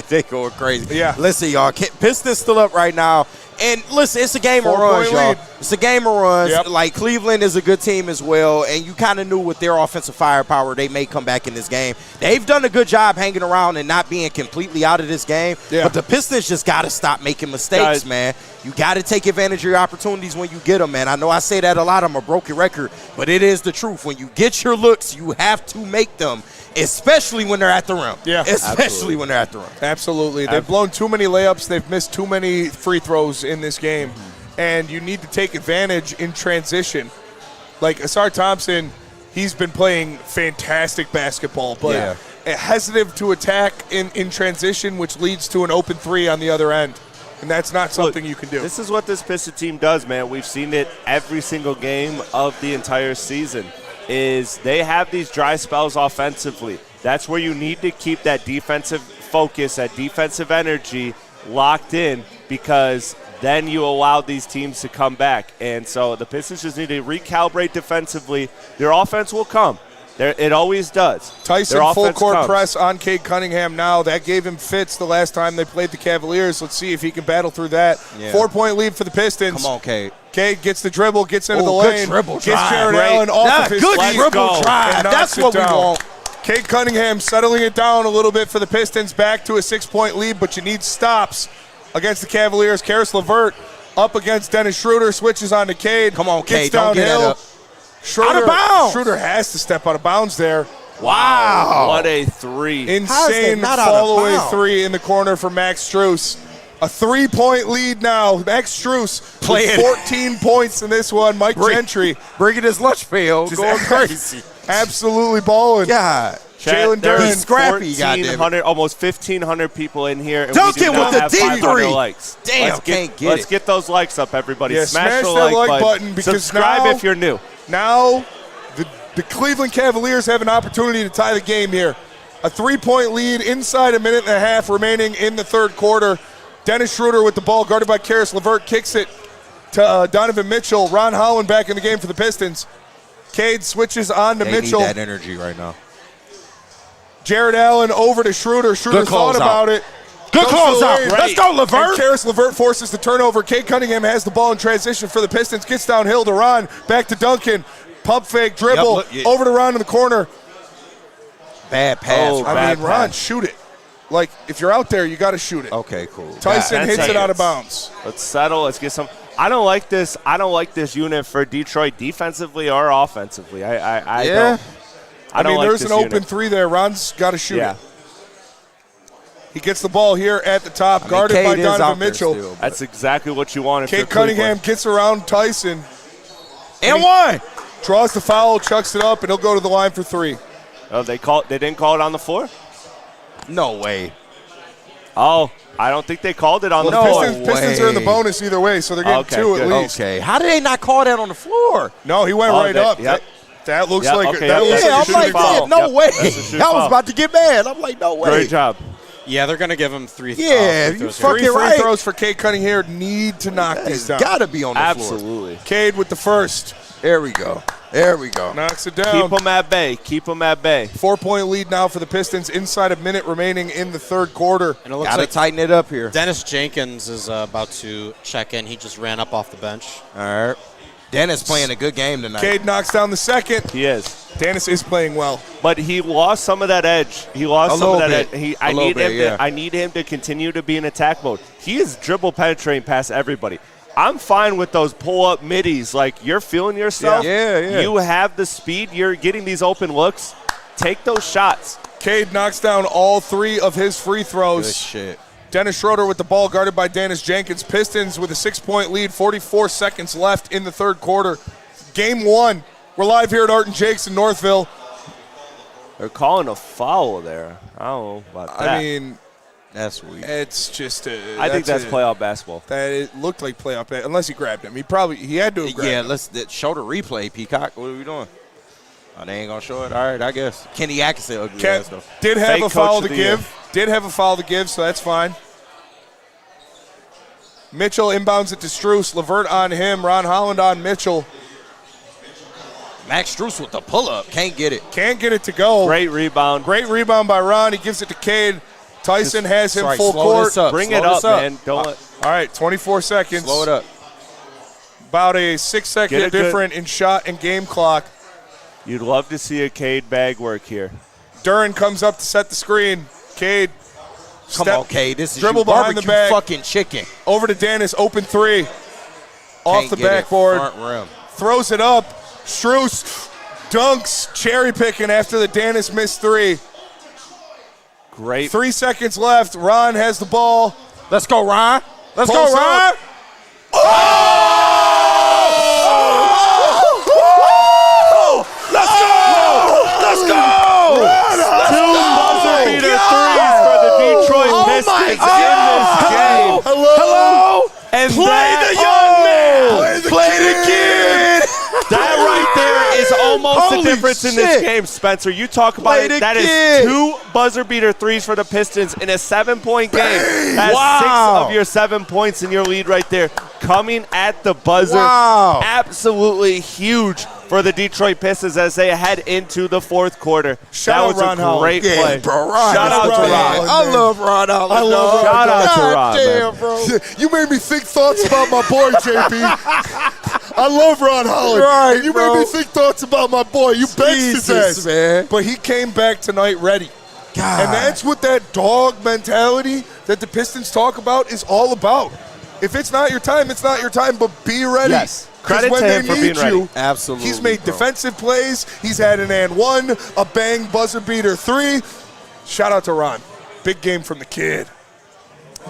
They going crazy. Yeah. Listen, y'all. Pistons still up right now. And listen, it's a game of 4-point runs, y'all. lead. It's a game of runs. Yep. Like, Cleveland is a good team as well, and you kind of knew with their offensive firepower they may come back in this game. They've done a good job hanging around and not being completely out of this game. Yeah. But the Pistons just got to stop making mistakes, man. You got to take advantage of your opportunities when you get them, man. I know I say that a lot. I'm a broken record, but it is the truth. When you get your looks, you have to make them, especially when they're at the rim. Yeah. Especially when they're at the rim. Absolutely. They've blown too many layups. They've missed too many free throws in this game. And you need to take advantage in transition. Like Asar Thompson, he's been playing fantastic basketball, but hesitant to attack in transition, which leads to an open three on the other end. And that's not something you can do. This is what this Piston team does, man. We've seen it every single game of the entire season. Is they have these dry spells offensively. That's where you need to keep that defensive focus, that defensive energy locked in, because then you allow these teams to come back. And so the Pistons just need to recalibrate defensively. Their offense will come. It always does. Tyson full court press on Cade Cunningham now. That gave him fits the last time they played the Cavaliers. Let's see if he can battle through that. Yeah. 4-point lead for the Pistons. Come on, Cade. Cade gets the dribble, gets into the Good lane, dribble gets drive. Jared Allen off of his good feet dribble drive. and knocks That's it what we down. want. Cade Cunningham settling it down a little bit for the Pistons, back to a 6-point lead, but you need stops against the Cavaliers. Karis LeVert up against Dennis Schroeder, switches on to Cade. Come on, Cade, gets don't get that downhill. up. Out of bounds. Schroeder has to step out of bounds there. Wow. What a three. Insane fall-away three in the corner for Max Strus. A 3-point lead now. Max Strus with 14 points in this one. Mike Gentry bringing his lunch pail, just going crazy. Absolutely balling. God. Jalen Duren. He's scrappy, goddamn. Almost 1,500 people in here. And Duncan we do not with have the 500 D3. likes. Damn, Let's get those likes up, everybody. Yeah, smash the that like button because subscribe now, if you're new. Now the Cleveland Cavaliers have an opportunity to tie the game here. A 3-point lead inside a minute and a half remaining in the third quarter. Dennis Schroeder with the ball, guarded by Karis LeVert, kicks it to Donovan Mitchell. Ron Holland back in the game for the Pistons. Cade switches on to Mitchell. Need that energy right now. Jared Allen over to Schroeder. Schroeder thought about it. Good close out. Let's go, LeVert. Karis LeVert forces the turnover. Cade Cunningham has the ball in transition for the Pistons. Gets downhill to Ron. Back to Duncan. Pump fake, dribble, over to Ron in the corner. Bad pass. Ron, shoot it. Like, if you're out there, you got to shoot it. Okay, cool. Tyson hits it out of bounds. Let's settle. Let's get some. I don't like this. I don't like this unit for Detroit defensively or offensively. I don't. I don't like there's this an open unit. three there. Ron's got to shoot it. He gets the ball here at the top, guarded by Donovan Mitchell. That's exactly what you want. Cade Cunningham gets around Tyson. And one. Draws the foul, chucks it up, and he'll go to the line for three. Oh, they didn't call it on the floor? No way. Oh, I don't think they called it on the floor. Pistons are in the bonus either way, so they're getting two at least. Okay. How did they not call that on the floor? No, he went right up. Yep. That looks like okay, that looks like I'm like, foul. no way. I was about to get mad. I'm like, no way. Great job. Yeah, they're going to give him three. Yeah, free throws. fucking Three right. free throws for Cade Cunningham. Need to knock these down. Got to be on the floor. Absolutely. Cade with the first. There we go. There we go. Knocks it down. Keep them at bay. Keep them at bay. 4-point lead now for the Pistons. Inside a minute remaining in the third quarter. And it looks Got to like tighten it up here. Dennis Jenkins is about to check in. He just ran up off the bench. All right. Dennis playing a good game tonight. Cade knocks down the second. He is. Dennis is playing well. But he lost some of that edge. He lost some of that edge. I need him to continue to be in attack mode. He is dribble penetrating past everybody. I'm fine with those pull-up middies. Like, you're feeling yourself. Yeah. You have the speed. You're getting these open looks. Take those shots. Cade knocks down all 3 of his free throws. Good shit. Dennis Schroeder with the ball guarded by Dennis Jenkins. Pistons with a 6-point lead, 44 seconds left in the third quarter. Game 1. We're live here at Art and Jake's in Northville. They're calling a foul there. I don't know about that. I mean, that's weak. It's just I think that's playoff basketball. That it looked like playoff unless he grabbed him. He had to have grabbed him. Let's show the replay, Peacock. What are we doing? Oh, they ain't going to show it? All right, I guess. Kenny Atkinson, ugly ass, though. Did have a foul to give. So that's fine. Mitchell inbounds it to Strus. LeVert on him. Ron Holland on Mitchell. Max Strus with the pull-up. Can't get it. Can't get it to go. Great rebound. Great rebound by Ron. He gives it to Cade. Tyson has him full court. Bring it up, man. Don't let. All right, 24 seconds. Slow it up. About a 6-second difference in shot and game clock. You'd love to see a Cade bag work here. Duran comes up to set the screen. Cade. Come on, Cade. This is dribble behind the back. Fucking chicken. Over to Dennis. Open 3. Off the backboard. Front rim. Throws it up. Strus dunks. Cherry picking after the Dennis missed 3. Great. 3 seconds left. Ron has the ball. Let's go, Ron. Let's go, Ron. Let's go! Two buzzer beater threes for the Detroit Pistons in this game. Hello. And Play the young man. Play the kid. That right there is almost the difference in this game, Spencer. You talk about it. That is 2 buzzer beater threes for the Pistons in a 7-point game. That's 6 of your 7 points in your lead right there. Coming at the buzzer. Absolutely huge for the Detroit Pistons as they head into the fourth quarter. Shout that was a great play. Shout out to Ron. I love Ron Holland. Shout out to Ron. Damn, bro. You made me think thoughts about my boy, JP. I love Ron Holland. Right, and you made me think thoughts about my boy. You benched his ass. Man. But he came back tonight ready. God. And that's what that dog mentality that the Pistons talk about is all about. If it's not your time, it's not your time, but be ready. Yes. Because Credit when to they him for need being ready. you, Absolutely, he's made defensive plays. He's had an and 1, a bang buzzer beater 3. Shout out to Ron. Big game from the kid.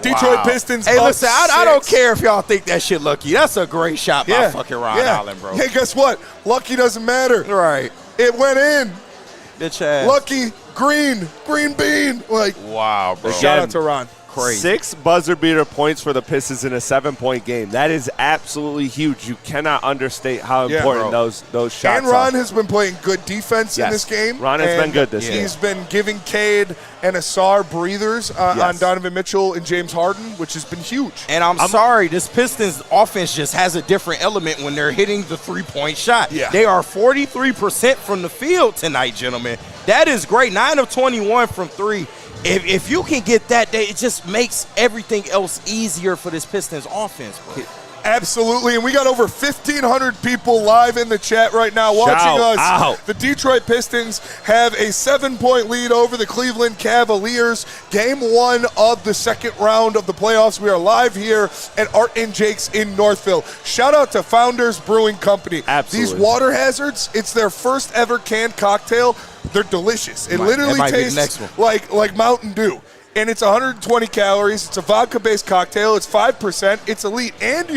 Detroit Pistons. Hey, up listen, I don't 6. care if y'all think that shit lucky. That's a great shot by fucking Ron Allen, bro. Hey, guess what? Lucky doesn't matter. Right. It went in. Bitch ass. Lucky, green bean. Like, wow, bro. Shout out to Ron. Crazy. 6 buzzer beater points for the Pistons in a 7-point game. That is absolutely huge. You cannot understate how important those shots are. And Ron has been playing good defense in this game. Ron has been good this game. He's been giving Cade and Asar breathers on Donovan Mitchell and James Harden, which has been huge. And I'm sorry, this Pistons offense just has a different element when they're hitting the three-point shot. Yeah. They are 43% from the field tonight, gentlemen. That is great. 9 of 21 from 3. If you can get that, it just makes everything else easier for this Pistons offense, bro. Absolutely, and we got over 1,500 people live in the chat right now watching us. Out. The Detroit Pistons have a 7-point lead over the Cleveland Cavaliers. Game 1 of the second round of the playoffs. We are live here at Art and Jake's in Northville. Shout out to Founders Brewing Company. Absolutely. These water hazards, it's their first ever canned cocktail. They're delicious. It literally tastes like Mountain Dew. And it's 120 calories. It's a vodka-based cocktail. It's 5%. It's elite. And,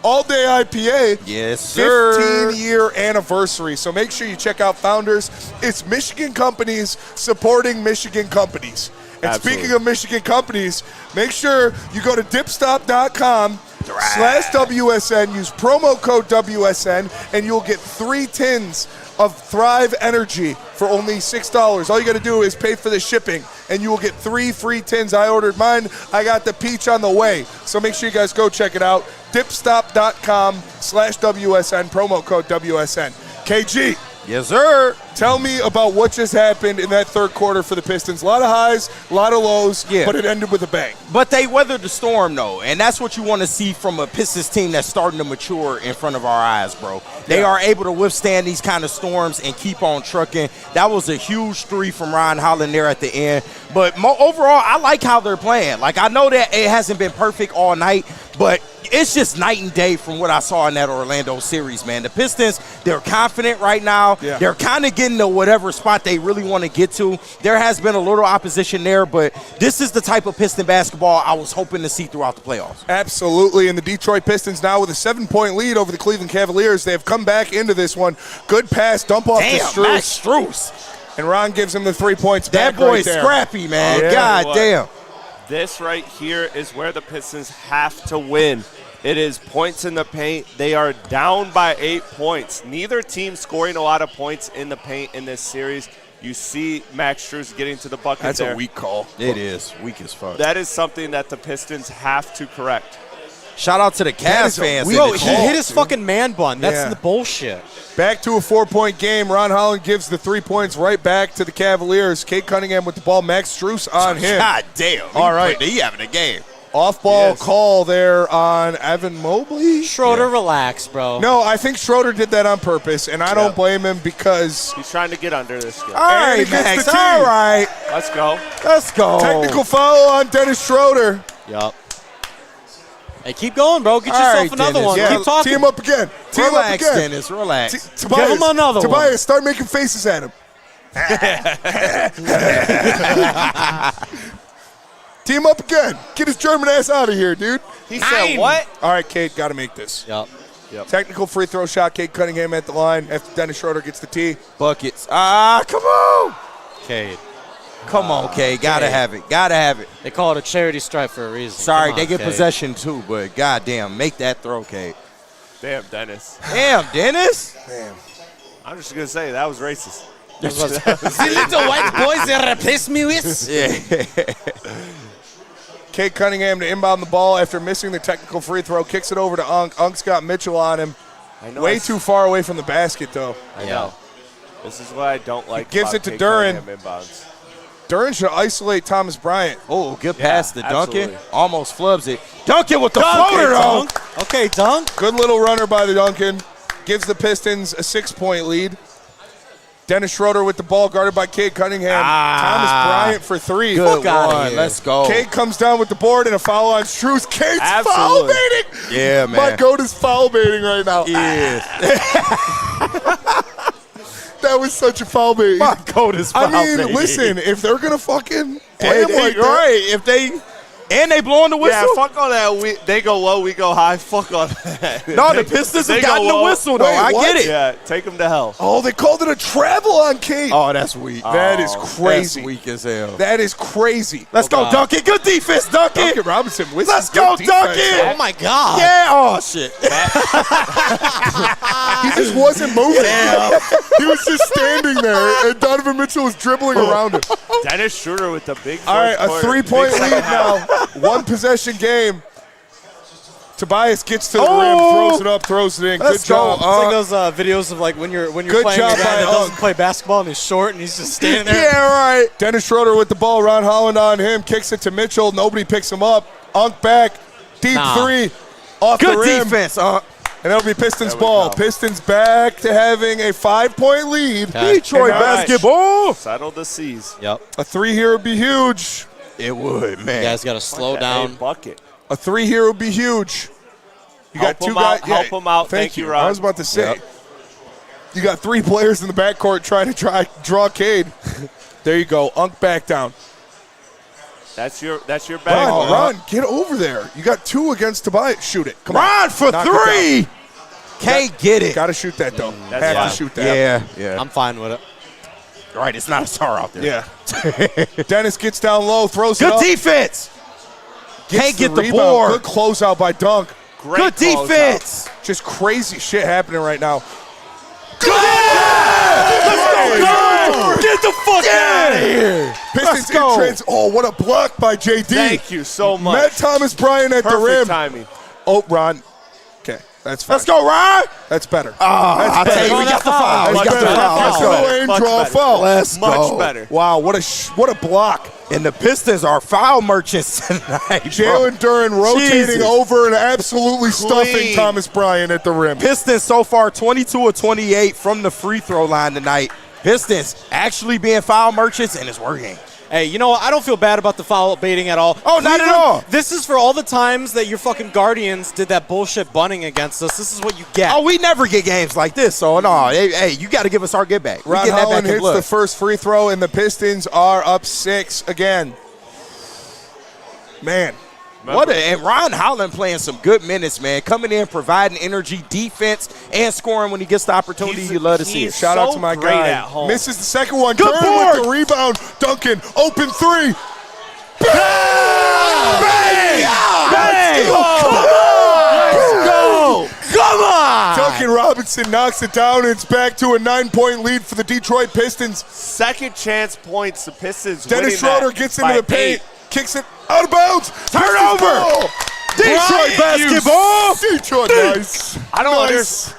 all-day IPA. Yes, sir. 15-year anniversary. So make sure you check out Founders. It's Michigan companies supporting Michigan companies. And speaking of Michigan companies, make sure you go to dipstop.com/WSN. Use promo code WSN, and you'll get 3 tins of Thrive Energy for only $6. All you got to do is pay for the shipping, and you will get 3 free tins. I ordered mine. I got the peach on the way. So make sure you guys go check it out. Dipstop.com/WSN, promo code WSN. KG. Yes, sir. Tell me about what just happened in that third quarter for the Pistons. A lot of highs, a lot of lows, but it ended with a bang. But they weathered the storm, though, and that's what you want to see from a Pistons team that's starting to mature in front of our eyes, bro. They are able to withstand these kind of storms and keep on trucking. That was a huge three from Ron Holland there at the end. But overall, I like how they're playing. Like, I know that it hasn't been perfect all night, but it's just night and day from what I saw in that Orlando series, man. The Pistons, they're confident right now. Yeah. They're kind of getting to whatever spot they really want to get to. There has been a little opposition there, but this is the type of Piston basketball I was hoping to see throughout the playoffs. Absolutely, and the Detroit Pistons now with a 7-point lead over the Cleveland Cavaliers. They have come back into this one. Good pass, dump off to Strus. Max Strus. And Ron gives him the 3 points back. That boy's right there. scrappy, man. God damn. This right here is where the Pistons have to win. It is points in the paint. They are down by 8 points. Neither team scoring a lot of points in the paint in this series. You see Max Strus getting to the bucket. That's a weak call. It is. Weak as fuck. That is something that the Pistons have to correct. Shout out to the Cavs fans. Bro, he hit his fucking man bun. That's the bullshit. Back to a 4-point game. Ron Holland gives the 3 points right back to the Cavaliers. Kate Cunningham with the ball. Max Strus on him. God damn. All right. He having a game. Off-ball call there on Evan Mobley. Schroeder, relax, bro. No, I think Schroeder did that on purpose, and I don't blame him because he's trying to get under this guy. All right, Max. All right. Let's go. Let's go. Technical foul on Dennis Schroeder. Yup. Hey, keep going, bro. Get yourself another one. Yeah, keep talking. Team up again. Relax, Dennis. Relax. Tobias, give him another Tobias, one. start making faces at him. Team up again. Get his German ass out of here, dude. He said what? All right, Kate, got to make this. Yup. Technical free throw shot. Kate Cunningham at the line after Dennis Schroeder gets the tee. Buckets. Come on. Cade. Come on, Kate. Gotta have it. Gotta have it. They call it a charity stripe for a reason. Sorry, Come they on, get Cade. possession too, but goddamn, make that throw, Kate. Damn, Dennis. Damn, Dennis. Damn. I'm just going to say that was racist. The little white boys they replace me with? Yeah. Kate Cunningham to inbound the ball after missing the technical free throw. Kicks it over to Unk. Unk's got Mitchell on him. Way too far away from the basket, though. I know. This is what I don't like. Gives about it to Kate Duren. Cunningham inbounds. Duren should isolate Thomas Bryant. Oh, good pass to Duncan. absolutely. Almost flubs it. Duncan with the floater, though. Okay, Dunk. Good little runner by the Duncan. Gives the Pistons a 6-point lead. Dennis Schroeder with the ball, guarded by Kate Cunningham. Thomas Bryant for 3. Good one. Let's go. Kate comes down with the board and a foul on Strus. Kate's foul baiting. Yeah, man. My goat is foul baiting right now. He is. That was such a foul bait. My goat is foul baiting. Listen, if they're going to fucking play him like that. Right. If they And they blowing the whistle? Yeah, fuck all that. They go low, we go high. Fuck all that. No, the Pistons have gotten the whistle, though. Wait, I what? get it. Yeah, take them to hell. Oh, they called it a travel on Kate. Oh, that's weak. That is crazy. That's weak as hell. That is crazy. Let's go, Duncan. Good defense, Duncan. Duncan Robinson with Let's some go, good defense. Duncan. Oh, my God. Yeah. Oh, shit. He just wasn't moving. He was just standing there, and Donovan Mitchell was dribbling around him. Dennis Schroeder with the big All right, a 3-point lead now. One possession game. Tobias gets to the rim, throws it up, throws it in. Let's Good job. It's like those videos of like when you're Good playing job a guy by that doesn't Unk. play basketball and he's short and he's just standing there. Yeah, right. Dennis Schroeder with the ball. Ron Holland on him. Kicks it to Mitchell. Nobody picks him up. Unk back. Deep three. Off Good the rim. defense, And that'll be Pistons ball. Pistons back to having a 5-point lead. Detroit basketball. Settle the seas. Yep. A 3 here would be huge. It would, man. You guys got to slow down. Bucket. A 3 here would be huge. You Help got two him out, guys. help him out. Thank Thank you, Ron. I was about to say. You got 3 players in the backcourt trying to draw Cade. There you go. Unk back down. That's your bag. Ron, get over there. You got 2 against Tobias. Shoot it. Come on. Ron for Knock it 3. Can't get it. Got to shoot that, though. That's Have fine. to shoot that. Yeah. I'm fine with it. Right, it's not a star out there. Yeah. Dennis gets down low, throws it Good up. defense. Gets Can't get the rebound. board. Good closeout by Dunk. Good defense. Just crazy shit happening right now. Get the fuck out of here. Pistons in trans. Oh, what a block by JD. Thank you so much. Met Thomas Bryant at the rim. Perfect timing. Oh, Ron. Okay. That's fine. Let's go, Ryan. That's better. I tell you, we got the foul. That's better. Let's go and draw a foul. Let's go. Much better. Wow, what a block. And the Pistons are foul merchants tonight. Jalen Duren rotating Jesus. over and absolutely stuffing Thomas Bryant at the rim. Pistons so far 22 of 28 from the free throw line tonight. Pistons actually being foul merchants, and it's working. Hey, you know what? I don't feel bad about the foul baiting at all. Oh, not at all. This is for all the times that your fucking Guardians did that bullshit bunning against us. This is what you get. Oh, we never get games like this, so no. Hey, you got to give us our get back. Ron Holland hits the first free throw, and the Pistons are up 6 again. Man. And Ron Holland playing some good minutes, man. Coming in, providing energy, defense, and scoring when he gets the opportunity. You love to see it. Shout out to my guy. Misses the second one. Good Duren board. with the rebound. Duncan, open 3. Bang! Bang! Let's go! Come on! Duncan Robinson knocks it down. It's back to a 9-point lead for the Detroit Pistons. Second chance points. The Pistons. Dennis Schroeder gets into the paint. 8. Kicks it out of bounds. Turnover. Detroit basketball. Detroit, nice.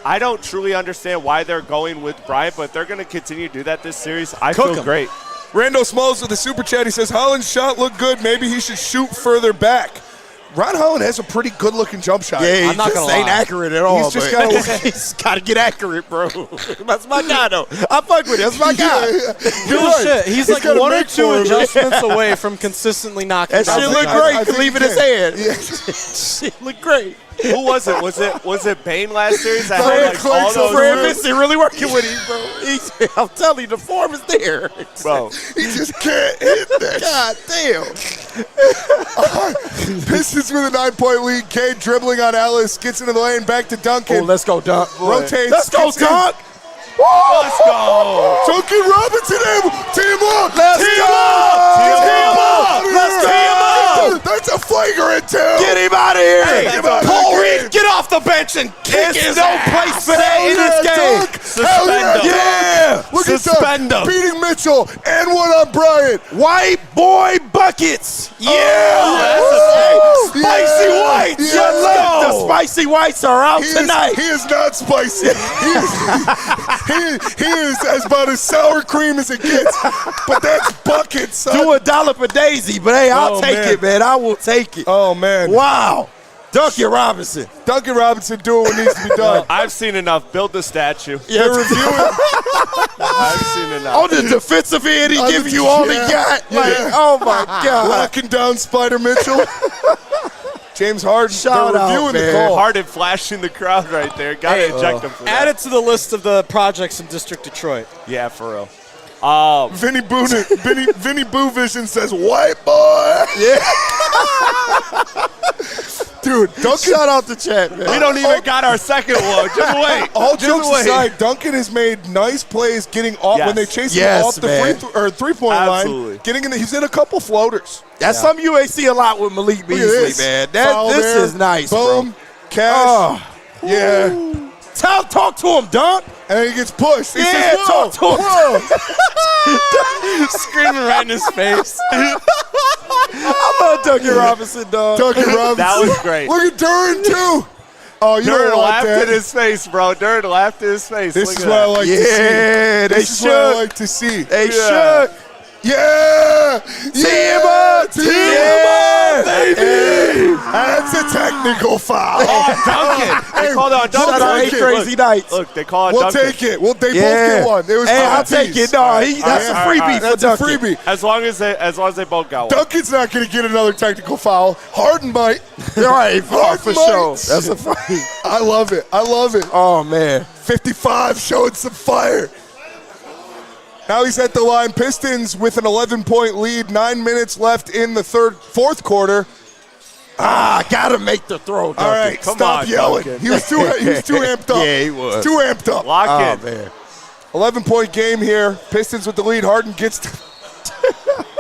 I don't truly understand why they're going with Bryant, but they're going to continue to do that this series. I feel great. Randall Smalls with the super chat. He says, Holland's shot looked good. Maybe he should shoot further back. Ron Holland has a pretty good-looking jump shot. Yeah, I'm not gonna ain't lie. accurate at all. He's just he's got to get accurate, bro. That's my guy, though. I fuck with it. That's my guy. You're right. Shit. He's like gotta 1 or make 2 for him. adjustments away from consistently knocking That down shit the look guy. great. I think Leave it he his can. hand. Yeah. Shit look great. Who was it? Was it Bain last series? That Fred had like Clarkson. all those Fred Vincent really working with him, bro. I'm telling you, the form is there. bro. He just can't hit that. God damn. Pistons with a 9-point lead. Cade dribbling on Ellis. Gets into the lane. Back to Duncan. Oh, let's go, Dunk. Rotates. Let's go, gets in. Dunk. Let's go. Duncan Robinson able. Team up. Let's go. Team up. Let's go. That's a flagrant, too. Get him out of here. Get him out of Paul the Reed, game. get off the bench and kick There's his no ass. place for that in this game. Hell yeah, Suspend him. Yeah. Look Suspend at him. Dunk beating Mitchell and one on Bryant. White boy buckets. Yeah. Woo. Spicy Yeah. whites. Yeah. Let's go. The spicy whites are out tonight. He is not spicy. he is as about as sour cream as it gets. But that's buckets, son. Do a dollop a daisy, but hey, I'll take man. it, man. I will take it. Oh, man. Wow. Duncan Robinson. Duncan Robinson doing what needs to be done. I've seen enough. Build the statue. Yeah, They're reviewing. I've seen enough. on the defensive end, he gives you all he got. Like, oh, my God. Locking down Spider Mitchell. James Harden. Shout They're out, reviewing man. the call. Harden flashing the crowd right there. Got to eject him for that. Add it to the list of the projects in District Detroit. Yeah, for real. Vinny Boo Vision says, white boy. Yeah. Dude, Duncan. Shout out to chat, man. We don't even got our second one. Just wait. All Just jokes wait. aside, Duncan has made nice plays getting off Yes. when they chase Yes, him off the man. three-point Absolutely. line. Getting in he's in a couple floaters. That's something you ain't see a lot with Malik Look at Beasley, this. man. Foul This there. is nice, Boom. bro. Cash. Yeah. Talk to him, Dunk. And he gets pushed. He Yeah, says, whoa, talk to him. whoa. Screaming right in his face. I love Duncan Robinson, dog. Duncan Robinson. That was great. Look at Duren, too. Oh, you Duren don't want laughed that. in his face, bro. Duren laughed in his face. This Look is at what I that. like to see. Yeah, they This is what I should. like to see. They Yeah. should. Yeah! Timber! Timber, baby! Hey. That's a technical foul. Duncan. They called it on Shout out Duncan. to Crazy Nights. Look, they call it We'll Duncan. take it. They both Yeah. get one. It was Hey, I'll five take apiece. it. No, that's a All right, freebie all right. for That's a Duncan. freebie. As long as they both got one. Duncan's not going to get another technical foul. Harden might. All right, for might. sure. That's a fight. I love it. I love it. Oh, man. 55 showing some fire. Now he's at the line. Pistons with an 11-point lead. 9 minutes left in the fourth quarter. Gotta make the throw, Duncan. All right, Come stop on, yelling. Duncan. He was too amped up. Yeah, he was. Too amped up. Lock in. man. 11-point game here. Pistons with the lead. Harden gets to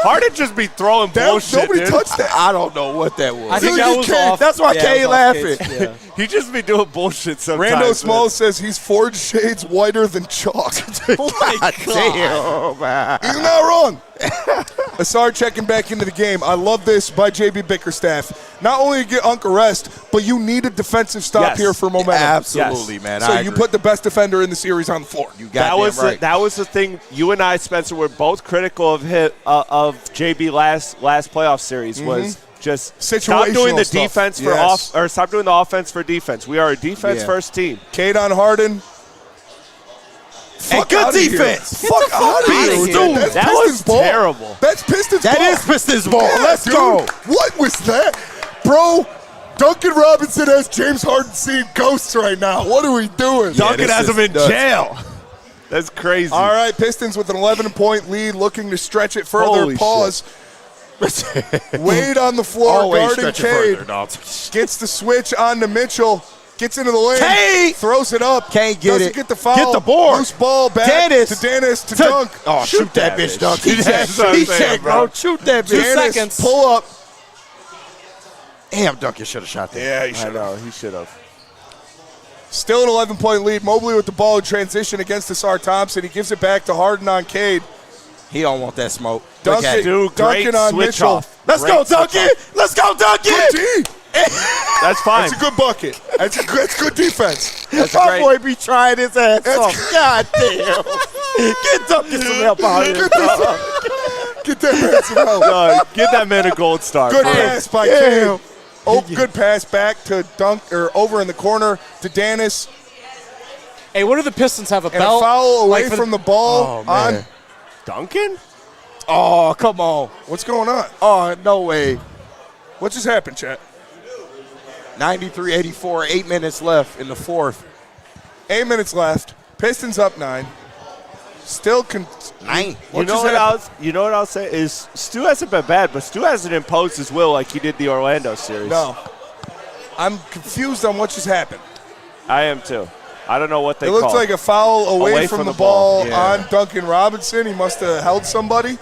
Harden just be throwing bullshit, Nobody dude. touched that. I don't know what that was. I think Look that at was Cade. off. That's why yeah, Cade it was off laughing. Cade's, yeah. He just be doing bullshit sometimes. Rando man. Small says he's 4 shades whiter than chalk. Oh, my God. Damn, man. He's not wrong. Asar checking back into the game. I love this by JB Bickerstaff. Not only you get Uncle rest, but you need a defensive stop here for momentum. Absolutely, man. So you put the best defender in the series on the floor. You got right. That was the thing. You and I, Spencer, were both critical of JB last playoff series was just stop doing the defense for stop doing the offense for defense. We are a defense first team. Cade on Harden. And good defense. Fuck out of here. Dude, that was terrible. That's Pistons ball. That is Pistons ball. Yeah, Let's dude. go. What was that? Bro, Duncan Robinson has James Harden seeing ghosts right now. What are we doing? Duncan has him in jail. That's crazy. All right, Pistons with an 11-point lead, looking to stretch it further. Holy Pause. Wade on the floor, guarding Cade. Gets the switch on to Mitchell. Gets into the lane. Cade! Throws it up. Can't get Doesn't it. get the foul. Get the board. Loose ball back to Dennis to dunk. Oh, shoot that bitch, dunk. He checked, bro. Shoot that bitch. 2 seconds. Pull up. Damn, Duncan should have shot that. Yeah, he should have. He should have. Still an 11-point lead. Mobley with the ball in transition against Asar Thompson. He gives it back to Harden on Cade. He don't want that smoke. Duncan on Mitchell. Let's go, Duncan. Let's go, Duncan. Good D. That's fine. That's a good bucket. That's good defense. My boy be trying his ass off. God damn. Get Duncan some help out here. Get that man some help. Get that man a gold star. Good pass by Cade. Oh, good pass back to over in the corner to Dennis. Hey, what do the Pistons have, a And belt? a foul away Like from the ball on Duncan? Oh, come on. What's going on? Oh, no way. What just happened, chat? 93-84, 8 minutes left in the fourth. 8 minutes left. Pistons up 9. Still 9. You know what I'll say is Stu hasn't been bad, but Stu hasn't imposed his will like he did the Orlando series. No. I'm confused on what just happened. I am too. I don't know what they It call. looks like a foul away from the ball Yeah. on Duncan Robinson. He must have held somebody,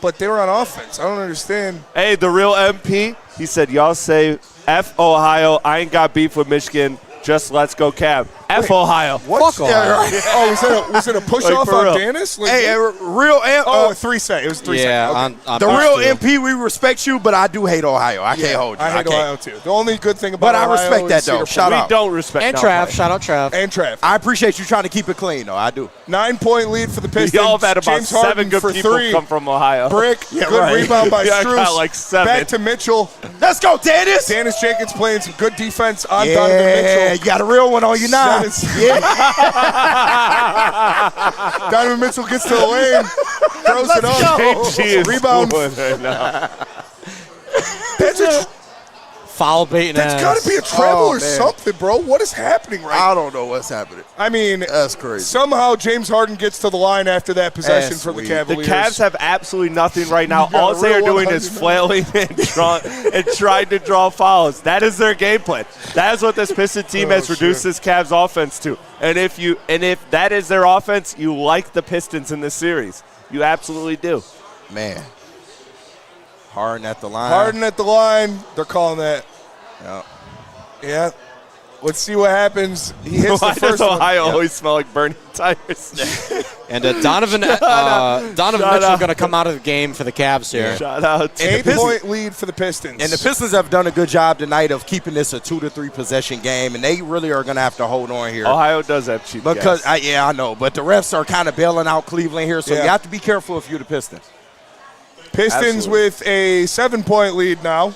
but they were on offense. I don't understand. Hey, the real MP, he said, y'all say F Ohio, I ain't got beef with Michigan, just let's go Cav. F Ohio. What? Fuck Yeah, Ohio. right. Oh, was it a push off for on real. Dennis? Like, Hey, real a 3 set. It was 3 Yeah, seconds. Okay. on the real Fox, too. MP, we respect you, but I do hate Ohio. I can't hold you. I hate can't. Ohio too. The only good thing about But I Ohio respect that, is though. Cedar Shout Point. out. We don't respect And no Trav. play. Shout out Trav. And Trav. I appreciate you trying to keep it clean, though. I do. 9-point lead for the Pistons. Y'all have had about James Harden 7 good for people 3. come from Ohio. Brick. Yeah, good right. rebound by Yeah, I Strus. got like 7. Back to Mitchell. Let's go, Dennis. Dennis Jenkins playing some good defense on Donovan Mitchell. Yeah, you got a real one on you now. Donovan Mitchell gets to the lane, throws it up. JG is Rebound. fooling right now. Foul baiting That's got to be a treble or something, bro. What is happening right now? I don't know what's happening. I mean, That's crazy. somehow James Harden gets to the line after that possession That's for the sweet. The Cavaliers. Cavs have absolutely nothing right now. You got All a they are real doing is 100. flailing and trying to draw fouls. That is their game plan. That is what this Piston team has reduced this Cavs offense to. And if that is their offense, you like the Pistons in this series. You absolutely do. Man. Harden at the line. Harden at the line. They're calling that. Yeah. Yeah. Let's see what happens. He hits Why the does first one. Ohio always smell like burning tires? And Donovan Mitchell going to come out of the game for the Cavs here. Shout out to 8-point lead for the Pistons. And the Pistons have done a good job tonight of keeping this a 2 to 3 possession game, and they really are going to have to hold on here. Ohio does have cheap Because, gas. I know, but the refs are kind of bailing out Cleveland here, so Yeah. you have to be careful if you're the Pistons. Pistons Absolutely. with a 7-point lead now.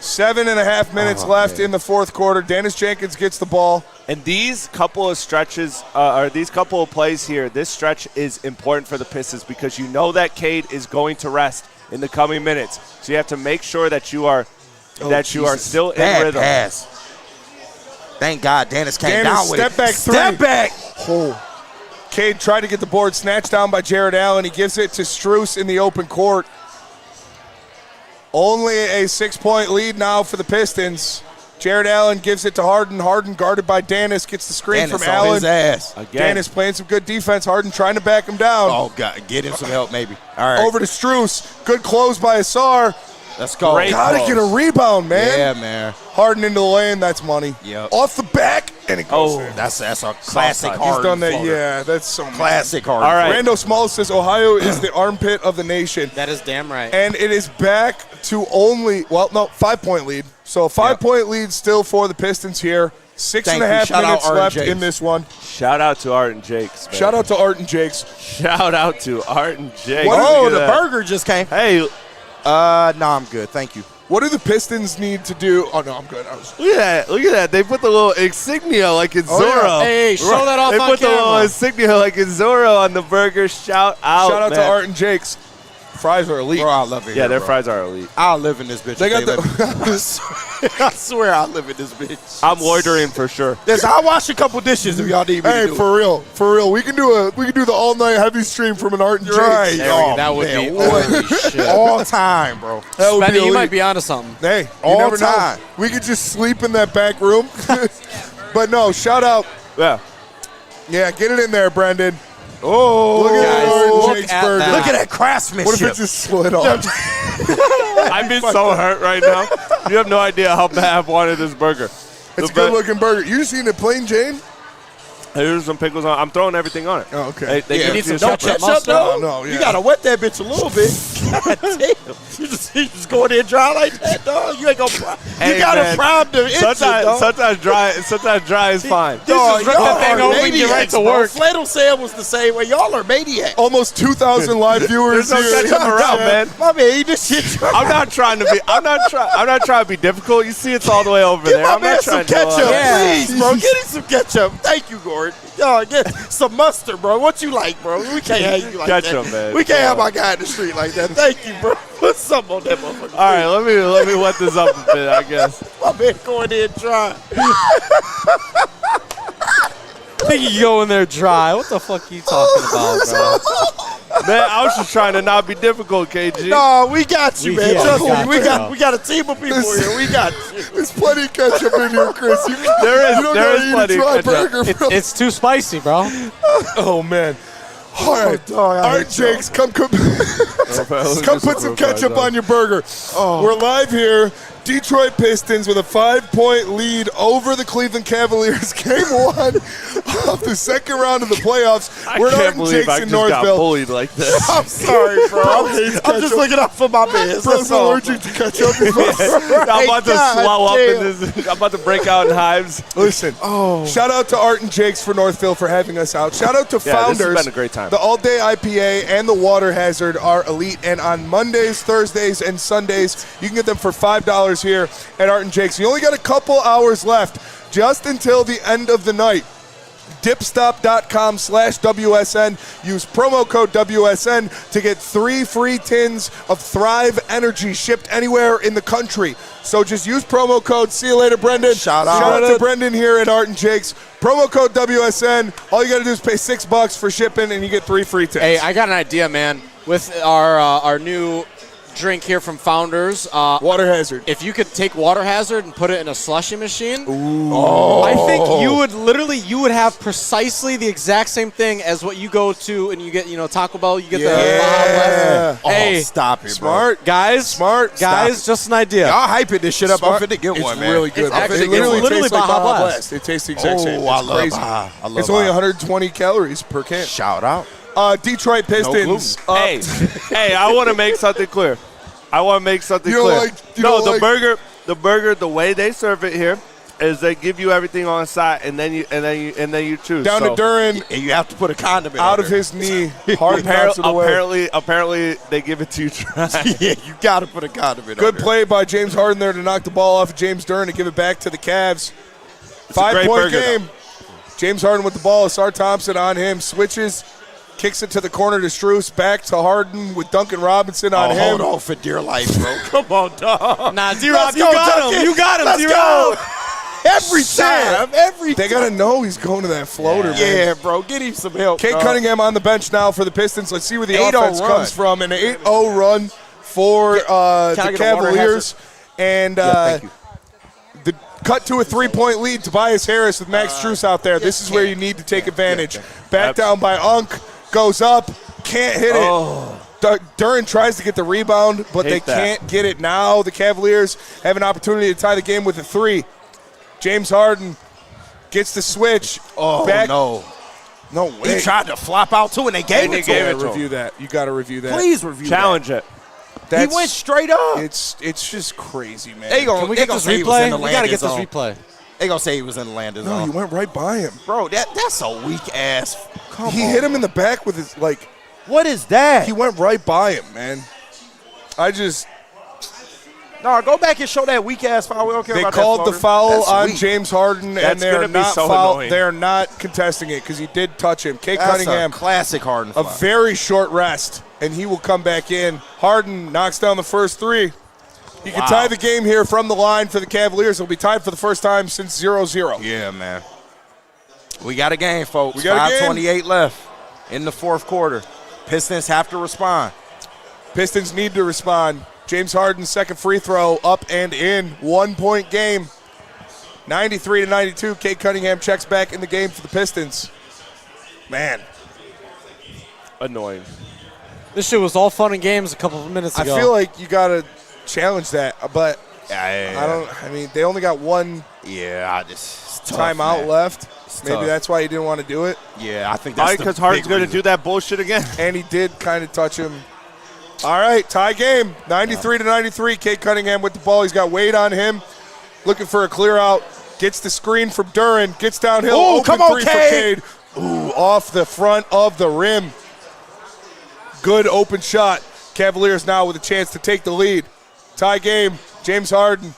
7.5 minutes left in the fourth quarter. Dennis Jenkins gets the ball. And these couple of stretches, or these couple of plays here, this stretch is important for the Pistons because you know that Cade is going to rest in the coming minutes. So you have to make sure that you are still in Bad rhythm. pass. Thank God Dennis came Dennis, down with step it. back three. Step back. Oh. Cade tried to get the board snatched down by Jared Allen. He gives it to Strus in the open court. Only a 6-point lead now for the Pistons. Jared Allen gives it to Harden. Harden guarded by Dennis, gets the screen Dennis from on Allen. his ass. Again. Dennis playing some good defense. Harden trying to back him down. Oh, God. Get him some help, maybe. All right. Over to Strus. Good close by Asar. Let's go. Great Gotta close. get a rebound, man. Yeah, man. Harden into the lane. That's money. Yep. Off the back And it goes in. That's a classic He's hard. He's done that. floater. Yeah, that's so Classic hard. All right. Rando Small says Ohio is the armpit of the nation. That is damn right. And it is back to only, 5-point lead. So a 5-point lead still for the Pistons here. 6.5 minutes left in this one. Shout out to Art and Jakes. Man. Shout out to Art and Jakes. Shout out to Art and Jakes. The burger just came. Hey, no, I'm good. Thank you. What do the Pistons need to do? Oh, no, I'm good. look at that. Look at that. They put the little insignia like in Zorro. Hey, show that off They on put the little camera. insignia like in Zorro on the burger. Shout out, Shout out man. to Art and Jakes. Fries are elite. Bro, I love it. Yeah, here, their bro. fries are elite. I'll live in this bitch. They got I swear I'll live in this bitch. I'm loitering for sure. Listen, I'll wash a couple dishes if y'all need me Hey, to do for real. We can do the all night heavy stream from an Art and Jakes. Right. That would be holy shit. all time, bro. That would be Spenny, you elite. might be onto something. Hey, you All never time. know. We could just sleep in that back room. But no, shout out. Yeah. Yeah, get it in there, Brendan. Oh, Look at Guys, that Art look and Jakes at burger. that. look at that craftsmanship. What if it just slid off? I've been so hurt right now. You have no idea how bad I've wanted this burger. It's a good-looking burger. You just eating a plain Jane? Here's some pickles on. I'm throwing everything on it. Oh, okay. They You give need you some a ketchup, separate- mustard. No, yeah. You gotta wet that bitch a little bit. God damn. You just go in there dry like that, dog. You ain't gonna. Hey, You gotta man. prime the engine, dog. Sometimes dry is fine. Dog, rip that thing y'all are open and get right maniacs, to bro. work. Flannel Sam was the same way. Y'all are maniacs. Almost 2,000 live viewers There's no here. ketchup around, man. My man, eat this shit. I'm not trying to be difficult. You see, it's all the way over Give there. my I'm man not some trying to ketchup, Yeah. please, bro. Get him some ketchup. Thank you, Gordon. Y'all get some mustard, bro. What you like, bro? We can't have you like Ketchup, that. man. We can't have my guy in the street like that. Thank you, bro. Put something on that motherfucker. All right, let me wet this up a bit, I guess. My man going in dry. I think you go in there dry. What the fuck are you talking about, bro? Man, I was just trying to not be difficult, KG. No, we got you, man. Yeah, Trust we me. got We you, got bro. we got a team of people here. We got you. There's plenty of ketchup in here, Chris. You There is don't gotta plenty eat of a dry ketchup. burger, bro. It's too spicy, bro. Oh, man. All right. dog, I All right, hate y'all. Jakes, come put some ketchup on your burger. Oh. We're live here. Detroit Pistons with a 5-point lead over the Cleveland Cavaliers. Game 1 of the second round of the playoffs. I We're at can't Art and believe Jakes I in just got Northville. bullied like this. I'm sorry, bro. I'm just looking out for my man. Bro's allergic to ketchup. I'm about to God swallow up damn. in this. I'm about to break out in hives. Listen, shout out to Art and Jakes for Northville for having us out. Shout out to Yeah, this Founders. has been a great time. The All Day IPA and the Water Hazard are elite. And on Mondays, Thursdays, and Sundays, you can get them for $5 here at Art and Jakes. You only got a couple hours left, just until the end of the night. Dipstop.com/WSN. Use promo code WSN to get 3 free tins of Thrive Energy shipped anywhere in the country. So just use promo code. See you later, Brendan. Shout out to Brendan here at Art and Jakes. Promo code WSN. All you got to do is pay $6 for shipping, and you get 3 free tins. Hey, I got an idea, man. With our new drink here from Founders, Water Hazard. if you could take Water Hazard and put it in a slushy machine, I think you would have precisely the exact same thing as what you go to and you get, Taco Bell, you get the Baja Blast. Hey, Stop it, Smart. guys, Guys, just an idea. Y'all hyping this shit up. Smart. I'm finna get It's one, man. really good. It's actually- it literally it's literally tastes like Baja Baja Blast. Blast. It tastes the exact same. I It's love crazy. Baja. I love It's only Baja. 120 calories per can. Shout out. Detroit Pistons. Hey, I want to make something clear. You don't like- you no, don't the like- burger, the way they serve it here is they give you everything on side, and then you choose. Down to Duran, And you have to put a condiment out on of there. his knee, hard knocks it away. Apparently, they give it to you dry. Yeah, you got to put a condiment on Good there. play by James Harden there to knock the ball off of James Duran to give it back to the Cavs. a great 5-point burger, game. James Harden with the ball. Asar Thompson on him. Switches. Kicks it to the corner to Strus. Back to Harden with Duncan Robinson on him. Hold on for dear life, bro. Come on, dog. Nah, D-Rob, Let's you go, got Duncan. him. You got him, Let's D-Rob. go. Every time. They got to know he's going to that floater, man. Yeah, bro. Get him some help. Kate dog. Cunningham on the bench now for the Pistons. Let's see where the 8-0 offense run. comes from. An 8-0 run for Can I the get a water Cavaliers. And thank you. the cut to a 3-point lead. Tobias Harris with Max Strus out there. This is where you need to take advantage. Back down by Unk. Goes up. Can't hit it. Duran tries to get the rebound, but they can't get it now. The Cavaliers have an opportunity to tie the game with a 3. James Harden Gets the switch. Oh, back. no. No way. He tried to flop out, too, and they gave it to him. Review that. You got to review that. Please review Challenge that. it. He went straight up. It's just crazy, man. They gonna, Can we they get gonna this say he was in replay? the We got to get this landing zone. replay. They gonna say he was in the landing No, zone. you went right by him. Bro, that's a weak ass. Come He on. hit him in the back with his, like, What is that? he went right by him, man. No, go back and show that weak ass foul. We don't care They about called that the foul That's on weak. James Harden, That's and they're gonna be not so foul. annoying. They're not contesting it because he did touch him. Kate That's Cunningham, a classic Harden a foul. very short rest, and he will come back in. Harden knocks down the first three. He can tie the game here from the line for the Cavaliers. It'll be tied for the first time since 0-0. Yeah, man. We got a game, folks. We got a game. 5:28 left in the fourth quarter. Pistons have to respond. Pistons need to respond. James Harden's second free throw up and in. 1 point game. 93-92. Kate Cunningham checks back in the game for the Pistons. Man, Annoying. This shit was all fun and games a couple of minutes I ago. feel like you got to challenge that, but Yeah. I mean, they only got one It's tough, timeout man. left. It's Maybe tough. that's why he didn't want to do it. Yeah, I think that's Because Harden's going to do that bullshit again. And he did kind of touch him. All right, tie game, 93-93. Kate Cunningham with the ball. He's got Wade on him, looking for a clear out. Gets the screen from Duren. Gets downhill. Ooh, Open come on, three for Cade. Cade. Ooh, off the front of the rim. Good open shot. Cavaliers now with a chance to take the lead. Tie game. James Harden.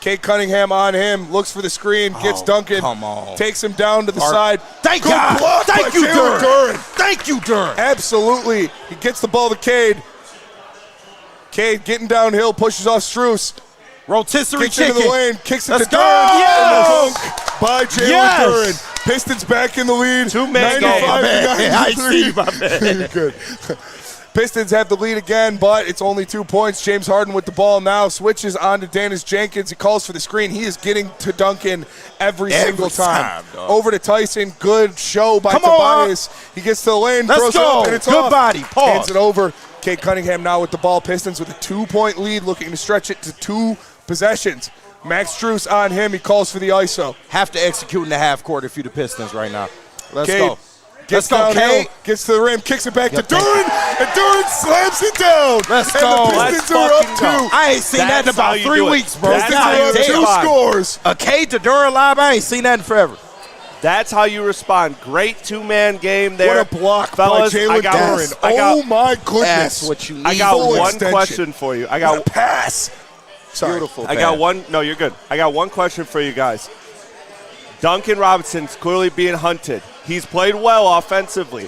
Kate Cunningham on him. Looks for the screen. Gets Duncan. come on. Takes him down to the side. Thank Good God. block Thank by you, Jalen Duren. Thank you, Duren. Absolutely. He gets the ball to Cade. Cade getting downhill, pushes off Strus. Rotisserie Gets into chicken. the lane, kicks it Let's to go. Duren. Yes. And the dunk by Jalen Yes. Duren. Pistons back in the lead. Two-man game. 95-93. Good. Pistons have the lead again, but it's only 2 points. James Harden with the ball now. Switches on to Dennis Jenkins. He calls for the screen. He is getting to Duncan every single time. dog. Over to Tyson. Good show by Come on. Tobias. He gets to the lane, Let's throws it go. up, and it's Good off. body. Pause. Hands it over. Kate Cunningham now with the ball. Pistons with a 2-point lead, looking to stretch it to 2 possessions. Max Strus on him. He calls for the ISO. Have to execute in the half court if you're the Pistons right now. Let's Cade go. Gets Let's go, downhill, Cade. gets to the rim, kicks it back Yep, to Duren, and Duren slams it down. Let's and go. the Pistons Let's are up fucking go. 2. I ain't seen that in That's how about you 3 do it. weeks, bro. That's Pistons how are you up 2 respond. scores. A Cade to Duren live, I ain't seen that in forever. That's how you respond. Great two-man game there. What a block Fellas, by I Jalen got- Duren. I got- Oh, my goodness. That's what you need. I got Full one extension. question for you. What a pass. Sorry. Beautiful. I got one. No, you're good. I got one question for you guys. Duncan Robinson's clearly being hunted. He's played well offensively.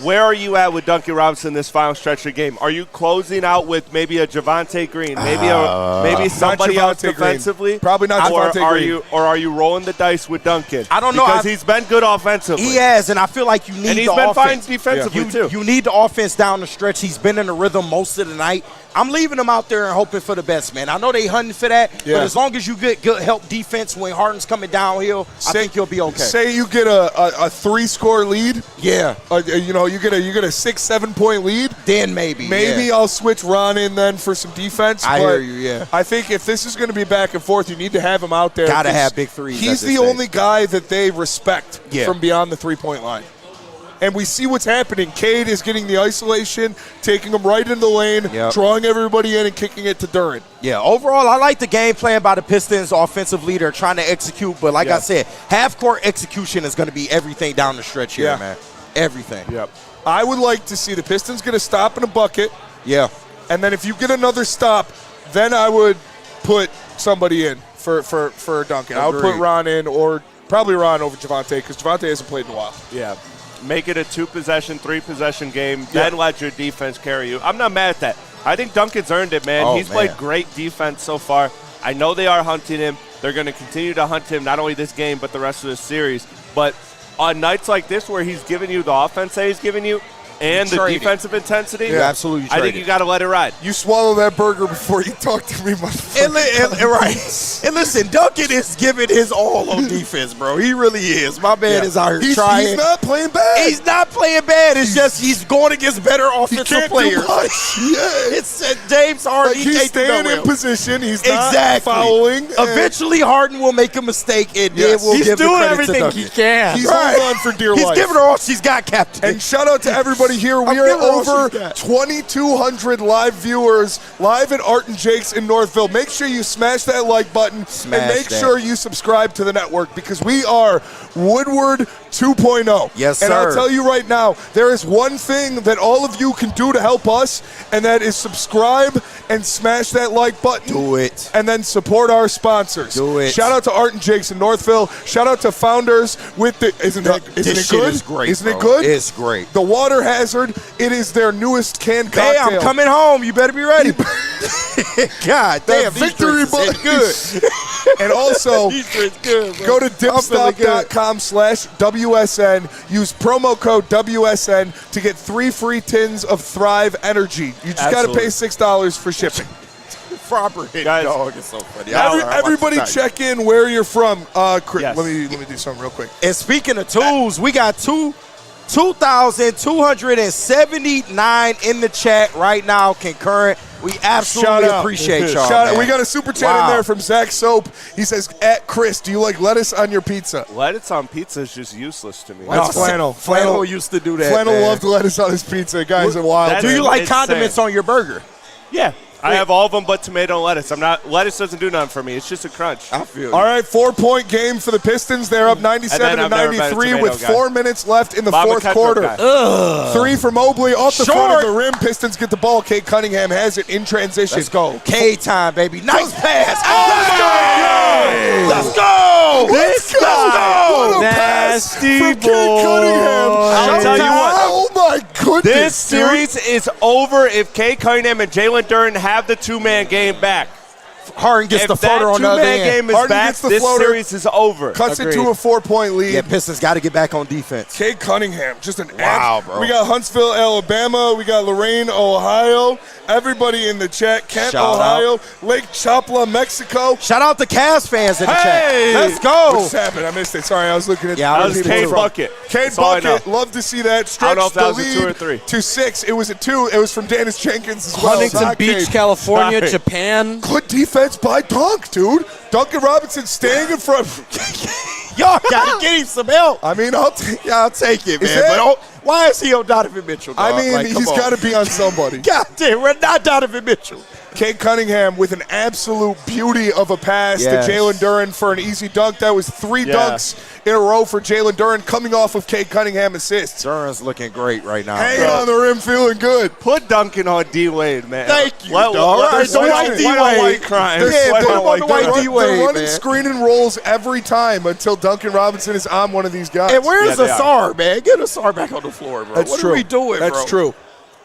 Where are you at with Duncan Robinson this final stretch of the game? Are you closing out with maybe a Javonte Green, maybe somebody else Javonte Green. defensively? Probably not or Javonte Green. Are you rolling the dice with Duncan? I don't know. Because he's been good offensively. He has, and I feel like you need and he's the been fine offense. defensively too. You need the offense down the stretch. He's been in the rhythm most of the night. I'm leaving him out there and hoping for the best, man. I know they hunting for that, Yeah. but as long as you get good help defense when Harden's coming downhill, I think you'll be okay. Say you get a 3-score lead. Yeah. You get a 6-7 point lead. Then maybe. Yeah. I'll switch Ron in then for some defense. I but hear you, yeah. I think if this is going to be back and forth, you need to have him out there. Gotta 'cause have big threes He's at this the stage. only guy that they respect Yeah. from beyond the 3-point line. And we see what's happening. Cade is getting the isolation, taking him right into the lane, Yep. drawing everybody in and kicking it to Duren. Yeah, overall, I like the game plan by the Pistons offensively. They're trying to execute, but like I said, half-court execution is going to be everything down the stretch here, Yeah. man. Everything. Yep. I would like to see the Pistons get a stop and a bucket. Yeah. And then if you get another stop, then I would put somebody in for Duncan. I would put Agreed. Ron in, or probably Ron over Javonte, because Javonte hasn't played in a while. Yeah. Make it a 2-possession, 3-possession game, Yeah. then let your defense carry you. I'm not mad at that. I think Duncan's earned it, man. Oh, He's played man. great defense so far. I know they are hunting him. They're going to continue to hunt him not only this game but the rest of the series. But on nights like this where he's giving you the offense that he's giving you, and the trade it. defensive intensity, Yeah, absolutely. I think you got to let it ride. You swallow that burger before you talk to me, motherfucker. Right. And listen, Duncan is giving his all on defense, bro. He really is. My man is out here trying. He's not playing bad. He's not playing bad. It's just he's going against better offensive players. It's James Harden. Like he's staying in position. He's not exactly fouling. Eventually, Harden will make a mistake, and then we'll he's give the doing credit everything to Duncan. he can. He's holding on for dear life. He's giving her all she's got, Captain. And shout out to everybody here. We are over 2,200 live viewers live at Art and Jake's in Northville. Make sure you smash that like button and make sure you subscribe to the network because we are Woodward 2.0. Yes, and sir. I'll tell you right now, there is one thing that all of you can do to help us, and that is subscribe and smash that like button. Do it. And then support our sponsors. Do it. Shout out to Art and Jake's in Northville. Shout out to Founders with the. Isn't it This good? shit is great, Isn't bro. it good? It's great. The Water Hazard. It is their newest canned Hey, cocktail. I'm coming home. You better be ready. God damn, these victory drinks is good. And also, These drinks good, bro. go to I'm feeling good. dipstop.com/WSN. Use promo code WSN to get 3 free tins of Thrive Energy. You just got to pay $6 for shipping. Proper hit, Guys, dog. It's so funny. Everybody check in where you're from. Chris, Yes. let me do something real quick. And speaking of tools, we got 2,279 in the chat right now, concurrent. We absolutely appreciate y'all. Shout out. Man. We got a super chat in there from Zach Soap. He says, at Chris, do you like lettuce on your pizza? Lettuce on pizza is just useless to me. That's Flannel. Flannel used to do that. Flannel man. loved lettuce on his pizza. Guys, a wild. Do you like insane. condiments on your burger? Yeah. I have all of them but tomato and lettuce. Lettuce doesn't do nothing for me. It's just a crunch. I feel you. All right, 4-point game for the Pistons. They're up 97-93 with 4 minutes left in the fourth quarter. 3 for Mobley off the front of the rim. Pistons get the ball. Kate Cunningham has it in transition. Let's go. K time, baby. Nice pass. Let's go. Let's go. What a pass from Kate Cunningham. I'll tell you what. Oh, my goodness. This series is over if Kate Cunningham and Jalen Duren have the two-man game back. Harden gets the floater on the other end. If that two-man game is back, this series is over. Cuts it to a 4-point lead. Yeah, Pistons got to get back on defense. Kate Cunningham, just an bro. We got Huntsville, Alabama. We got Lorain, Ohio. Everybody in the chat. Kent, Shout Ohio. Lake Chapala, Mexico. Shout out to Cavs fans in the chat. Let's What go. just happened? I missed it. Sorry, I was looking at that was Kate Bucket. Kate That's all I Bucket, know. love to see that. I don't know Stretch if that the was a 2 or lead 3. to 6. It was a 2. It was from Dennis Jenkins as well. Huntington Not Beach, Kate. California, Sorry. Japan. Good defense by Dunk, dude. Duncan Robinson staying in front. Y'all got to get him some help. I mean, I'll take it, man. that- But why is he on Donovan Mitchell, dog? I mean, Like, come he's on. got to be on somebody. God damn, we're not Donovan Mitchell. Kate Cunningham with an absolute beauty of a pass Yes. to Jalen Duren for an easy dunk. That was 3 dunks in a row for Jalen Duren coming off of Kate Cunningham assists. Duren's looking great right now. Hanging on the rim, feeling good. Put Duncan on D-Wade, man. Thank you, What- dog. what- Right, sweat Dwight on D-Wade. white crime. Yeah, Sweat put on him on white the white crime. D-Wade, They're running man. screen and rolls every time until Duncan Robinson is on one of these guys. And where's Yeah, they Asar, man? Get Asar back on the floor, bro. That's what true. are we doing, That's bro? true.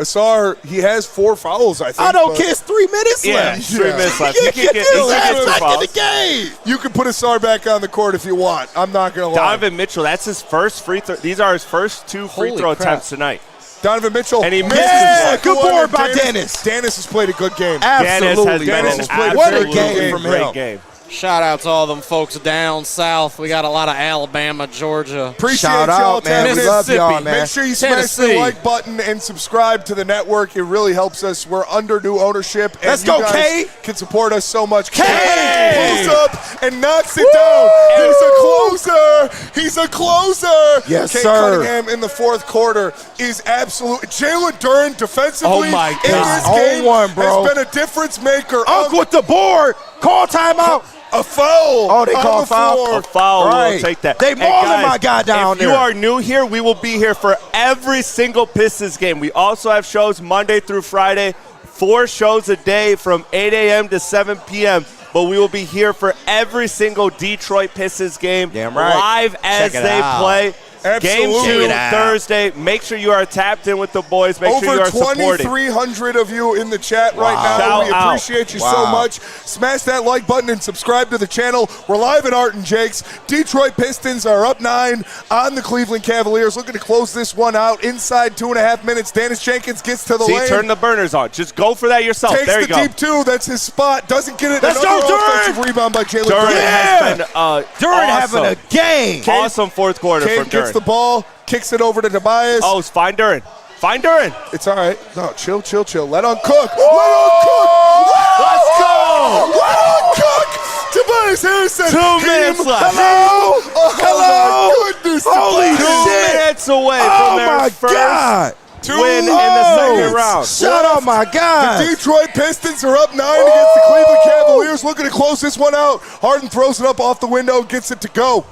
Asar, he has 4 fouls, I think. I don't but- care. It's 3 minutes Yeah, left. 3 minutes left. You He can can get get his ass 2 back in fouls. the game. You can put Asar back on the court if you want. I'm not going to lie. Donovan Mitchell, that's his first free throw. These are his first 2 free Holy throw crap. attempts tonight. Donovan Mitchell. And he misses Yeah, one. good One, board and by Dennis. Dennis has played a good game. Absolutely, Dennis bro. has played a What a very good game from Great him. game. Shout out to all them folks down south. We got a lot of Alabama, Georgia. Appreciate Shout y'all out, man. We tapping in. love y'all, man. Make sure you smash the Tennessee. like button and subscribe to the network. It really helps us. We're under new ownership. And Let's you go, guys K. can support us so much. K. Pulls up and knocks it down. He's a closer. He's a closer. Yes, Kate sir. Cunningham in the fourth quarter is absolute. Jalen Duren defensively Oh, my in God. this On game one, bro. has been a difference maker. Unc with the board. Call timeout. A foul. Oh, they on call the foul? floor. A foul, Right. we'll take that. They And mauling guys, my guy down if there. you are new here, we will be here for every single Pistons game. We also have shows Monday through Friday, 4 shows a day from 8 a.m. to 7 p.m., but we will be here for every single Detroit Pistons game Damn right. live as Check it they out. play. Game Absolutely. 2 Thursday. Make sure you are tapped in with the boys. Make sure you Over are supporting. 2,300 of you in the chat right now. Shout We out. appreciate you so much. Smash that like button and subscribe to the channel. We're live at Art and Jake's. Detroit Pistons are up 9 on the Cleveland Cavaliers. Looking to close this one out inside 2.5 minutes. Dennis Jenkins gets to the lane. Turn the burners on. Just go for that yourself. Takes there you the go. deep 2. That's his spot. Doesn't get it. Let's Another go, offensive Duren! rebound by Jalen Duren Duren. has been Duren awesome. having a game. Awesome fourth quarter Cade from gets Duren. the ball, kicks it over to Tobias. Oh, it's fine Duren. Fine Duren. It's all right. No, chill. Let on cook. Let on cook. Let's go. Let on cook. Tobias Harrison. 2 minutes left. Hello. Oh, my goodness. Holy Tobias. 2 shit. minutes away Oh, from their my first God. win in the second round. Shut up, my God. The Detroit Pistons are up 9 against the Cleveland Cavaliers, looking to close this one out. Harden throws it up off the window, gets it to go.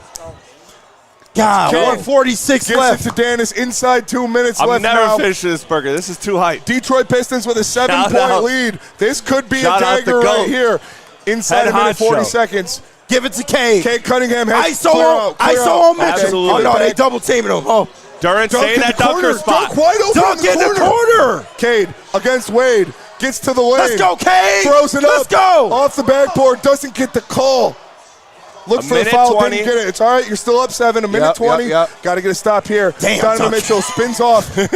God, Cade 146 Gets left. it to Dennis inside 2 minutes I'm left never now. finishing this burger. This is too hype. Detroit Pistons with a Shout 7-point out. lead. This could be Shout a out the dagger right GOAT. here. Inside Head a minute, 40 honcho. seconds. Give it to Cade. Cade Cunningham has to ISO clear on, out. Clear ISO out. on Mitchell. Absolutely. Oh, no, they double teaming him. Oh, Duren Dunk stay in in that the corner. dunker spot. Dunk wide open dunk in the corner. Cade against Wade. Gets to the lane. Let's go, Cade. Throws it Let's up. go. Off the backboard. Doesn't get the call. Look A for the minute foul. 20. Didn't get it. It's all right. You're still up 7. A minute Yep, 20. yep. Got to get a stop here. Damn, Donovan Dunk. Mitchell spins off. Kind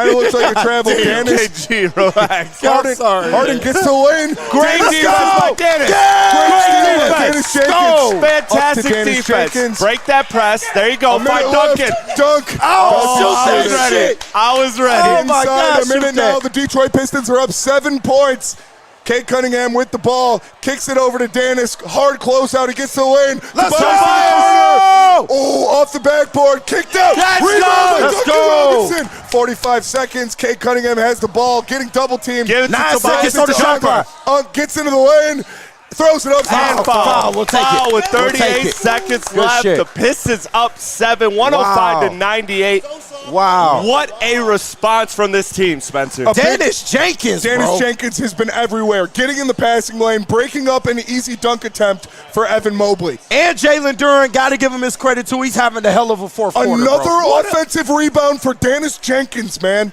of looks like a travel. Dennis. KG, relax. Harden gets to the lane. Great Dennis defense goes. by Dennis. Great Great defense. defense. Dennis Jenkins. Fantastic Up to Dennis defense. Jenkins. Break that press. There you go. A minute Find left. Duncan. Dunk. Oh, I shoot was that ready. shit. I was ready. Oh, my Inside God, a minute shoot now. that. The Detroit Pistons are up 7 points. Cade Cunningham with the ball, kicks it over to Dennis. Hard closeout. He gets to the lane. Let's Tobias go! in the corner. Oh, off the backboard. Kicked out. Let's Rebound go! by Let's Duncan go! Robinson. 45 seconds. Cade Cunningham has the ball, getting double teamed. Give it to 9 Tobias. seconds on the shot clock. Gets into the lane. Throws it up. And foul. We'll take Foul it. with We'll take 38 it. seconds Good left. shit. The Pistons up 7, 105 to 98. Wow. What a response from this team, Spencer. Dennis Jenkins, Dennis bro. Jenkins has been everywhere, getting in the passing lane, breaking up an easy dunk attempt for Evan Mobley. And Jalen Duren, got to give him his credit, too. He's having a hell of a fourth quarter, Another bro. offensive rebound for Dennis Jenkins, man.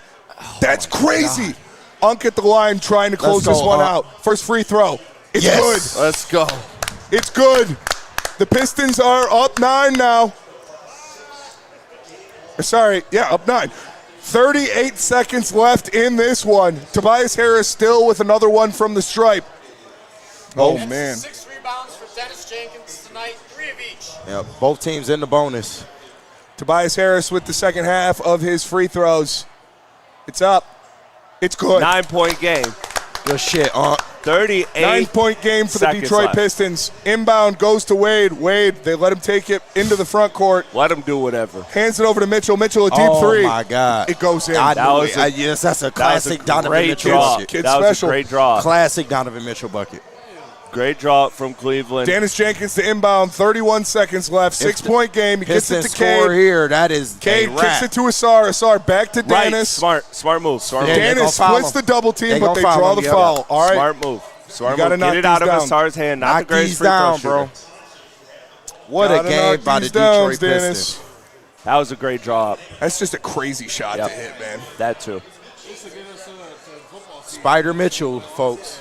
That's crazy. Unk at the line trying to close Let's this go, one Unk. out. First free throw. It's Yes. good. Let's go. It's good. The Pistons are up 9 now. Sorry, up 9. 38 seconds left in this one. Tobias Harris still with another one from the stripe. Oh, man. 6 rebounds for Dennis Jenkins tonight, 3 of each. Yep, both teams in the bonus. Tobias Harris with the second half of his free throws. It's up. It's good. 9-point game. Good shit, 38 9-point game for the seconds Detroit left. Pistons. Inbound goes to Wade. Wade, they let him take it into the front court. Let him do whatever. Hands it over to Mitchell. Mitchell, a deep three. Oh, my God. It goes in. I That knew was it. a- Yes, that's a classic Donovan great Mitchell draw. bucket. Kid That was special. a great draw. Classic Donovan Mitchell bucket. Great draw from Cleveland. Dennis Jenkins to inbound. 31 seconds left. 6-point game. He gets it Pistons to score Cade. here. That is Cade a kicks wrap. it to Asar. Asar back to Right. Dennis. Smart move. Smart Yeah, move. they gonna Dennis foul splits him. the double team, They but gonna they foul draw him, the yeah. foul. All right. Smart move. Smart gotta move. knock Get it out these of down. Asar's hand. Not Knock the greatest these free throw down, shooter. bro. What a Gotta game knock by the these downs, Detroit Dennis. Pistons. That was a great draw up. That's just a crazy shot Yep. to hit, man. That too. Spider Mitchell, folks.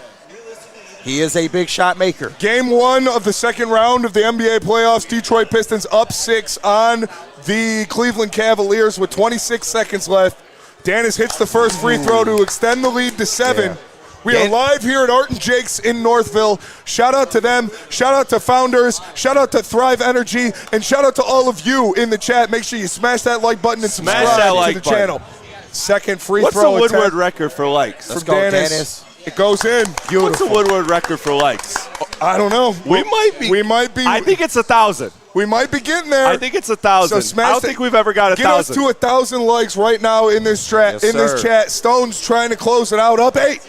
He is a big shot maker. Game 1 of the second round of the NBA playoffs. Detroit Pistons up 6 on the Cleveland Cavaliers with 26 seconds left. Dennis hits the first free throw to extend the lead to 7. Yeah. We are live here at Art and Jake's in Northville. Shout out to them. Shout out to Founders. Shout out to Thrive Energy. And shout out to all of you in the chat. Make sure you smash that like button and Smash subscribe that to like the button. channel. Second free What's the throw Woodward attempt record for likes? Let's from go, Dennis. Dennis. It goes in. Beautiful. What's the Woodward record for likes? I don't know. We might be. We might be. I think it's 1,000. We might be getting there. I think it's 1,000. So smash I don't the- think we've ever got Get us 1,000. to 1,000 likes right now in this Yes, in this sir. chat. Stone's trying to close it out, up 8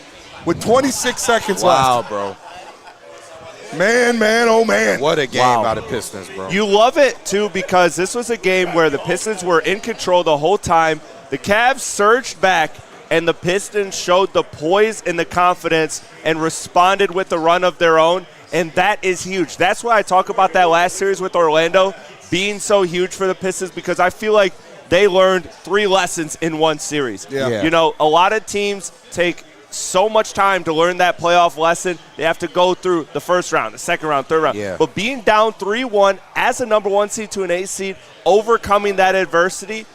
with 26 seconds Wow, bro. left. Man, oh man. What a game Wow. by the Pistons, bro. You love it, too, because this was a game where the Pistons were in control the whole time. The Cavs surged back, and the Pistons showed the poise and the confidence and responded with a run of their own, and that is huge. That's why I talk about that last series with Orlando. being so huge for the Pistons because I feel like they learned 3 lessons in one series. Yeah. You know, a lot of teams take so much time to learn that playoff lesson. They have to go through the first round, the second round, third round. Yeah. But being down 3-1 as a number 1 seed to an 8 seed, overcoming that adversity,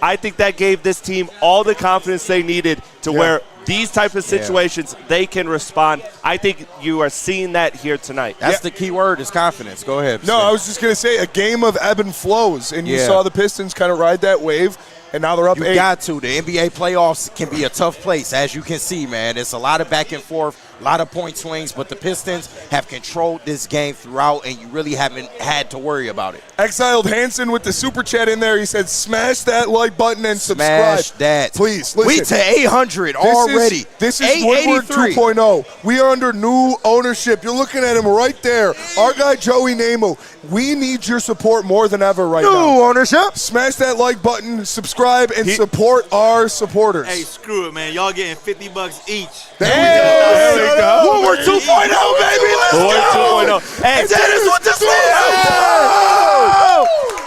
I think that gave this team all the confidence they needed to where these type of situations, they can respond. I think you are seeing that here tonight. That's the key word is confidence. Go ahead. No, I was just going to say a game of ebb and flows, and you saw the Pistons kind of ride that wave, and now they're up 8. You got to. The NBA playoffs can be a tough place, as you can see, man. It's a lot of back and forth, a lot of point swings, but the Pistons have controlled this game throughout, and you really haven't had to worry about it. Exiled Hansen with the super chat in there. He said, smash that like button and subscribe. Smash that. Please, listen. We to 800 already. This is Woodward 2.0. We are under new ownership. You're looking at him right there. Our guy, Joey Namo. We need your support more than ever right now. New ownership. Smash that like button, subscribe, and support our supporters. Hey, screw it, man. Y'all getting $50 each. There we go. Woodward 2.0, baby. Let's go. 2.0. Hey, that is what this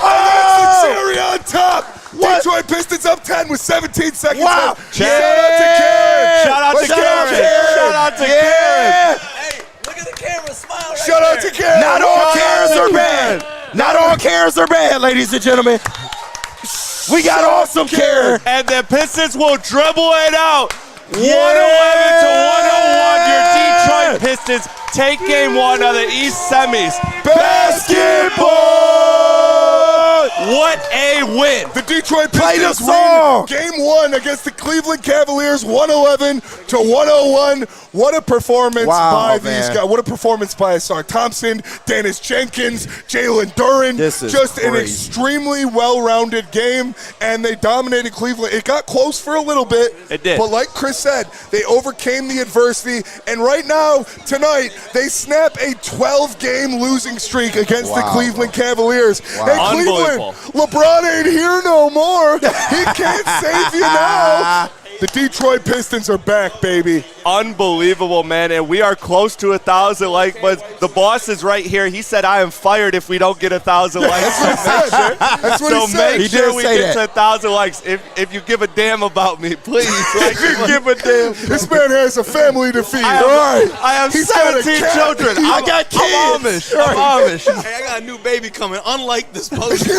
That's the cherry on top. Detroit Pistons up 10 with 17 seconds left. Shout out to Karen. Shout out to Karen. Shout out to Karen. Hey, look at the camera. Smile right Shout out to Karen. Not all Karens are bad. Not all Karens are bad, ladies and gentlemen. We got awesome Karen. And the Pistons will dribble it out. 111 to 101. Your Detroit Pistons take game 1 of the East semis. Basketball. What a win. The Detroit Play the Pistons song. win game 1 against the Cleveland Cavaliers, 111 to 101. What a performance by these guys. What a performance by Asar Thompson, Dennis Jenkins, Jalen Duren. This is just an crazy. extremely well-rounded game, and they dominated Cleveland. It got close for a little bit. It did. But like Chris said, they overcame the adversity, and right now, tonight, they snap a 12-game losing streak against the Cleveland Cavaliers. Wow. Hey, Cleveland, LeBron ain't here no more. He can't save you now. The Detroit Pistons are back, baby. Unbelievable, man. And we are close to 1,000 likes, but the boss is right here. He said, I am fired if we don't get 1,000 likes. That's what he said. Make sure we get to 1,000 likes. If you give a damn about me, please. Like, give a damn. This man has a family to feed. I have He's got a 17 cat. children. I got kids. I'm Amish. Hey, I got a new baby coming. Unlike this post, please.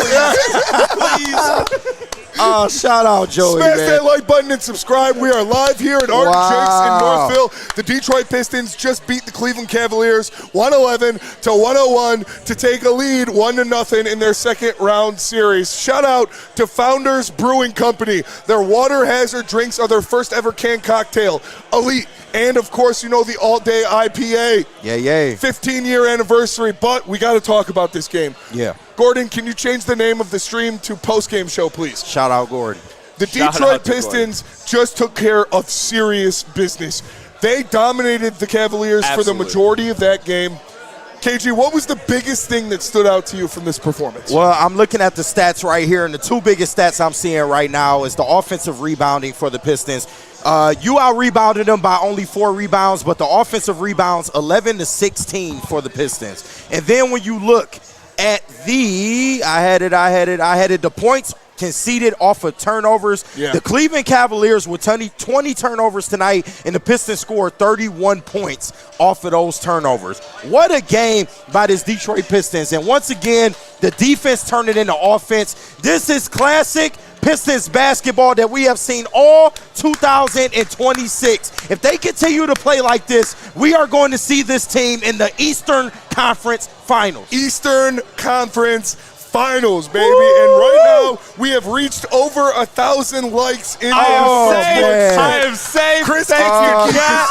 Oh, shout out, Joey. Smash man. that like button and subscribe. We are live here at Art Jakes in Northville. The Detroit Pistons just beat the Cleveland Cavaliers 111 to 101 to take a lead 1-0 in their second round series. Shout out to Founders Brewing Company. Their water hazard drinks are their first ever canned cocktail. Elite. And, of course, you know the all-day IPA. Yeah. 15-year anniversary, but we got to talk about this game. Yeah. Gordon, can you change the name of the stream to post-game show, please? Shout out, Gordon. The Detroit Pistons just took care of serious business. They dominated the Cavaliers for the majority of that game. KG, what was the biggest thing that stood out to you from this performance? Well, I'm looking at the stats right here, and the 2 biggest stats I'm seeing right now is the offensive rebounding for the Pistons. You out-rebounded them by only 4 rebounds, but the offensive rebounds, 11 to 16 for the Pistons. And then when you look at the points conceded off of turnovers. Yeah. The Cleveland Cavaliers with 20 turnovers tonight, and the Pistons scored 31 points off of those turnovers. What a game by this Detroit Pistons. And once again, the defense turned it into offense. This is classic Pistons basketball that we have seen all 2026. If they continue to play like this, we are going to see this team in the Eastern Conference Finals. Eastern Conference Finals, baby. And right now, we have reached over 1,000 likes in I am safe. Chris, thank you, Cat.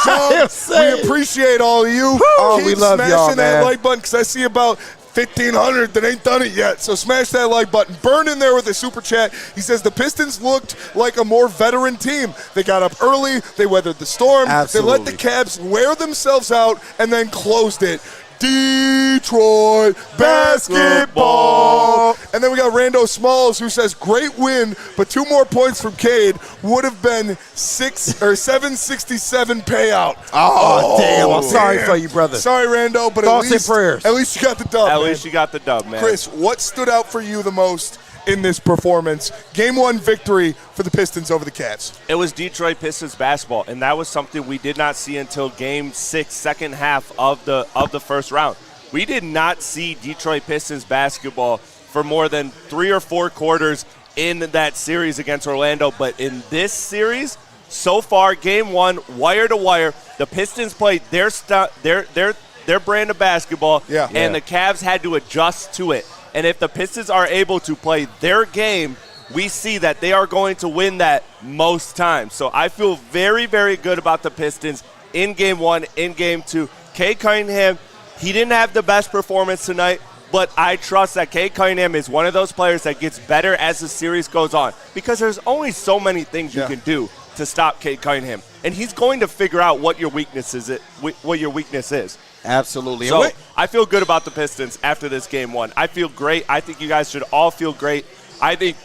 We appreciate all of you. Keep we love y'all, smashing that man. like button because I see about 1,500 that ain't done it yet. So smash that like button. Burn in there with a super chat. He says the Pistons looked like a more veteran team. They got up early. They weathered the storm. Absolutely. They let the Cavs wear themselves out and then closed it. Detroit basketball. And then we got Rando Smalls, who says, great win, but 2 more points from Cade would have been 767 payout. Oh, damn. I'm sorry for you, brother. Sorry, Rando, but Thoughts and prayers. at least you got the dub, At man. least you got the dub, man. Chris, what stood out for you the most in this performance? Game 1 victory for the Pistons over the Cavs. It was Detroit Pistons basketball, and that was something we did not see until Game 6, second half of the first round. We did not see Detroit Pistons basketball for more than 3 or 4 quarters in that series against Orlando. But in this series, so far, Game 1, wire to wire, the Pistons played their brand of basketball, and the Cavs had to adjust to it. And if the Pistons are able to play their game, we see that they are going to win that most times. So I feel very, very good about the Pistons in Game 1, in Game 2. Cade Cunningham, he didn't have the best performance tonight, but I trust that Cade Cunningham is one of those players that gets better as the series goes on, because there's only so many things you can do to stop Cade Cunningham, and he's going to figure out what your weakness is. Absolutely. So I feel good about the Pistons after this Game 1. I feel great. I think you guys should all feel great. I think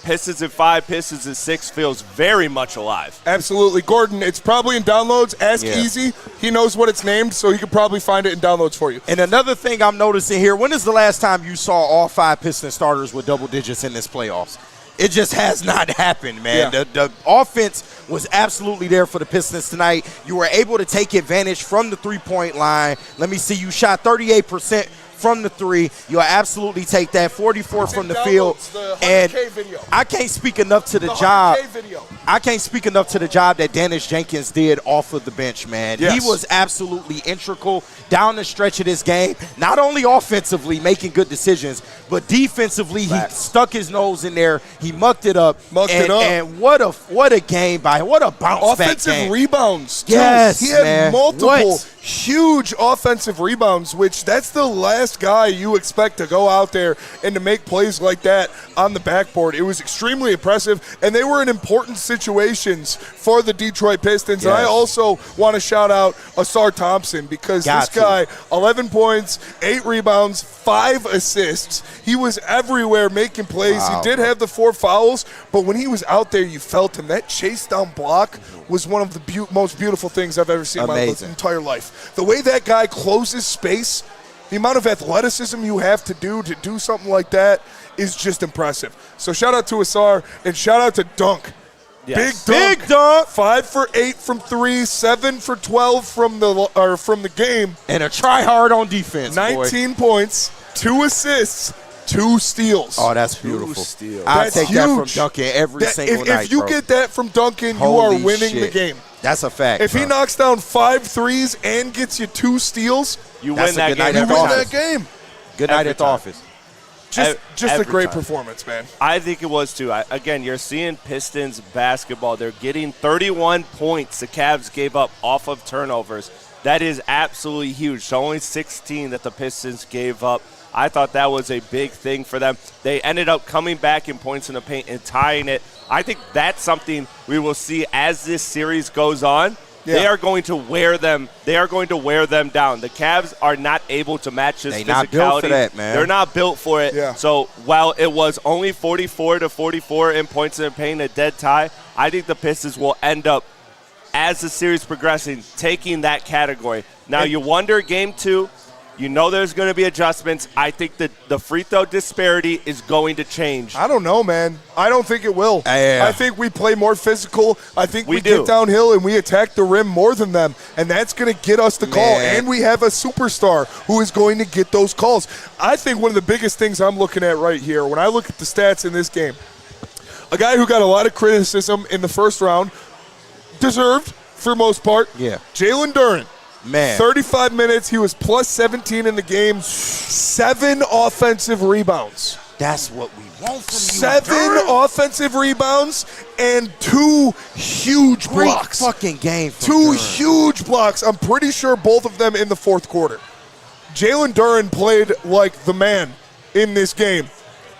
Pistons at 5, Pistons at 6 feels very much alive. Absolutely. Gordon, it's probably in downloads. Ask Easy. He knows what it's named, so he could probably find it in downloads for you. And another thing I'm noticing here, when is the last time you saw all 5 Piston starters with double digits in this playoffs? It just has not happened, man. Yeah. The offense was absolutely there for the Pistons tonight. You were able to take advantage from the three-point line. Let me see, you shot 38% from the 3. You'll absolutely take that. 44 from the field. And I can't speak enough to the job. I can't speak enough to the job that Dennis Jenkins did off of the bench, man. Yes. He was absolutely integral down the stretch of this game, not only offensively making good decisions, but defensively he stuck his nose in there. He mucked it up. And what a game what a bounce back offensive game. rebounds, too. Yes, he had man. multiple huge offensive rebounds, which that's the last guy you expect to go out there and to make plays like that on the backboard. It was extremely impressive, and they were in important situations for the Detroit Pistons. And I also want to shout out Asar Thompson, because this guy, 11 points, 8 rebounds, 5 assists. He was everywhere making plays. He did have the 4 fouls, but when he was out there, you felt him. That chase down block was one of the most beautiful things I've ever seen in my entire life. The way that guy closes space, the amount of athleticism you have to do something like that is just impressive. So shout out to Asar, and shout out to Dunk. Yes. Big Dunk. 5 for 8 from 3, 7 for 12 from the game. And a try hard on defense. 19 points, 2 assists, 2 steals. Oh, that's beautiful. I'll take that from Duncan every single night, If you get that from Duncan, you are winning the game. That's a fact. If he knocks down 5 threes and gets you 2 steals, you win that game. You win that game. Good night at the office. Just a great performance, man. I think it was too. Again, you're seeing Pistons basketball. They're getting 31 points the Cavs gave up off of turnovers. That is absolutely huge. So only 16 that the Pistons gave up. I thought that was a big thing for them. They ended up coming back in points in the paint and tying it. I think that's something we will see as this series goes on. They are going to wear them. They are going to wear them down. The Cavs are not able to match this physicality. Not built for that, man. They're not built for it. Yeah. So while it was only 44-44 in points in the paint, a dead tie, I think the Pistons will end up, as the series progressing, taking that category. Now you wonder Game 2. You know there's going to be adjustments. I think that the free throw disparity is going to change. I don't know, man. I don't think it will. I think we play more physical. I think we do. get downhill and we attack the rim more than them, and that's going to get us the call. And we have a superstar who is going to get those calls. I think one of the biggest things I'm looking at right here, when I look at the stats in this game, a guy who got a lot of criticism in the first round, deserved for most part, Jalen Duren. Man. 35 minutes. He was plus 17 in the game. 7 offensive rebounds. That's what we want from you. 7 offensive rebounds and 2 huge blocks. Great fucking game. 2 huge blocks. I'm pretty sure both of them in the fourth quarter. Jalen Duren played like the man in this game.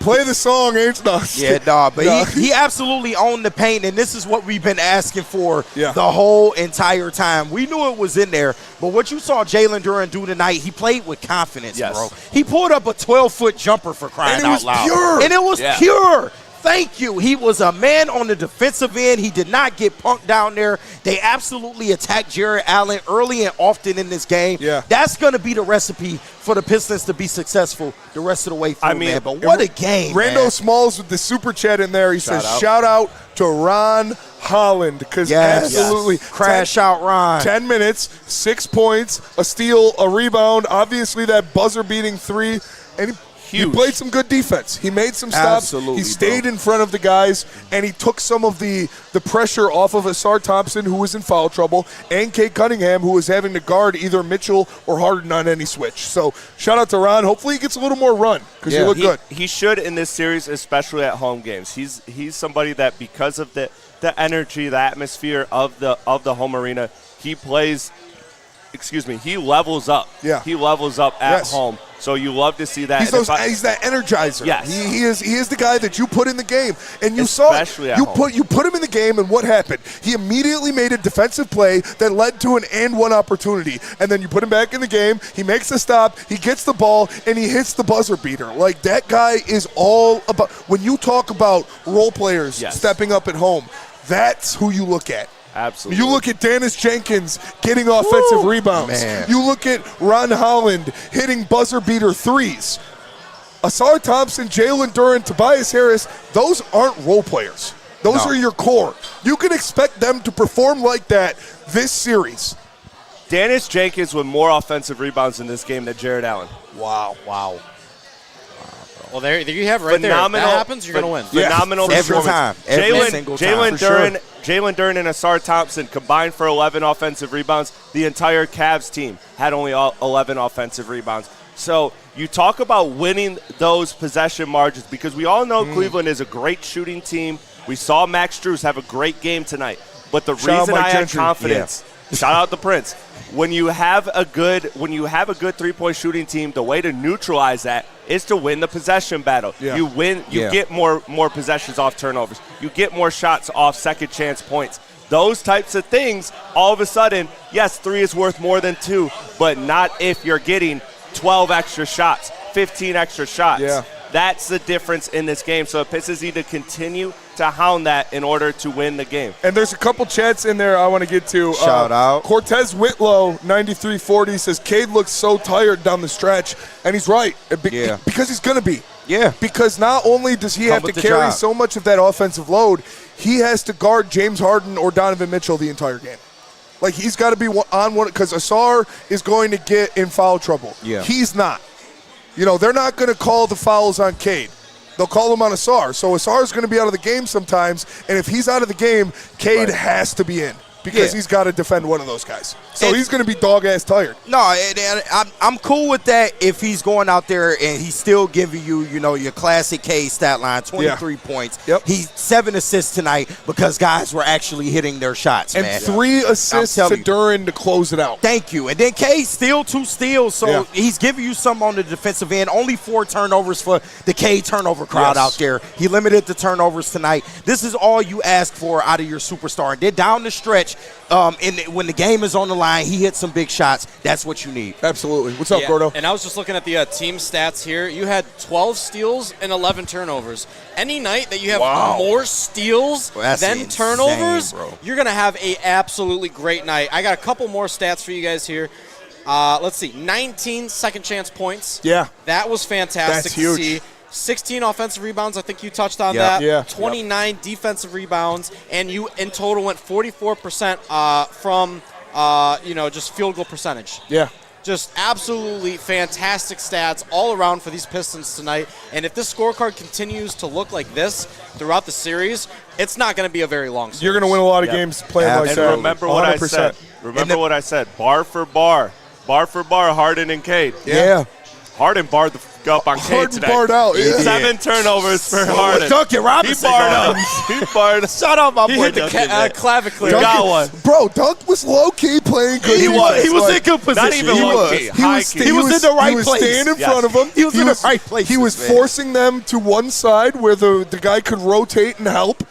Play the song, ain't no. Yeah, dog. But No. he absolutely owned the paint, and this is what we've been asking for Yeah. the whole entire time. We knew it was in there, but what you saw Jalen Duren do tonight, he played with confidence, Yes. bro. He pulled up a 12-foot jumper for crying And it out was loud. pure. And it was Yeah. pure. Thank you. He was a man on the defensive end. He did not get punked down there. They absolutely attacked Jared Allen early and often in this game. Yeah. That's going to be the recipe for the Pistons to be successful the rest of the way through, I mean, man. But what a game, Rando man. Smalls with the super chat in there. He Shout says, out. shout out to Ron Holland, because Yes. absolutely. Crash out Ron. 10 minutes, 6 points, a steal, a rebound, obviously that buzzer-beating three, and he played some good defense. He made some stops. Absolutely, he stayed in front of the guys, and he took some of the pressure off of Asar Thompson, who was in foul trouble, and Kate Cunningham, who was having to guard either Mitchell or Harden on any switch. So shout out to Ron. Hopefully he gets a little more run, because he looked good. He should in this series, especially at home games. He's somebody that, because of the energy, the atmosphere of the home arena, he plays. He levels up. Yeah. He levels up at home. So you love to see that. He's that energizer. Yes. He is the guy that you put in the game. And you Especially saw at you home. put him in the game, and what happened? He immediately made a defensive play that led to an and one opportunity. And then you put him back in the game, he makes a stop, he gets the ball, and he hits the buzzer beater. Like, that guy is all about, when you talk about role players stepping up at home, that's who you look at. Absolutely. You look at Dennis Jenkins getting offensive rebounds. Man. You look at Ron Holland hitting buzzer beater threes. Asar Thompson, Jalen Duren, Tobias Harris, those aren't role players. Those are your core. You can expect them to perform like that this series. Dennis Jenkins with more offensive rebounds in this game than Jared Allen. Wow. Well, there you have it right there. If that happens, you're going to win. Phenomenal Every performance. time. Every single time. Jalen Duren and Asar Thompson combined for 11 offensive rebounds. The entire Cavs team had only 11 offensive rebounds. So you talk about winning those possession margins, because we all know Cleveland is a great shooting team. We saw Max Strus have a great game tonight. But the reason I had confidence, shout out the Prince, when you have a good three-point shooting team, the way to neutralize that is to win the possession battle. Yeah. You win, you get more possessions off turnovers. You get more shots off second chance points. Those types of things, all of a sudden, yes, 3 is worth more than 2, but not if you're getting 12 extra shots, 15 extra shots. Yeah. That's the difference in this game. So the Pistons need to continue to hound that in order to win the game. And there's a couple chats in there I want to get to. Shout out. Cortez Whitlow, 9340, says, Cade looks so tired down the stretch. And he's right. Because he's going to be. Yeah. Because not only does he have to carry so much of that offensive load, he has to guard James Harden or Donovan Mitchell the entire game. Like, he's got to be on one, because Asar is going to get in foul trouble. Yeah. He's not. You know, they're not going to call the fouls on Cade. They'll call him on Asar. So Asar's going to be out of the game sometimes, and if he's out of the game, Cade has to be in, because he's got to defend one of those guys. So he's going to be dog-ass tired. No, I'm cool with that if he's going out there and he's still giving you, your classic K stat line, 23 points. Yep. He's 7 assists tonight because guys were actually hitting their shots, And man. 3 assists to Duren to close it out. Thank you. And then K still 2 steals, so he's giving you some on the defensive end. Only 4 turnovers for the K turnover crowd out there. He limited the turnovers tonight. This is all you ask for out of your superstar. And then down the stretch, when the game is on the line, he hits some big shots. That's what you need. Absolutely. What's up, Gordo? And I was just looking at the team stats here. You had 12 steals and 11 turnovers. Any night that you have more steals than turnovers, you're going to have a absolutely great night. I got a couple more stats for you guys here. Let's see. 19 second chance points. Yeah. That was fantastic to see. 16 offensive rebounds. I think you touched on that. Yeah. 29 defensive rebounds, and you in total went 44% from just field goal percentage. Yeah. Just absolutely fantastic stats all around for these Pistons tonight. And if this scorecard continues to look like this throughout the series, it's not going to be a very long series. You're going to win a lot of games playing like that. And remember what I said. Remember what I said. Bar for bar, Harden and Cade. Yeah. Harden barred the f- up on Cade Harden today. barred out, yeah. 7 turnovers for Harden. Duncan Robinson. He barred up. He barred. Shout out my He boy hit the Duncan. clavicle. Got one. Bro, Dunk was low-key playing good. He was in good position. Not even He low-key, was. high-key. He was in the right He was place. staying in Yes. front of him. He was in the right places, He was man. forcing them to one side where the guy could rotate and help.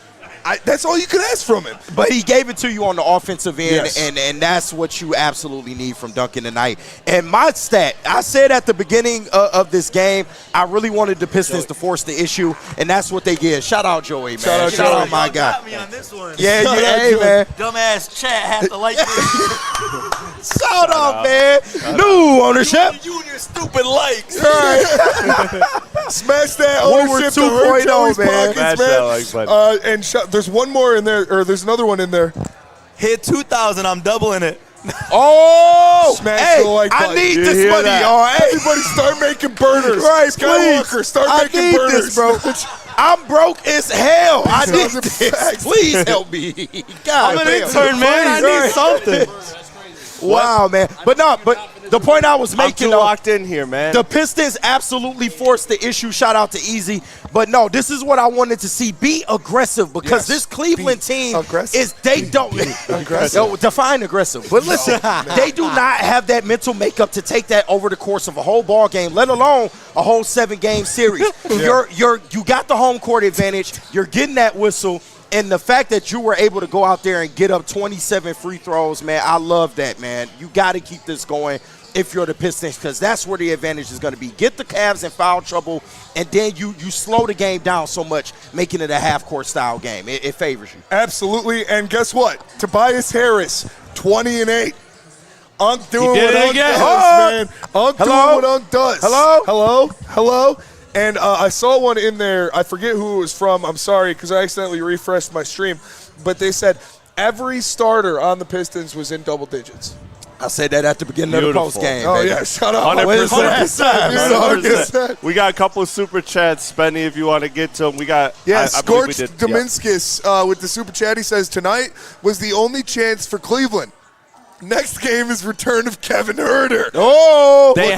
That's all you could ask from him. But he gave it to you on the offensive end, Yes. and that's what you absolutely need from Duncan tonight. And my stat, I said at the beginning of this game, I really wanted the Pistons to force the issue, and that's what they did. Shout out Joey, man. Shout out my Y'all guy. got me on this one. Yeah, hey, man. Dumbass chat had to like this. Shout out, man. New ownership. You and your stupid likes. Smash that Woodward ownership to 2.0, hurt Joey's man. pockets, Smash man. that like button. And there's one more in there, or there's another one in there. Hit 2,000. I'm doubling it. Oh, Smash hey, the like I button. need You this hear money, that? y'all. Hey, Everybody start making burners. right, Skywalker, please. start I making need burners. this, bro. I'm broke as hell. I need Those are this. facts. Please help me. God, I'm an damn. intern, man. I need something. Wow, man. But the point I was I'm making, too though, locked in here, man. the Pistons absolutely forced the issue. Shout out to Easy. But no, this is what I wanted to see. Be aggressive because Yes. this Cleveland Be team aggressive. is they don't aggressive. Yo, define aggressive. But listen, they do not have that mental makeup to take that over the course of a whole ball game, let alone a whole 7-game series. You got the home court advantage. You're getting that whistle. And the fact that you were able to go out there and get up 27 free throws, man, I love that, man. You got to keep this going if you're the Pistons because that's where the advantage is going to be. Get the Cavs in foul trouble, and then you slow the game down so much, making it a half-court style game. It favors you. Absolutely. And guess what? Tobias Harris, 20-8. Unk doing did what it Unk again. does, man. Unk doing Hello? what Unk does. Hello. And I saw one in there. I forget who it was from. I'm sorry because I accidentally refreshed my stream. But they said every starter on the Pistons was in double digits. I said that at the beginning of the Beautiful. post game. Oh, yeah. Shout out. 100%. We got a couple of super chats, Spenny, if you want to get to them. We got Yeah, I believe we Scorched did. Dominskis with the super chat. He says, tonight was the only chance for Cleveland. Next game is return of Kevin Herter. Oh, They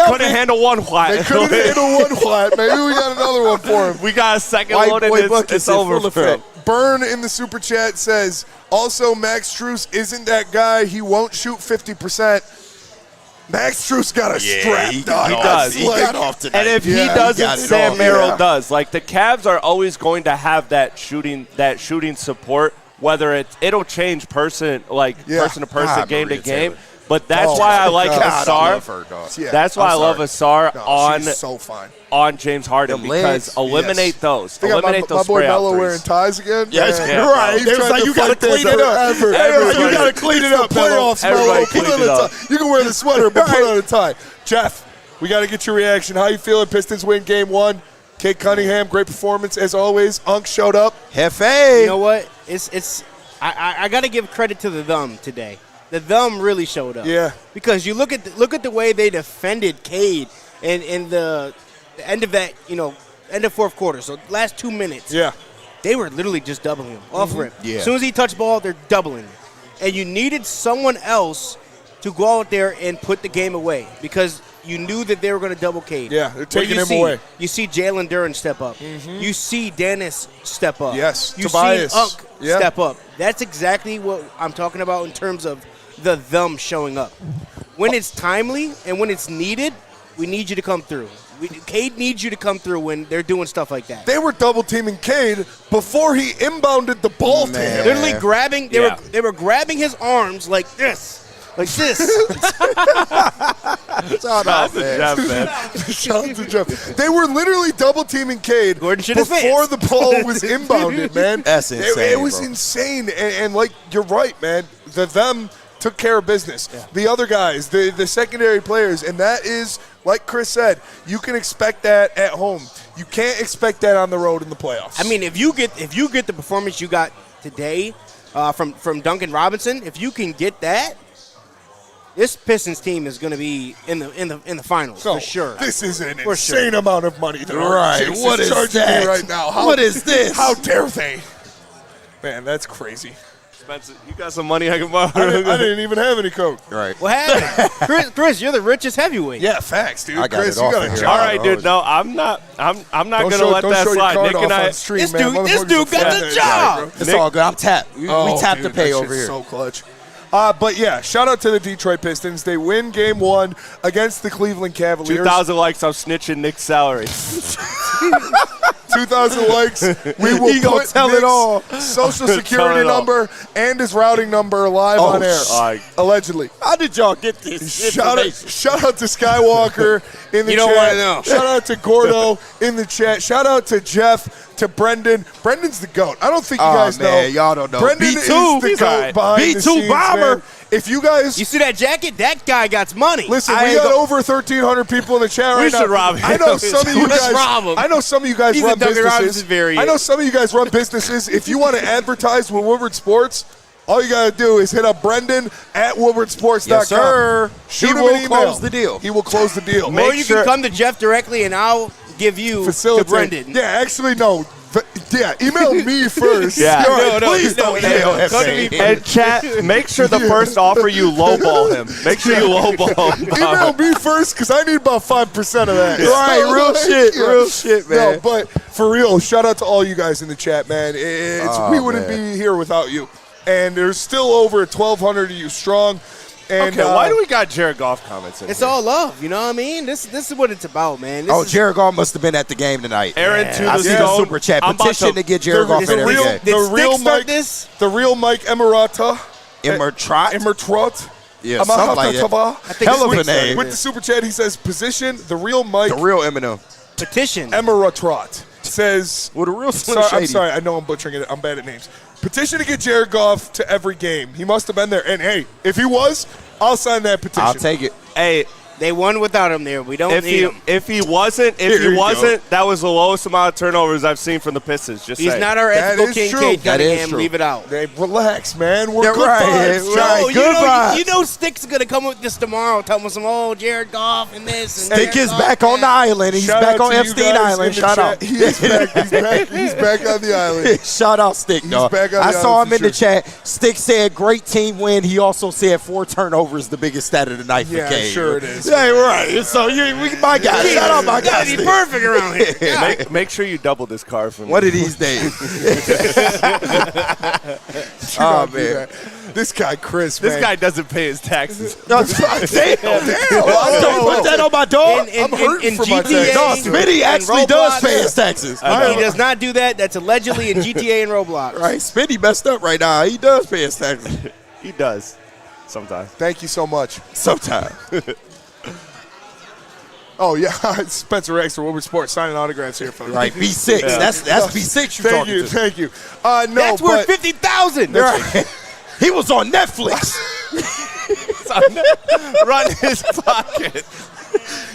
couldn't handle one flat. They couldn't handle one flat. Maybe we got another one for him. We got a second White load, boy and buckets it's in over full for him. effect. Burn in the super chat says, also Max Strus isn't that guy. He won't shoot 50%. Max Strus got a strap. he dog. does. He got off tonight. And if he Yeah, doesn't, he got it Sam off. Merrill Yeah. does. Like the Cavs are always going to have that shooting support. Whether it'll change person to person, God, game to Maria game. Taylor. But that's Oh, why I my like God. God, I Asar. love her, dog. Yeah, That's why I I'm love sorry. Asar No, on she's so fine. James Harden Them because legs. eliminate Yes. those. They got Eliminate my those boy spray out Melo threes. wearing ties again. Yes, Man. Yeah. right. He They was tried like, to you got to fight this clean it up. ever. They was like, you Everybody- got to clean it up, It's the Melo. playoffs, Melo. Everybody Put cleaned on it a up. tie. You can wear the sweater, but put on a tie. Jeff, we got to get your reaction. How you feeling? Pistons win game 1. Kate Cunningham, great performance as always. Unk showed up. Hefe. You know what? I got to give credit to the them today. The them really showed up. Yeah. Because you look at the way they defended Cade in the end of that, end of fourth quarter. So last 2 minutes. Yeah. They were literally just doubling him off rip. Yeah. As soon as he touched ball, they're doubling him. And you needed someone else to go out there and put the game away because you knew that they were going to double Cade. Yeah, they're What do taking you him see? away. You see Jalen Duren step up. You see Dennis step up. Yes, You Tobias. see Unk Yeah. step up. That's exactly what I'm talking about in terms of the them showing up. When it's timely and when it's needed, we need you to come through. Cade needs you to come through when they're doing stuff like that. They were double teaming Cade before he inbounded the ball to him. Literally grabbing. Yeah. They were grabbing his arms like this. Like this. Shout out, man. Jeff, man. Shout out to Jeff. They were literally double teaming Cade Gordon should before advance. the ball was inbounded, man. That's insane, It was bro. insane. And like, you're right, man. Them took care of business. Yeah. The other guys, the secondary players, and that is, like Chris said, you can expect that at home. You can't expect that on the road in the playoffs. I mean, if you get the performance you got today from Duncan Robinson, if you can get that, this Pistons team is going to be in the finals So, for sure. This is an For insane sure. amount of money that Right. James What is charging that? me right now. What is this? How dare they? Man, that's crazy. Spencer, you got some money I can borrow? I didn't even have any coke. Right. What happened? Chris, you're the richest heavyweight. Yeah, facts, dude. I got Chris, it you off got of a here. job. All right, dude. No, I'm not Don't gonna show- let don't that show your slide. card Nick off and I. on stream, This man. dude Motherfuckers got are the fat job. bro. It's all good. I'm tapped. We tapped dude, to pay that over shit's here. so clutch. But yeah, shout out to the Detroit Pistons. They win Game 1 against the Cleveland Cavaliers. 2,000 likes. I'm snitching Nick's salary. 2,000 likes. We will put tell it Nick's all. social Tell security it all. number and his routing number live on air. Allegedly. How did y'all get this Shout out to Skywalker in the You chat. don't wanna know. Shout out to Gordo in the chat. Shout out to Jeff, to Brendan. Brendan's the GOAT. I don't think you guys know. Y'all don't know. Brendan B2, is the he's GOAT all right. behind the B2 scenes, bomber. man. If you guys You see that jacket? That guy got money. listen, we got over 1,300 people in the chat right now. should rob him. I know some of you Let's guys. rob him. I know some of you guys He's run a Duncan businesses. Robinson variant. I know some of you guys run businesses. If you want to advertise with Woodward Sports, all you got to do is hit up Brendan at woodwardsports.com. Yes, sir. Shoot He him will an email. close the deal. He will close the deal. Or you can come to Jeff directly, and I'll give you Facilitate. to Brendan. Yeah, actually, no. Yeah, email me first. Yeah. All right, No, please no, don't no, email no. him. Go to me And chat, make sure the first offer you lowball him. Make sure you lowball him. Email me first because I need about 5% of that. Right, So, real shit, yeah. real shit, man. No, but for real, shout out to all you guys in the chat, man. We wouldn't be here without you. And there's still over 1,200 of you strong. And Okay, why do we got Jared Goff comments in It's here? all love, you know what I mean? This is what it's about, man. This is, Jared Goff must have been at the game tonight. Aaron to I the see the stone. super chat. I'm about Petition to get Jared Goff is in it every real? game. Did The real Stick start Mike- this? The real Mike Emirata. Emertrot? Yeah, Amahata something like that. Tava. I think Hell of it's a name. With the super chat, he says, position, the real Mike The real Eminem. Petition. Emiratrot says, With a real Slim I'm Shady. sorry, I know I'm butchering it. I'm bad at names. Petition to get Jared Goff to every game. He must have been there. And hey, if he was, I'll sign that petition. I'll take it. Hey, They won without him there. We don't need him. if he wasn't, Here you go. that was the lowest amount of turnovers I've seen from the Pistons. Just He's saying. not our That ethical is king, true. Kate That is Cunningham. true. Leave it out. Hey, relax, man. We're Yeah, good right, vibes. right. Joe, Good vibes. you know Stick's going to come with this tomorrow, tell me some, Jared Goff and this. And Stick Jared is Goff back on and the island. He's Shout back out on to you Epstein guys Island. in the Shout chat. out. He is back. He's back. He's back on the island. Shout out Stick, dog. back on the I saw island him for in the chat. Stick said, great team win. He also said 4 turnovers, the biggest stat of the night for Yeah, Cade. sure it is. Yeah, right. So, my guy. Shout out my guy. Gotta be Stick. perfect around here. Make sure you double this card for me. One of these days. Oh, man. This guy, Chris, This man. guy doesn't pay his taxes. Damn. Don't put that on my dog. In I'm hurting for my GTA, taxes. No, Smitty and actually does Roblox. pay his taxes. He does not do that. That's allegedly in GTA and Roblox. Right, Smitty messed up right now. He does pay his taxes. He does. Sometimes. Thank you so much. Sometimes. Oh, yeah. Spencer X for Woodward Sports signing autographs here for Right, B6. Yeah. That's B6 you're Thank talking you. to. Thank you. No, That's worth but 50,000. Right. He was on Netflix. Run his pocket.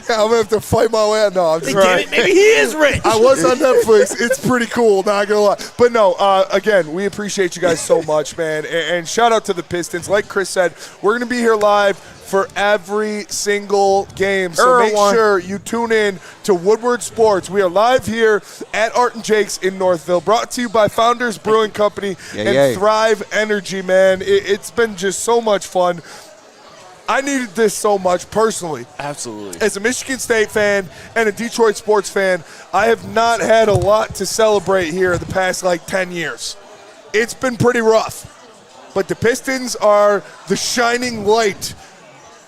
yeah, I'm going to have to fight my way out. No, I'm just Damn it, maybe he is rich. I was on Netflix. It's pretty cool, not gonna lie. But no, again, we appreciate you guys so much, man. And shout out to the Pistons. Like Chris said, we're gonna be here live for every single game. So make sure you tune in to Woodward Sports. We are live here at Art and Jake's in Northville, brought to you by Founders Brewing Company and Thrive Energy, man. It's been just so much fun. I needed this so much personally. Absolutely. As a Michigan State fan and a Detroit sports fan, I have not had a lot to celebrate here the past 10 years. It's been pretty rough. But the Pistons are the shining light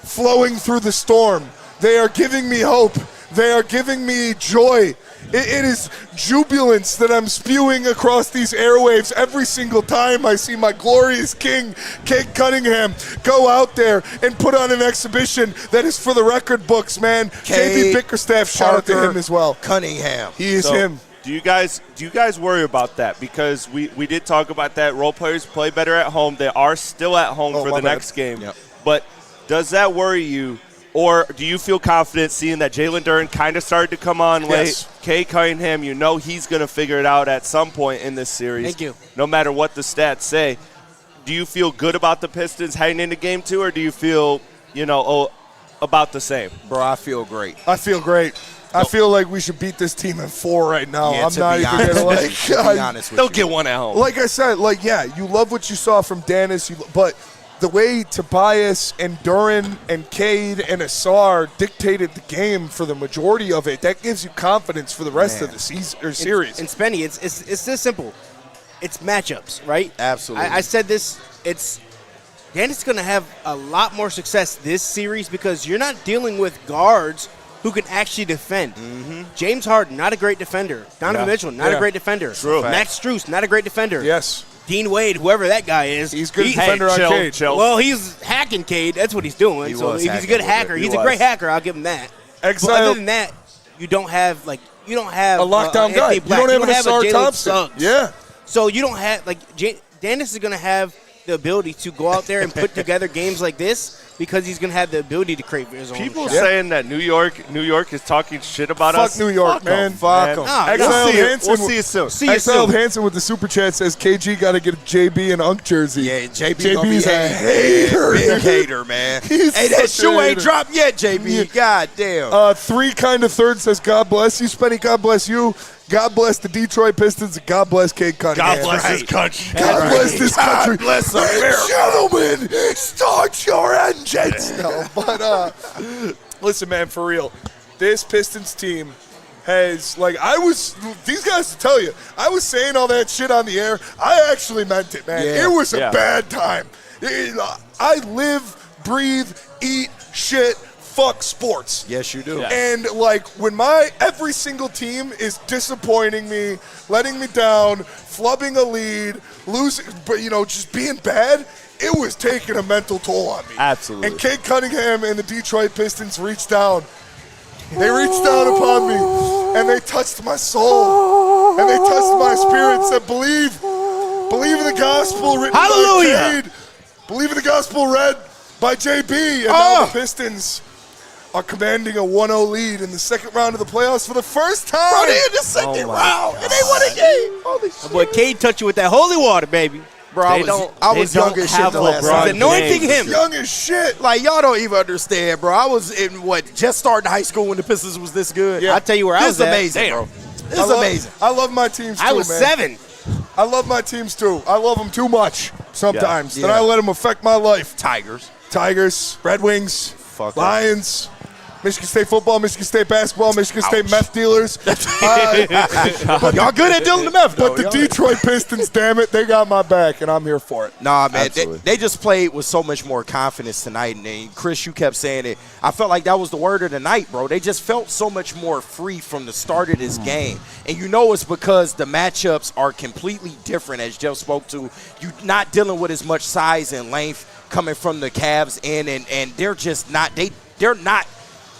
flowing through the storm. They are giving me hope. They are giving me joy. It is jubilance that I'm spewing across these airwaves every single time I see my glorious king, Kate Cunningham, go out there and put on an exhibition that is for the record books, man. JB Bickerstaff, shout out to him as well. Cunningham. He is him. Do you guys worry about that? Because we did talk about that. Role players play better at home. They are still at home for the next game. Yep. But does that worry you? Or do you feel confident seeing that Jalen Duren kind of started to come on late? Yes. Kay Cunningham, you know he's going to figure it out at some point in this series. Thank you. No matter what the stats say. Do you feel good about the Pistons heading into game 2, or do you feel, about the same? Bro, I feel great. I feel great. I feel like we should beat this team in 4 right now. Yeah, I'm not even honest, gonna like. to be honest with They'll you. get one at home. Like I said, you love what you saw from Dennis, but the way Tobias and Duran and Cade and Asar dictated the game for the majority of it, that gives you confidence for the rest of the season or series. And Spenny, it's this simple. It's matchups, right? Absolutely. I said this. Dennis going to have a lot more success this series because you're not dealing with guards who can actually defend. James Harden, not a great defender. Donovan Mitchell, not a great defender. True. Max Strus, not a great defender. Yes. Dean Wade, whoever that guy is. He's good defender on Cade. Well, he's hacking Cade. That's what he's doing. So if he's a good hacker, he's a great hacker. I'll give him that. But other than that, you don't have a lockdown guy. You don't have an Asar Thompson. Suggs. Yeah. So you don't have Dennis is going to have the ability to go out there and put together games like this because he's going to have the ability to create his own People shot. saying that New York is talking shit about us. Fuck New York, man. Fuck 'em. We'll see you soon. Exiled Hansen with the super chat says KG got to get a JB and Unk jersey. Yeah, JB's a hater. Big hater, man. He's Hey, that such a shoe ain't hater. dropped yet, JB. God damn. 3 kind of third says God bless you, Spenny. God bless you. God bless the Detroit Pistons. And God bless Cade Cunningham. God bless this country. God bless this country. God bless America. Gentlemen, start your engines. No, but listen, man, for real, this Pistons team has, these guys to tell you, I was saying all that shit on the air. I actually meant it, man. Yeah. It was a bad time. I live, breathe, eat, shit, fuck sports. Yes, you do. Yeah. And when every single team is disappointing me, letting me down, flubbing a lead, losing, but just being bad, it was taking a mental toll on me. Absolutely. And Cade Cunningham and the Detroit Pistons reached down. They reached down upon me, and they touched my soul, and they touched my spirit. Said, believe in the gospel written by Cade. Believe in the gospel read by JB, and now the Pistons are commanding a 1-0 lead in the second round of the playoffs for the first time. Bro, they in the second round, and they won a game. Holy shit. But Cade touched you with that holy water, baby. Bro, I was young as shit the last time. He's anointing him. Young as shit. Y'all don't even understand, bro. I was in just starting high school when the Pistons was this good. Yeah. I'll tell you where I was This at. is amazing, bro. This is amazing. I love my teams too, I was man. 7. I love my teams too. I love them too much sometimes. Yeah. Then I let them affect my life. Tigers. Red Wings, Fuck Lions, Michigan State football, Michigan State basketball, Michigan State meth dealers. But y'all good at dealing the meth, though. But the Detroit Pistons, damn it, they got my back, and I'm here for it. Nah, man, they just played with so much more confidence tonight. And Chris, you kept saying it. I felt like that was the word of the night, bro. They just felt so much more free from the start of this game. And it's because the matchups are completely different, as Jeff spoke to. You're not dealing with as much size and length coming from the Cavs in, and they're just not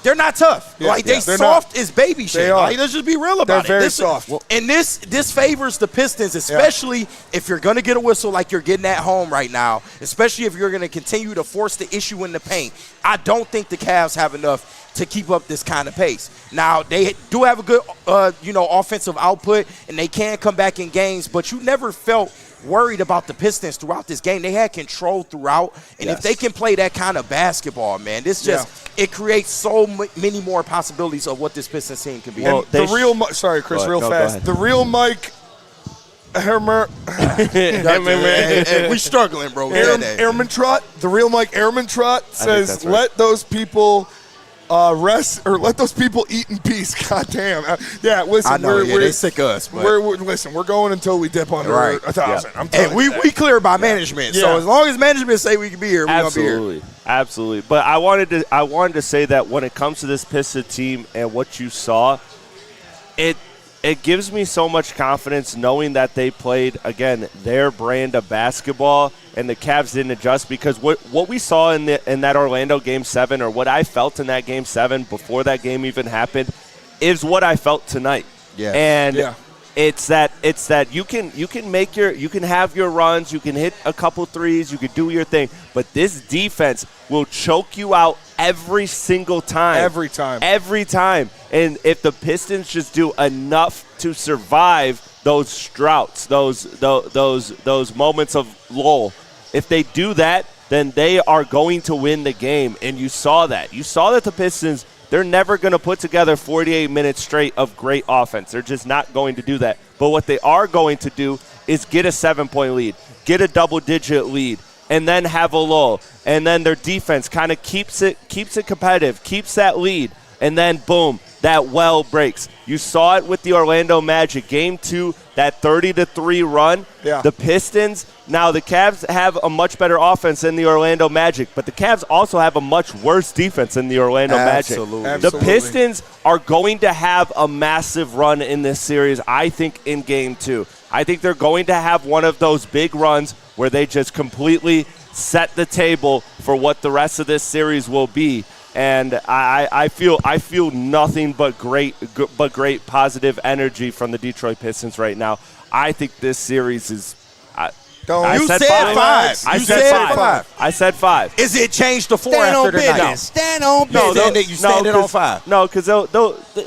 they're not tough. They're soft as baby shit. They are. Let's just be real about They're it. very soft. And this favors the Pistons, especially if you're going to get a whistle like you're getting at home right now, especially if you're going to continue to force the issue in the paint. I don't think the Cavs have enough to keep up this kind of pace. Now, they do have a good, offensive output, and they can come back in games, but you never felt worried about the Pistons throughout this game. They had control throughout, and if they can play that kind of basketball, man, it creates so many more possibilities of what this Pistons team can be. Well, sorry, Chris, real fast. The real Mike we struggling, bro. Ehrmantraut, the real Mike Ehrmantraut says, let those people rest, or let those people eat in peace. God damn. Listen, I know, they sick of us. But listen, we're going until we dip under 1,000. I'm telling you. We clear by management. So as long as management say we can be here, we're going to be here. Absolutely. But I wanted to say that when it comes to this Pistons team and what you saw, it gives me so much confidence knowing that they played, again, their brand of basketball, and the Cavs didn't adjust, because what we saw in that Orlando Game 7, or what I felt in that Game 7 before that game even happened, is what I felt tonight. Yeah. And it's that you can have your runs, you can hit a couple threes, you can do your thing, but this defense will choke you out every single time. Every time. And if the Pistons just do enough to survive those droughts, those moments of lull, if they do that, then they are going to win the game. And you saw that. You saw that the Pistons They're never going to put together 48 minutes straight of great offense. They're just not going to do that. But what they are going to do is get a 7-point lead, get a double-digit lead, and then have a lull. And then their defense kind of keeps it competitive, keeps that lead, and then boom, that well breaks. You saw it with the Orlando Magic. Game 2, that 30-3 run. Yeah. The Pistons, now the Cavs have a much better offense than the Orlando Magic, but the Cavs also have a much worse defense than the Orlando Magic. The Pistons are going to have a massive run in this series, I think, in Game 2. I think they're going to have one of those big runs where they just completely set the table for what the rest of this series will be. And I feel nothing but great positive energy from the Detroit Pistons right now. I think this series is. I said five. 5. Is it changed to 4 Stand after on tonight? business. Stand on business. You standing on 5. No, because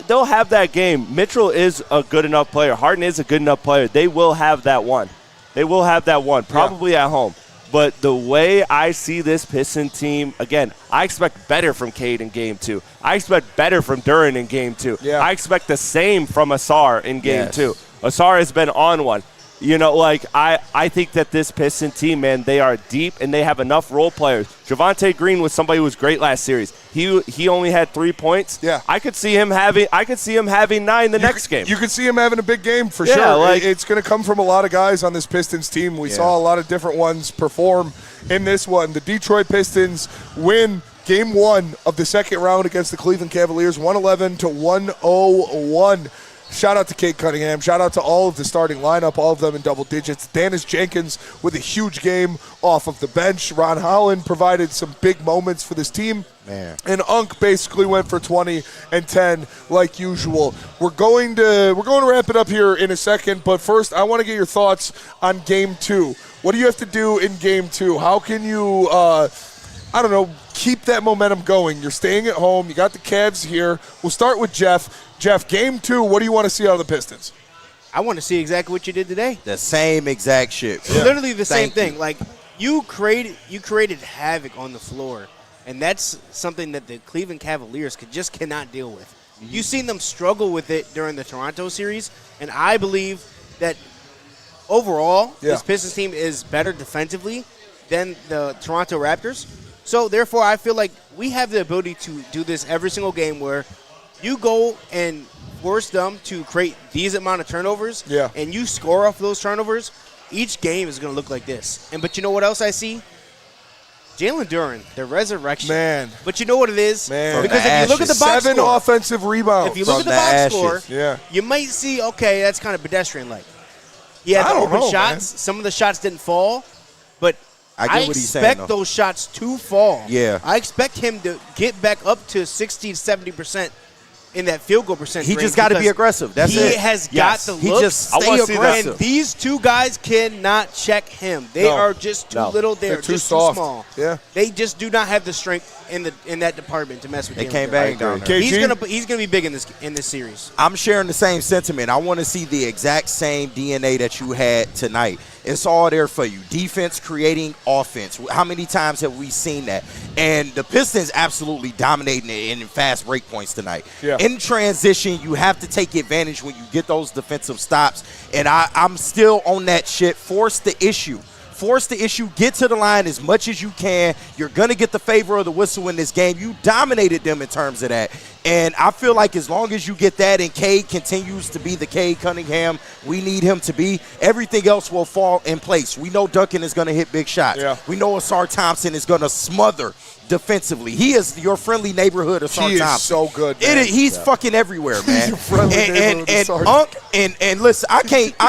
they'll have that game. Mitchell is a good enough player. Harden is a good enough player. They will have that one. Probably at home. But the way I see this Piston team, again, I expect better from Cade in Game 2. I expect better from Duren in Game 2. Yeah. I expect the same from Ausar in Game 2. Ausar has been on one. You know, like, I think that this Piston team, man, they are deep and they have enough role players. Javonte Green was somebody who was great last series. He only had 3 points. Yeah. I could see him having 9 the next game. You could see him having a big game for Yeah, sure. like- It's going to come from a lot of guys on this Pistons team. We saw a lot of different ones perform in this one. The Detroit Pistons win Game 1 of the second round against the Cleveland Cavaliers, 111-101. Shout out to Cade Cunningham. Shout out to all of the starting lineup, all of them in double digits. Dennis Jenkins with a huge game off of the bench. Ron Holland provided some big moments for this team. Man. And Unk basically went for 20 and 10 like usual. We're going to wrap it up here in a second, but first I want to get your thoughts on Game 2. What do you have to do in Game 2? How can you keep that momentum going? You're staying at home. You got the Cavs here. We'll start with Jeff. Jeff, Game 2, what do you want to see out of the Pistons? I want to see exactly what you did today. The same exact shit. Yeah. Literally the same Thank thing. you. Like, you created havoc on the floor, and that's something that the Cleveland Cavaliers cannot deal with. Mm-hmm. You've seen them struggle with it during the Toronto series, and I believe that overall this Pistons team is better defensively than the Toronto Raptors. So, therefore, I feel like we have the ability to do this every single game where you go and force them to create these amount of turnovers, and you score off those turnovers, each game is going to look like this. But you know what else I see? Jalen Duren, the resurrection. Man. But you know what it is? Man. Because if you look at the box 7 score, offensive rebounds. if you look at the box score, Yeah. you might see, okay, that's kind of pedestrian-like. Yeah, the open shots, some of the shots didn't fall, but I get what he's saying, expect though. those shots to fall. Yeah. I expect him to get back up to 60 to 70% in that field goal percentage. He just got to be aggressive. That's he it. has got the He looks. just stay aggressive. And these two guys cannot check him. They are just too little. They're too just soft. too small. Yeah. They just do not have the strength in that department to mess with. They Jalen can't Duren. bang down there. He's gonna be big in this series. I'm sharing the same sentiment. I want to see the exact same DNA that you had tonight. It's all there for you. Defense creating offense. How many times have we seen that? And the Pistons absolutely dominating it in fast break points tonight. Yeah. In transition, you have to take advantage when you get those defensive stops. And I'm still on that shit. Force the issue. Get to the line as much as you can. You're going to get the favor of the whistle in this game. You dominated them in terms of that. And I feel like as long as you get that and Cade continues to be the Cade Cunningham we need him to be, everything else will fall in place. We know Duncan is going to hit big shots. Yeah. We know Ausar Thompson is going to smother defensively. He is your friendly neighborhood Ausar He is Thompson. so good, man. He's fucking everywhere, man. He's a friendly neighborhood and Ausar. Unk and listen, I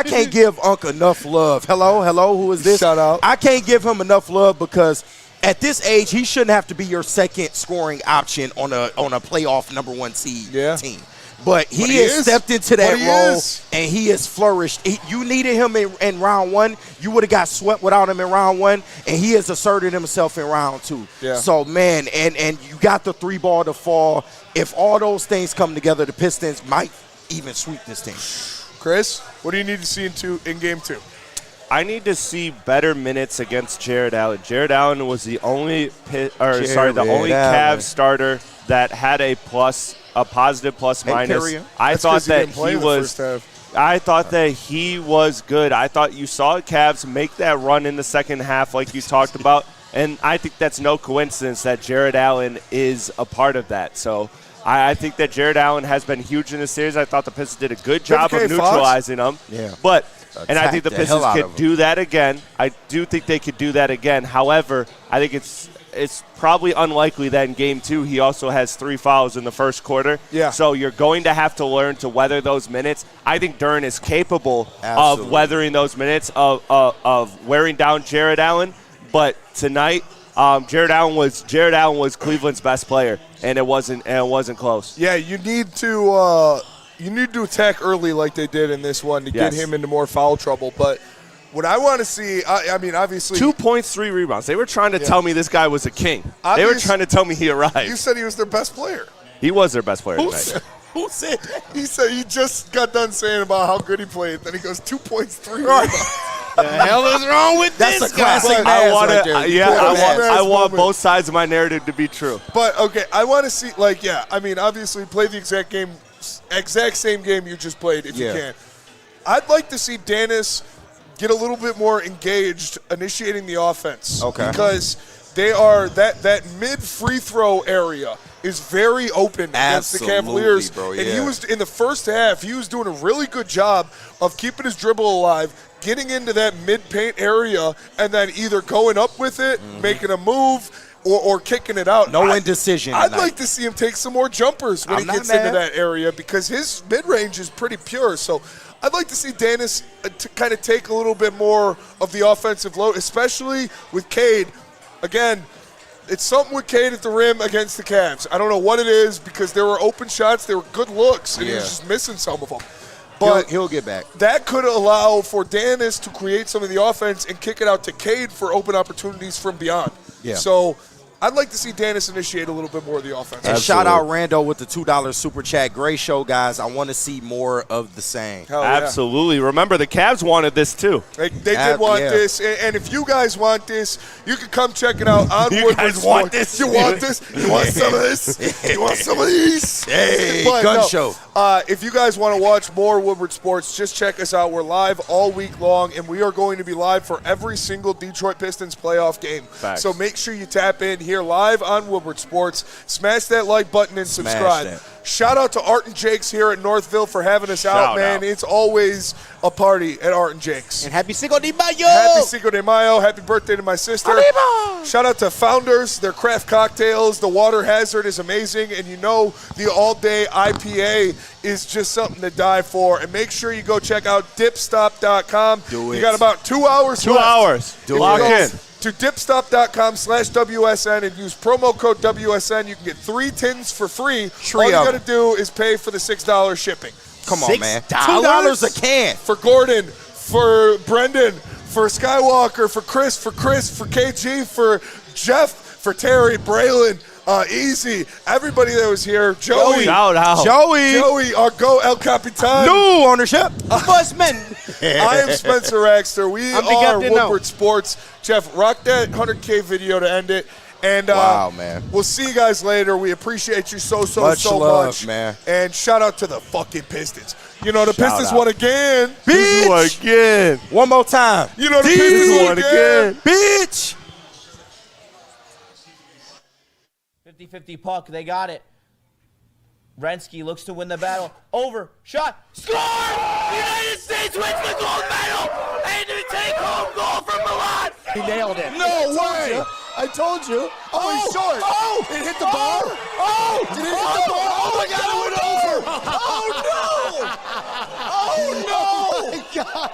can't give Unk enough love. Hello, who is this? Shout out. I can't give him enough love because at this age, he shouldn't have to be your second scoring option on a playoff number 1 seed team. But he has stepped into that role, and he has flourished. You needed him in round 1. You would have got swept without him in round 1, and he has asserted himself in round 2. Yeah. So, man, and you got the 3 ball to fall. If all those things come together, the Pistons might even sweep this team. Chris, what do you need to see in Game 2? I need to see better minutes against Jared Allen. Jared Allen was the only Cavs starter that had a positive plus minus. I thought that he was good. I thought you saw Cavs make that run in the second half like you talked about, and I think that's no coincidence that Jared Allen is a part of that. So I think that Jared Allen has been huge in this series. I thought the Pistons did a good job of neutralizing him. Yeah. But and I think the Pistons could do that again. I do think they could do that again. However, I think it's probably unlikely that in Game 2 he also has 3 fouls in the first quarter. Yeah. So you're going to have to learn to weather those minutes. I think Duren is capable of weathering those minutes, of wearing down Jared Allen. But tonight, Jared Allen was Cleveland's best player, and it wasn't close. Yeah, you need to attack early like they did in this one to get him into more foul trouble. But what I want to see, I mean, obviously 2 points, 3 rebounds. They were trying to tell me this guy was a king. They were trying to tell me he arrived. You said he was their best player. He was their best player tonight. Who said that? He said he just got done saying about how good he played. Then he goes 2 points, 3 rebounds. The hell is wrong with this guy? That's a classic I want both sides of my narrative to be true. But, okay, I want to see, I mean, obviously play the exact same game you just played if you can. I'd like to see Dennis get a little bit more engaged initiating the offense. Okay. Because they are that mid free throw area is very open against the Cavaliers. Bro, yeah. And he was in the first half, he was doing a really good job of keeping his dribble alive, getting into that mid paint area, and then either going up with it, making a move, or kicking it out. No indecision. I'd like to see him take some more jumpers when he gets into that area because his mid-range is pretty pure. So I'd like to see Dennis to kind of take a little bit more of the offensive load, especially with Cade. Again, it's something with Cade at the rim against the Cavs. I don't know what it is because there were open shots, there were good looks, and he was just missing some of them. But he'll get back. That could allow for Dennis to create some of the offense and kick it out to Cade for open opportunities from beyond. Yeah. So I'd like to see Dennis initiate a little bit more of the offense. And shout out Rando with the $2 super chat. Great show, guys. I want to see more of the same. Absolutely. Remember, the Cavs wanted this too. They did want this. And if you guys want this, you can come check it out on You Woodward guys Sports. want this? You want this? You want some of this? You want some of these? Hey, But gun show. If you guys want to watch more Woodward Sports, just check us out. We're live all week long, and we are going to be live for every single Detroit Pistons playoff game. Facts. So make sure you tap in here live on Woodward Sports. Smash that like button and subscribe. that. Shout out to Art and Jake's here at Northville for having us out, man. It's always a party at Art and Jake's. And happy Cinco de Mayo! Happy Cinco de Mayo. Happy birthday to my sister. Arriba! Shout out to Founders, their craft cocktails. The Water Hazard is amazing. And you know the all-day IPA is just something to die for. And make sure you go check out dipstop.com. Do it. You got about 2 hours 2 left. hours. Lock in. To dipstop.com/WSN and use promo code WSN. You can get 3 tins for free. All you got to do is pay for the $6 shipping. Come on, man. $2 a can. For Gordon, for Brendan, for Skywalker, for Chris, for KG, for Jeff, for Terry, Braylon, Easy, everybody that was here. Joey. Shout out. Joey, our Go El Capitan. New ownership. Busman. I am Spencer Raxter. We are Woodward Sports. Jeff, rock that 100K video to end it. And wow, man. We'll see you guys later. We appreciate you so Much love, much. Man. And shout out to the fucking Pistons. You know, the Pistons won again. Bitch. Again. One more time. You know, the Pistons won again. Bitch. 50-50 puck. They got it. Rensky looks to win the battle. Over. Shot. Score! The United States wins the gold medal! And the take-home goal from Milan! He nailed it. No way! I told you. Oh, he's short. Oh! It hit the bar. Oh! Did it hit the bar? Oh, my God, it went over! Oh, no! Oh, no! Oh, my God.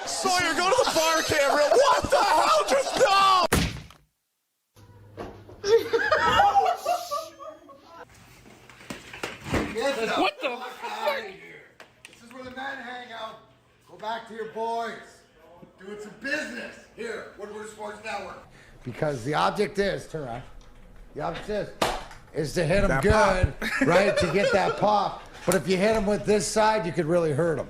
Sawyer, go to the bar camera. What the hell just now? What the fuck? This is where the men hang out. Go back to your boys. Doing some business here, Woodward Sports Network. Because the object is, turn around. The object is to hit them good, right? To get that pop. But if you hit them with this side, you could really hurt them.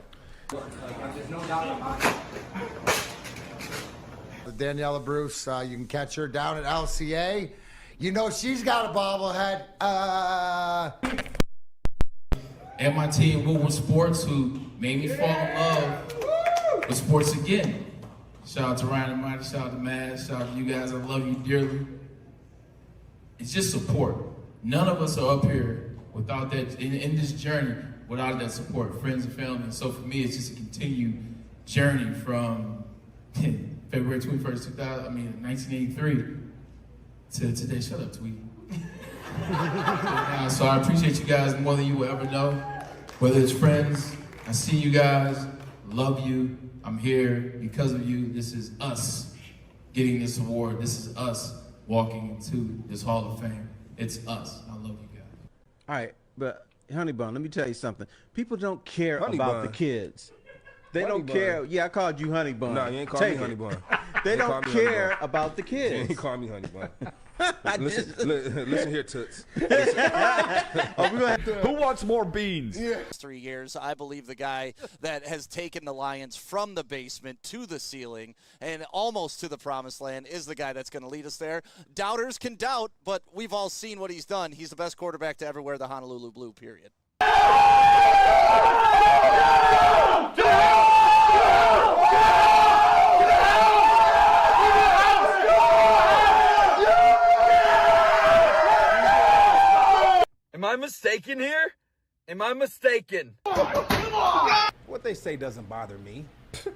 Daniela Bruce, you can catch her down at LCA. You know she's got a bobblehead. And my team, Woodward Sports, who made me fall in love with sports again. Shout out to Ryan and Marty, shout out to Maz, shout out to you guys. I love you dearly. It's just support. None of us are up here without that, in this journey, without that support, friends and family. And so for me, it's just a continued journey from February 21st, 1983 to today. Shut up, Tweety. So I appreciate you guys more than you will ever know. Whether it's friends, I see you guys, love you. I'm here because of you. This is us getting this award. This is us walking into this Hall of Fame. It's us. I love you guys. All right, but Honey Bun, let me tell you something. People don't care Honey about Bun. the kids. They Honey don't Bun. care. Yeah, I called you Honey Bun. No, you ain't called Take me Honey it. Bun. They You ain't don't called me Honey care Bun. about the You kids. ain't call me Honey Bun. Listen here, Toots. Who wants more beans? 3 years, I believe the guy that has taken the Lions from the basement to the ceiling and almost to the promised land is the guy that's going to lead us there. Doubters can doubt, but we've all seen what he's done. He's the best quarterback to ever wear the Honolulu blue, period. Am I mistaken here? Am I mistaken? What they say doesn't bother me.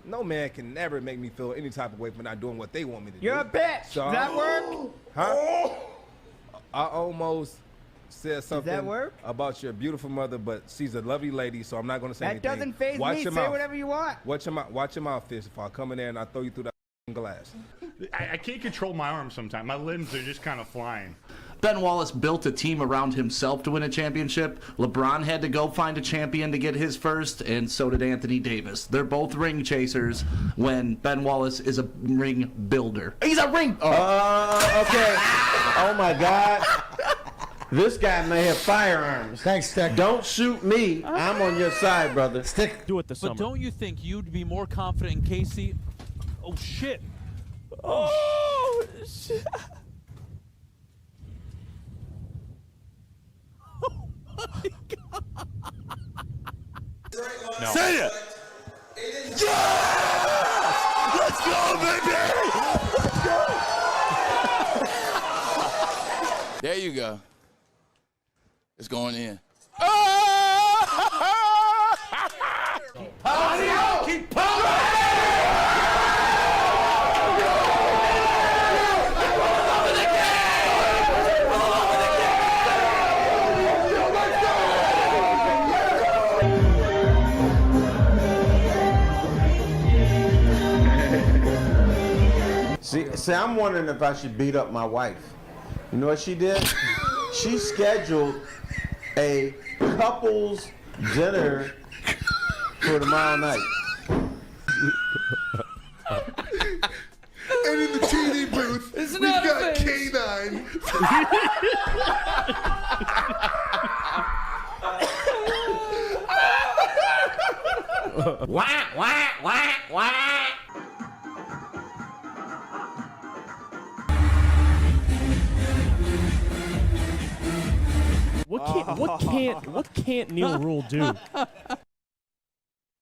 No man can never make me feel any type of way for not doing what they want me to do. You're a bitch. So, Does that work? Huh? I almost said something that work? about your beautiful mother, but she's a lovely lady, so I'm not going to say That anything. doesn't faze Watch me. your Say mouth. whatever you want. Watch your mouth, fish. If I come in there and I throw you through that glass. I can't control my arms sometimes. My limbs are just kind of flying. Ben Wallace built a team around himself to win a championship. LeBron had to go find a champion to get his first, and so did Anthony Davis. They're both ring chasers when Ben Wallace is a ring builder. He's a ring... Okay. Oh, my God. This guy may have firearms. Thanks, Stick. Don't shoot me. I'm on your side, brother. Stick. Do it this summer. But don't you think you'd be more confident in Casey? Oh, shit. Oh, shit. No. Say it! Yes! Let's go, baby! Let's go! There you go. It's going in. Keep pounding! See, I'm wondering if I should beat up my wife. You know what she did? She scheduled a couple's dinner for tomorrow night. And in the TV booth, we've got K9. Wah, wah, wah, wah. What can't Neil Rule do?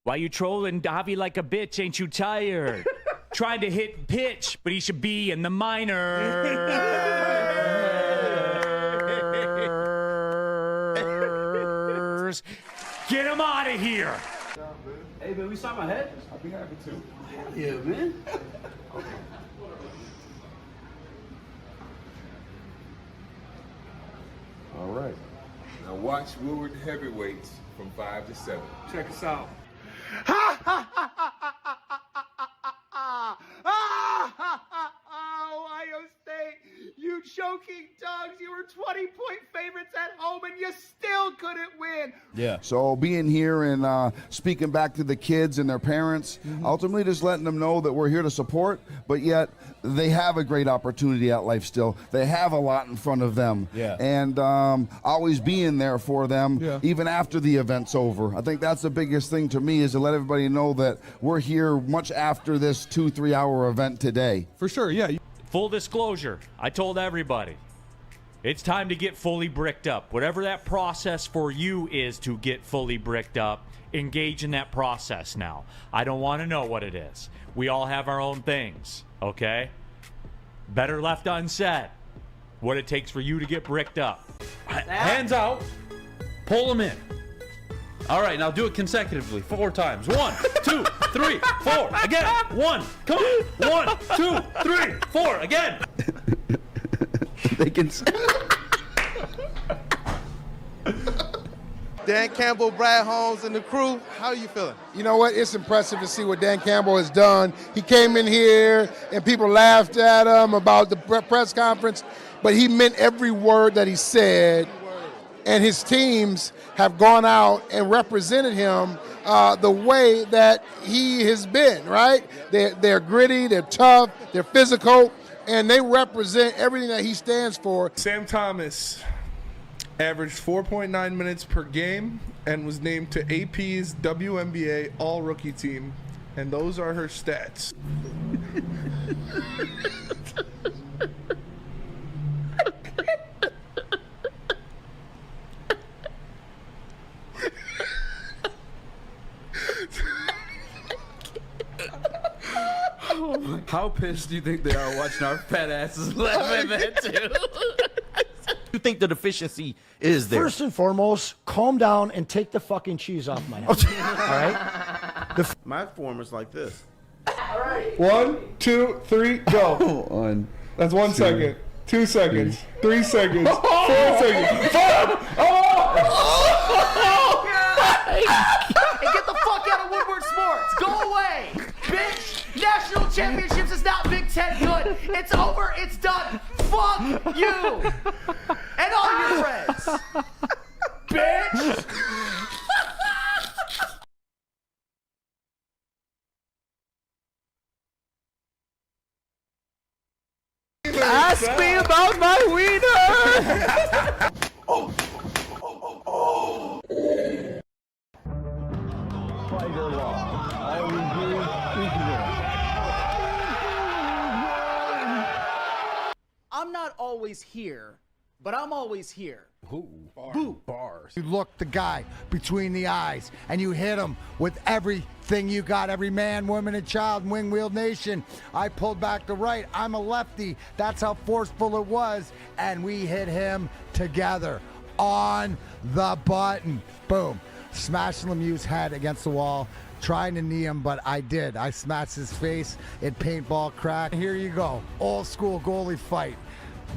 Why you trolling Davi like a bitch? Ain't you tired? Trying to hit pitch, but he should be in the minors. Get him out of here. Hey, man, we saw my head. I'll be happy to. Yeah, man. All right. Now watch Woodward heavyweights from 5 to 7. Check us out. Ohio State, you choke fucking dogs. You were 20-point favorites at home, and you still couldn't win. Yeah. So being here and speaking back to the kids and their parents, ultimately just letting them know that we're here to support, but yet they have a great opportunity at life still. They have a lot in front of them. Yeah. And always being there for them, even after the event's over. I think that's the biggest thing to me, is to let everybody know that we're here much after this 2-3 hour event today. For sure, yeah. Full disclosure, I told everybody, it's time to get fully bricked up. Whatever that process for you is to get fully bricked up, engage in that process now. I don't want to know what it is. We all have our own things, okay? Better left unsaid. What it takes for you to get bricked up. Hands out. Pull them in. All right, now do it consecutively 4 times. 1, 2, 3, 4. Again. 1. Come on. 1, 2, 3, 4. Again. They can. Dan Campbell, Brad Holmes, and the crew, how are you feeling? You know what? It's impressive to see what Dan Campbell has done. He came in here and people laughed at him about the press conference, but he meant every word that he said, and his teams have gone out and represented him the way that he has been, right? They're gritty, they're tough, they're physical, and they represent everything that he stands for. Sam Thomas averaged 4.9 minutes per game and was named to AP's WNBA All-Rookie Team, and those are her stats. How pissed do you think they are watching our fat asses laughing at that too? You think the deficiency is there? First and foremost, calm down and take the fucking cheese off my neck. All right? My form is like this. 1, 2, 3, go. That's 1 second. 2 seconds. 3 seconds. 4 seconds. 5. Hey, get the fuck out of Woodward Sports. Go away, bitch. National championships is not Big Ten good. It's over. It's done. Fuck you and all your friends, bitch. Ask me about my wiener. I'm not always here, but I'm always here. Bars. You look the guy between the eyes and you hit him with everything you got, every man, woman, and child in Wing Wheel Nation. I pulled back the right. I'm a lefty. That's how forceful it was. And we hit him together on the button. Boom. Smashing Lemieux's head against the wall, trying to knee him, but I did. I smashed his face. It paintball crack. Here you go. Old school goalie fight.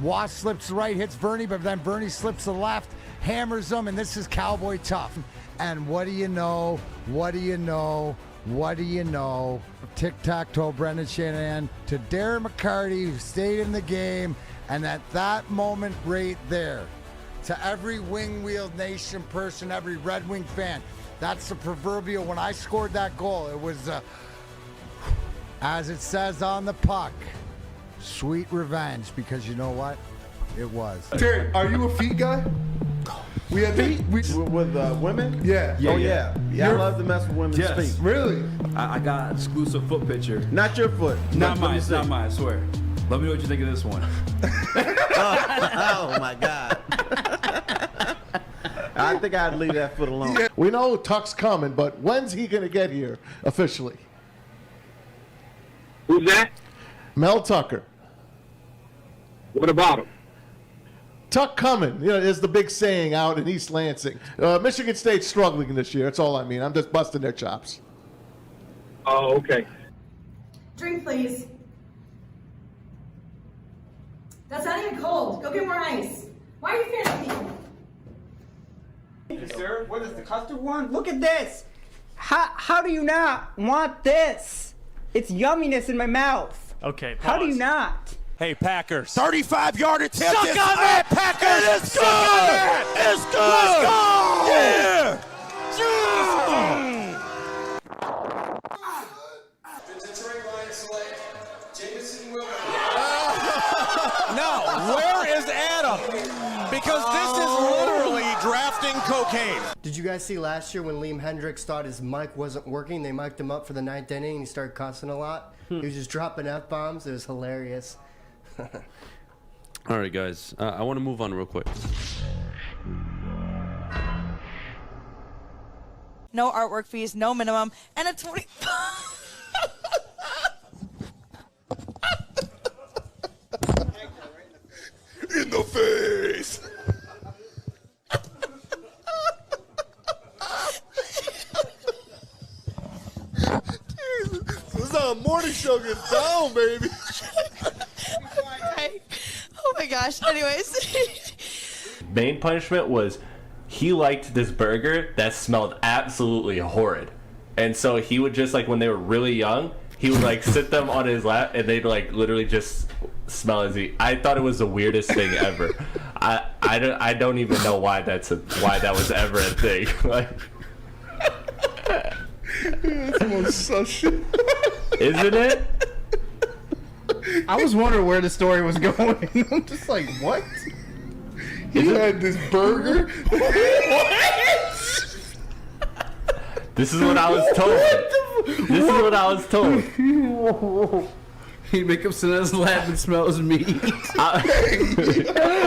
Wash slips right, hits Vernie, but then Vernie slips to the left, hammers him, and this is cowboy tough. And what do you know? What do you know? What do you know? Tic-tac-toe, Brendan Shanahan to Darren McCarty, who stayed in the game, and at that moment right there, to every Wing Wheel Nation person, every Red Wing fan, that's the proverbial, when I scored that goal, it was, as it says on the puck, sweet revenge, because you know what? It was. Terry, are you a feet guy? We had feet with women. Yeah. Oh yeah. I love to mess with women's feet. Really? I got exclusive foot picture. Not your foot. Not mine. Not mine. I swear. Let me know what you think of this one. Oh my God. I think I'd leave that foot alone. Yeah. We know Tuck's coming, but when's he going to get here officially? Who's that? Mel Tucker. What about him? Tuck coming, you know, is the big saying out in East Lansing. Michigan State's struggling this year. That's all I mean. I'm just busting their chops. Oh, okay. Drink, please. That's not even cold. Go get more ice. Why are you fanning me? Sir, what is the custard one? Look at this. How do you not want this? It's yumminess in my mouth. Okay, pause. How do you not? Hey, Packers. 35-yard attempt. Suck It's on up. it, Packers. And it's Suck good. on it. It's good. Let's go. Yeah. No, where is Adam? Because this is literally drafting cocaine. Did you guys see last year when Liam Hendricks thought his mic wasn't working? They mic'd him up for the 9th inning and he started cussing a lot. He was just dropping F-bombs. It was hilarious. All right, guys. I want to move on real quick. No artwork fees, no minimum, and a 20. In the face. This is how a morning show gets down, baby. Oh my gosh. Anyways. Main punishment was he liked this burger that smelled absolutely horrid. And so he would just, like, when they were really young, he would, like, sit them on his lap and they'd, like, literally just smell as he. I thought it was the weirdest thing ever. I don't even know why why that was ever a thing. Like, That's the most sus shit. isn't it? I was wondering where the story was going. I'm just like, what? He had this burger. This is what I was told. This is what I was told. He'd make him sit on his lap and smell his meat.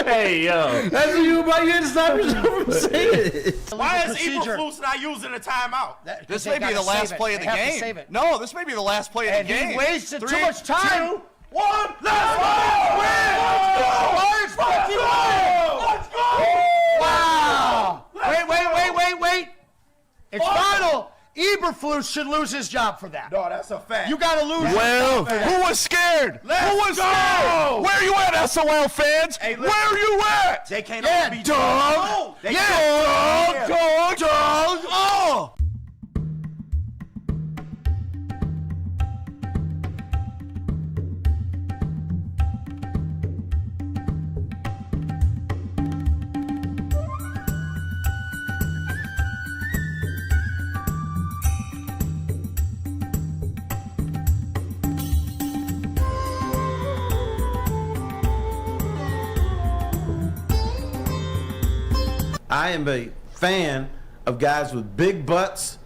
Hey, yo. That's what you about. You had to stop yourself from saying it. Why is Eberflus not using a timeout? This may be the last play of the game. No, this may be the last play of the game. He wasted 3, too much time. 2, 1. Let's go! Let's go! Let's go! Wow! Wait! It's final. Eberflus should lose his job for that. No, that's a fact. You gotta lose. Well, who was scared? Who was scared? Where you at, SOL fans? Hey, where are you at? They can't Yeah, all be Doug. Doug. Oh! I am a fan of guys with big butts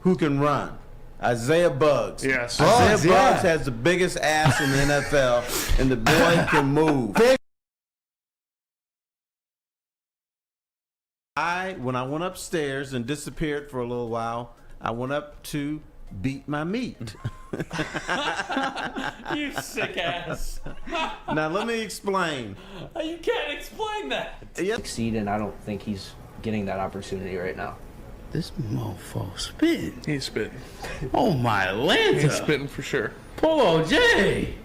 who can run. Isaiah Buggs. Yes. Isaiah Buggs, Buggs has the biggest ass in the NFL, and the boy can move. When I went upstairs and disappeared for a little while, I went up to beat my meat. You sick ass. Now let me explain. You can't explain that. Succeed, and I don't think he's getting that opportunity right now. This mofo spitting. He's spitting. Oh my Lanta. He's spitting for sure. Polo J.